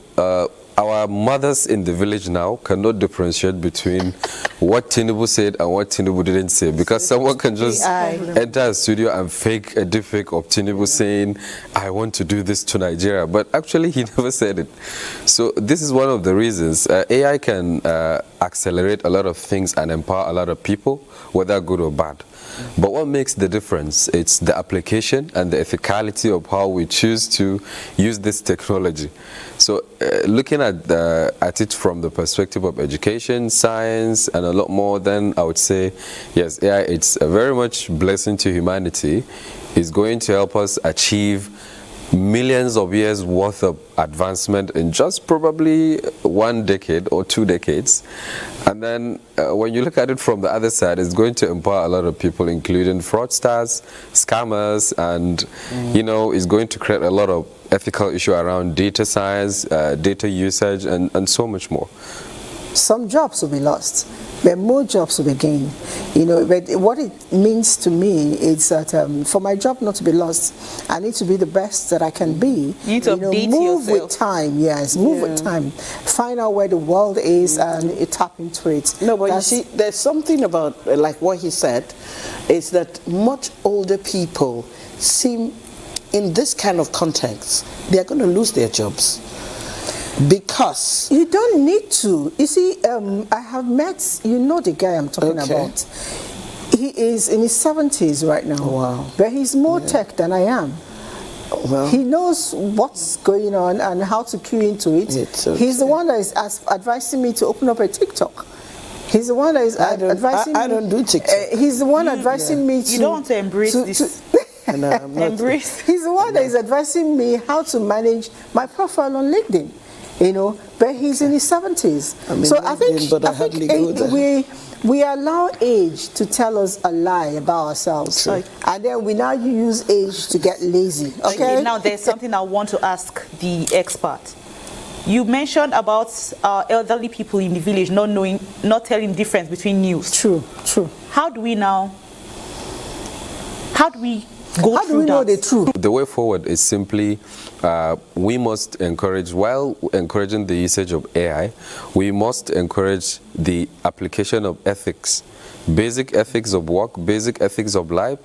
our mothers in the village now cannot differentiate between what Tinubu said and what Tinubu didn't say, because someone can just enter a studio and fake a deepfake of Tinubu saying, I want to do this to Nigeria, but actually he never said it. So this is one of the reasons. AI can accelerate a lot of things and empower a lot of people, whether good or bad. But what makes the difference? It's the application and the ethicality of how we choose to use this technology. So looking at it from the perspective of education, science, and a lot more, then I would say, yes, AI, it's a very much blessing to humanity. It's going to help us achieve millions of years worth of advancement in just probably 1 decade or 2 decades. And then when you look at it from the other side, it's going to empower a lot of people, including fraudsters, scammers, and you know, it's going to create a lot of ethical issue around data science, data usage, and so much more. some jobs will be lost, but more jobs will be gained. You know, but what it means to me is that for my job not to be lost, I need to be the best that I can be. You need to update move yourself. with time, yes, move with time. Find out where the world is and tap into it. No, but you see, there's something about, like what he said, is that much older people seem, in this kind of context, they're going to lose their jobs. Because you don't need to. You see, I have met, you know, the guy I'm talking about. He is in his 70s right now. Wow. But he's more tech than I am. Well, he knows what's going on and how to cue into it. He's the one that is advising me to open up a TikTok. He's the one that is advising me. I don't do TikTok. He's the one advising me to... You don't want to embrace this. Embrace. He's the one that is advising me how to manage my profile on LinkedIn. You know, but he's in his 70s. I think we allow age to tell us a lie about ourselves. And then we now use age to get lazy. Okay, now there's something I want to ask the expert. You mentioned about elderly people in the village not telling the difference between news. True. How do we know the truth? The way forward is simply we must encourage, while encouraging the usage of AI, we must encourage the application of ethics, basic ethics of work, basic ethics of life,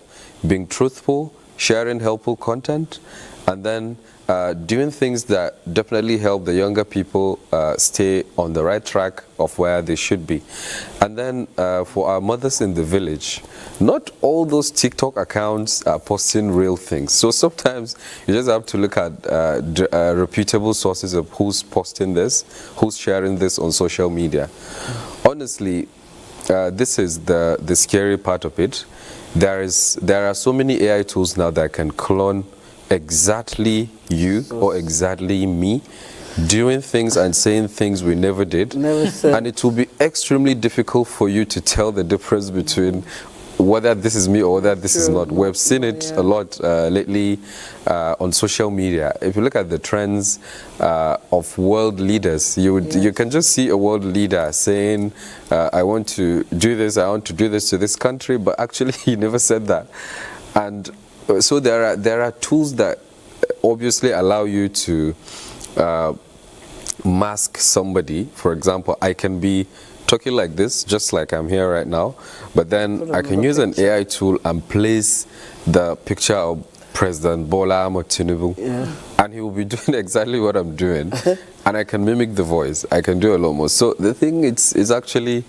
being truthful, sharing helpful content, and then doing things that definitely help the younger people stay on the right track of where they should be. And then for our mothers in the village, not all those TikTok accounts are posting real things. So sometimes you just have to look at reputable sources of who's posting this, who's sharing this on social media. Honestly, this is the scary part of it. There are so many AI tools now that can clone exactly you or exactly me, doing things and saying things we never did. And it will be extremely difficult for you to tell the difference between whether this is me or whether this is not. We've seen it a lot lately on social media. If you look at the trends of world leaders, you can just see a world leader saying, I want to do this, I want to do this to this country, but actually he never said that. And so there are tools that obviously allow you to mask somebody. For example, I can be talking like this, just like I'm here right now, but then I can use an AI tool and place the picture of President Bola Ahmed Tinubu, and he will be doing exactly what I'm doing, and I can mimic the voice. I can do a lot more. So the thing is actually,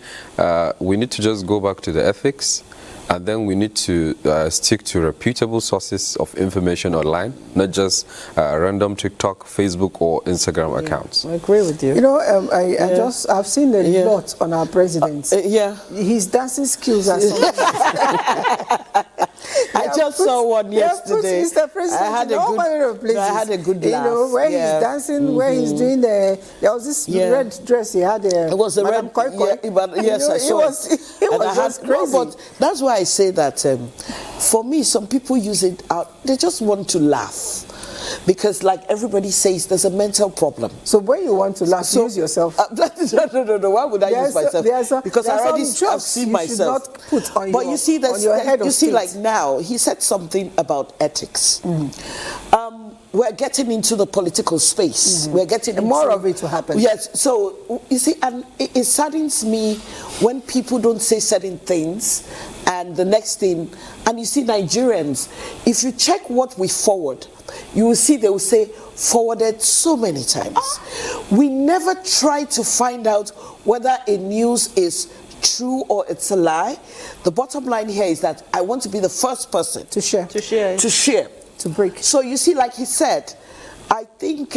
we need to just go back to the ethics. And then we need to stick to reputable sources of information online, not just random TikTok, Facebook, or Instagram accounts. I agree with you. You know, I've seen a lot on our president. His dancing skills are something. I just saw one yesterday. Mr. President, I had a good laugh. You know, where he's dancing, where he's doing there was this red dress he had there. It was a red, yes, I saw it. It was just crazy. But that's why I say that for me, some people use it out, they just want to laugh. Because like everybody says, there's a mental problem. So when you want to laugh, use yourself. No. Why would I use myself? Because I already have seen myself. Not put on but you see, like now, he said something about ethics. We're getting into the political space. We're getting more of it to happen. Yes. So you see, and it saddens me when people don't say certain things, and the next thing, and you see Nigerians, if you check what we forward, you will see they will say forwarded so many times. We never try to find out whether a news is true or it's a lie. The bottom line here is that I want to be the first person to share. To break. So you see, like he said, I think,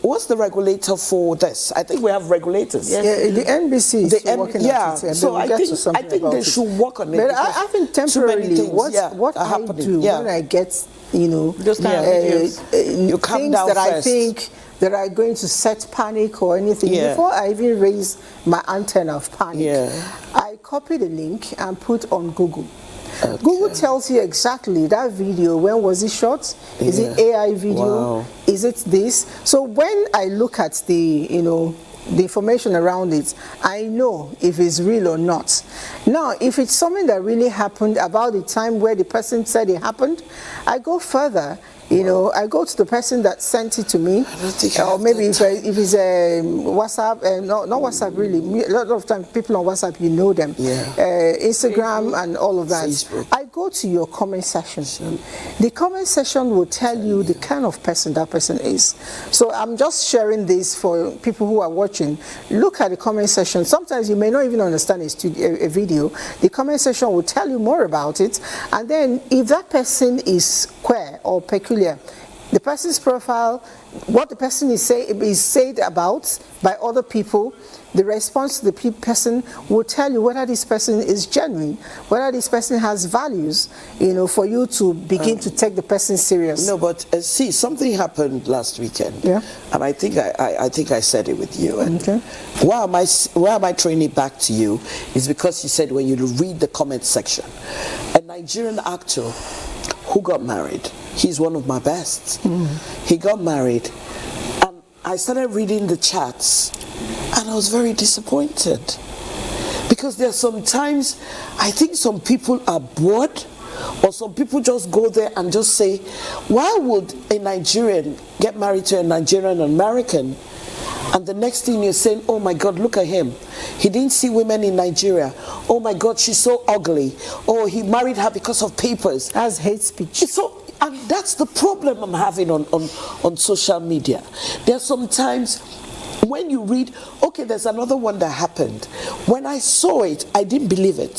what's the regulator for this? I think we have regulators. Yes. The NBC is working on it. So I think they should work on it. But I think temporarily, what I do when I get, you know, those kind of videos, you calm things down that first. I think that are going to set panic or anything, before I even raise my antenna of panic, I copy the link and put on Google. Okay. Google tells you exactly that video, when was it shot? Is it AI video? Wow. Is it this? So when I look at the, you know, the information around it, I know if it's real or not. Now, if it's something that really happened about the time where the person said it happened, I go further. You know, I go to the person that sent it to me, or maybe if it's a WhatsApp, not WhatsApp really. A lot of times people on WhatsApp, you know them, Instagram and all of that. Facebook. I go to your comment section. The comment section will tell you the kind of person that person is. So I'm just sharing this for people who are watching. Look at the comment section. Sometimes you may not even understand a video. The comment section will tell you more about it. And then if that person is queer or peculiar, the person's profile, what the person is said about by other people, the response to the person will tell you whether this person is genuine, whether this person has values, you know, for you to begin to take the person serious. No, but see, something happened last weekend, and I think I said it with you. And why am I throwing it back to you is because you said when you read the comment section, a Nigerian actor who got married, he's one of my best. He got married, and I started reading the chats, and I was very disappointed because there are sometimes I think some people are bored, or some people just go there and just say, why would a Nigerian get married to a Nigerian American? And the next thing you're saying, oh my God, look at him. He didn't see women in Nigeria. Oh my God, she's so ugly. Oh, he married her because of papers. That's hate speech. So, and that's the problem I'm having on social media. There's sometimes when you read, okay, there's another one that happened. When I saw it, I didn't believe it.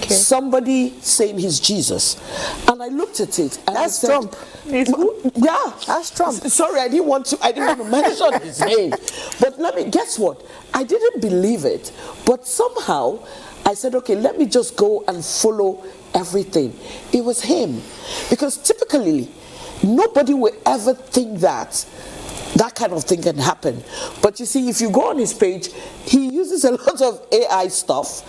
Somebody saying he's Jesus. And I looked at it and that's I said, Trump. Yeah, that's Trump. Sorry, I didn't want to mention his name. But guess what? I didn't believe it. But somehow I said, okay, let me just go and follow everything. It was him. Because typically, nobody will ever think that kind of thing can happen. But you see, if you go on his page, he uses a lot of AI stuff,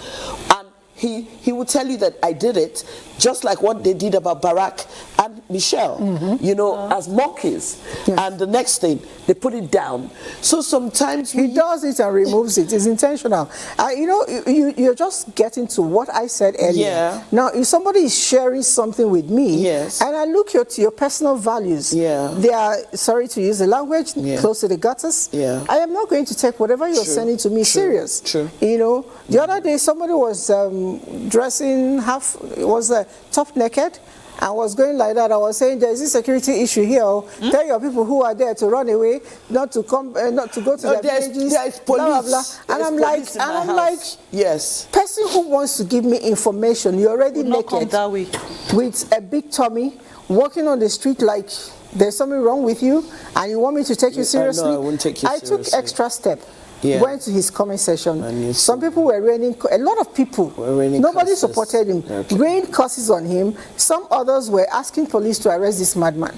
and he will tell you that I did it, just like what they did about Barack and Michelle, you know, as monkeys. And the next thing, they put it down. So sometimes he does it and removes it. It's intentional. You know, you're just getting to what I said earlier. Now, if somebody is sharing something with me, and I look at your personal values, they are, sorry to use the language, close to the gutters, I am not going to take whatever you're sending to me serious. You know, the other day somebody was dressing top naked and was going like that. I was saying there's a security issue here. Tell your people who are there to run away, not to come, not to go to their villages. There's police. Blah, blah, blah. And I'm like, yes. Person who wants to give me information, you're already naked that way. with a big tummy, walking on the street like there's something wrong with you, and you want me to take you seriously? No, I wouldn't take you seriously. I took extra step. Went to his comment section. Some people were raining, a lot of people, nobody supported him, rained curses on him. Some others were asking police to arrest this madman.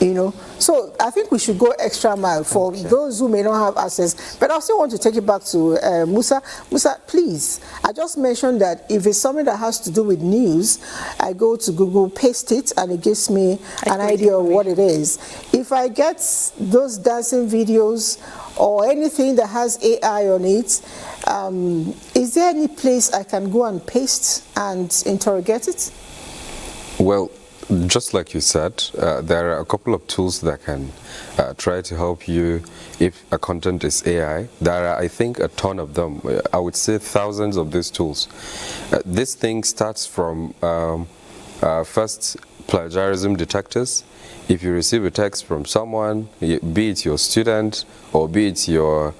You know, so I think we should go extra mile for those who may not have access. But I still want to take it back to Musa. Musa, please, I just mentioned that if it's something that has to do with news, I go to Google, paste it, and it gives me an idea of what it is. If I get those dancing videos or anything that has AI on it, is there any place I can go and paste and interrogate it? Well, just like you said, there are a couple of tools that can try to help you if a content is AI. There are, I think, a ton of them. I would say thousands of these tools. This thing starts from first plagiarism detectors. If you receive a text from someone, be it your student or be it your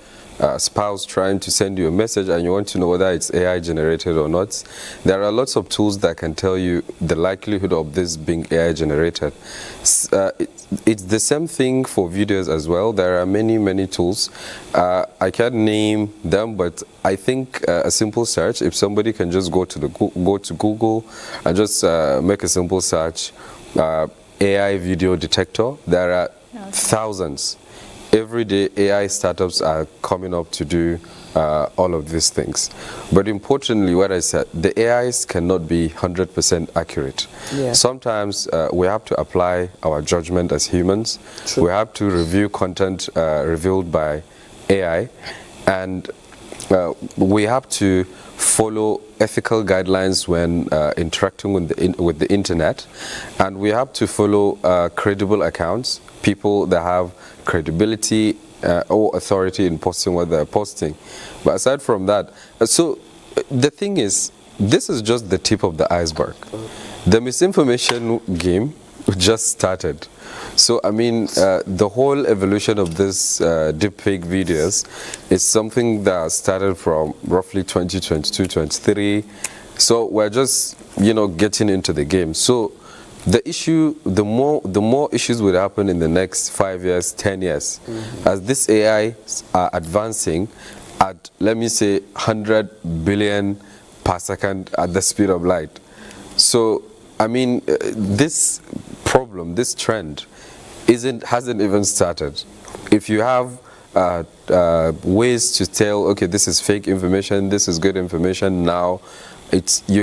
spouse trying to send you a message and you want to know whether it's AI generated or not, there are lots of tools that can tell you the likelihood of this being AI generated. It's the same thing for videos as well. There are many tools. I can't name them, but I think a simple search, if somebody can just go to Google and just make a simple search, AI video detector, there are thousands. Every day AI startups are coming up to do all of these things. But importantly, what I said, the AIs cannot be 100% accurate. Sometimes we have to apply our judgment as humans. We have to review content revealed by AI. and we have to follow ethical guidelines when interacting with the internet, and we have to follow credible accounts, people that have credibility or authority in posting what they're posting. But aside from that, so the thing is, this is just the tip of the iceberg. The misinformation game just started. So I mean, the whole evolution of this deepfake videos is something that started from roughly 2022, 23. So we're just, getting into the game. So the issue, the more issues will happen in the next 5 years, 10 years, as this AI are advancing at, let me say, 100 billion per second at the speed of light. So I mean, this problem, this trend, hasn't even started. If you have ways to tell, okay, this is fake information, this is good information, now you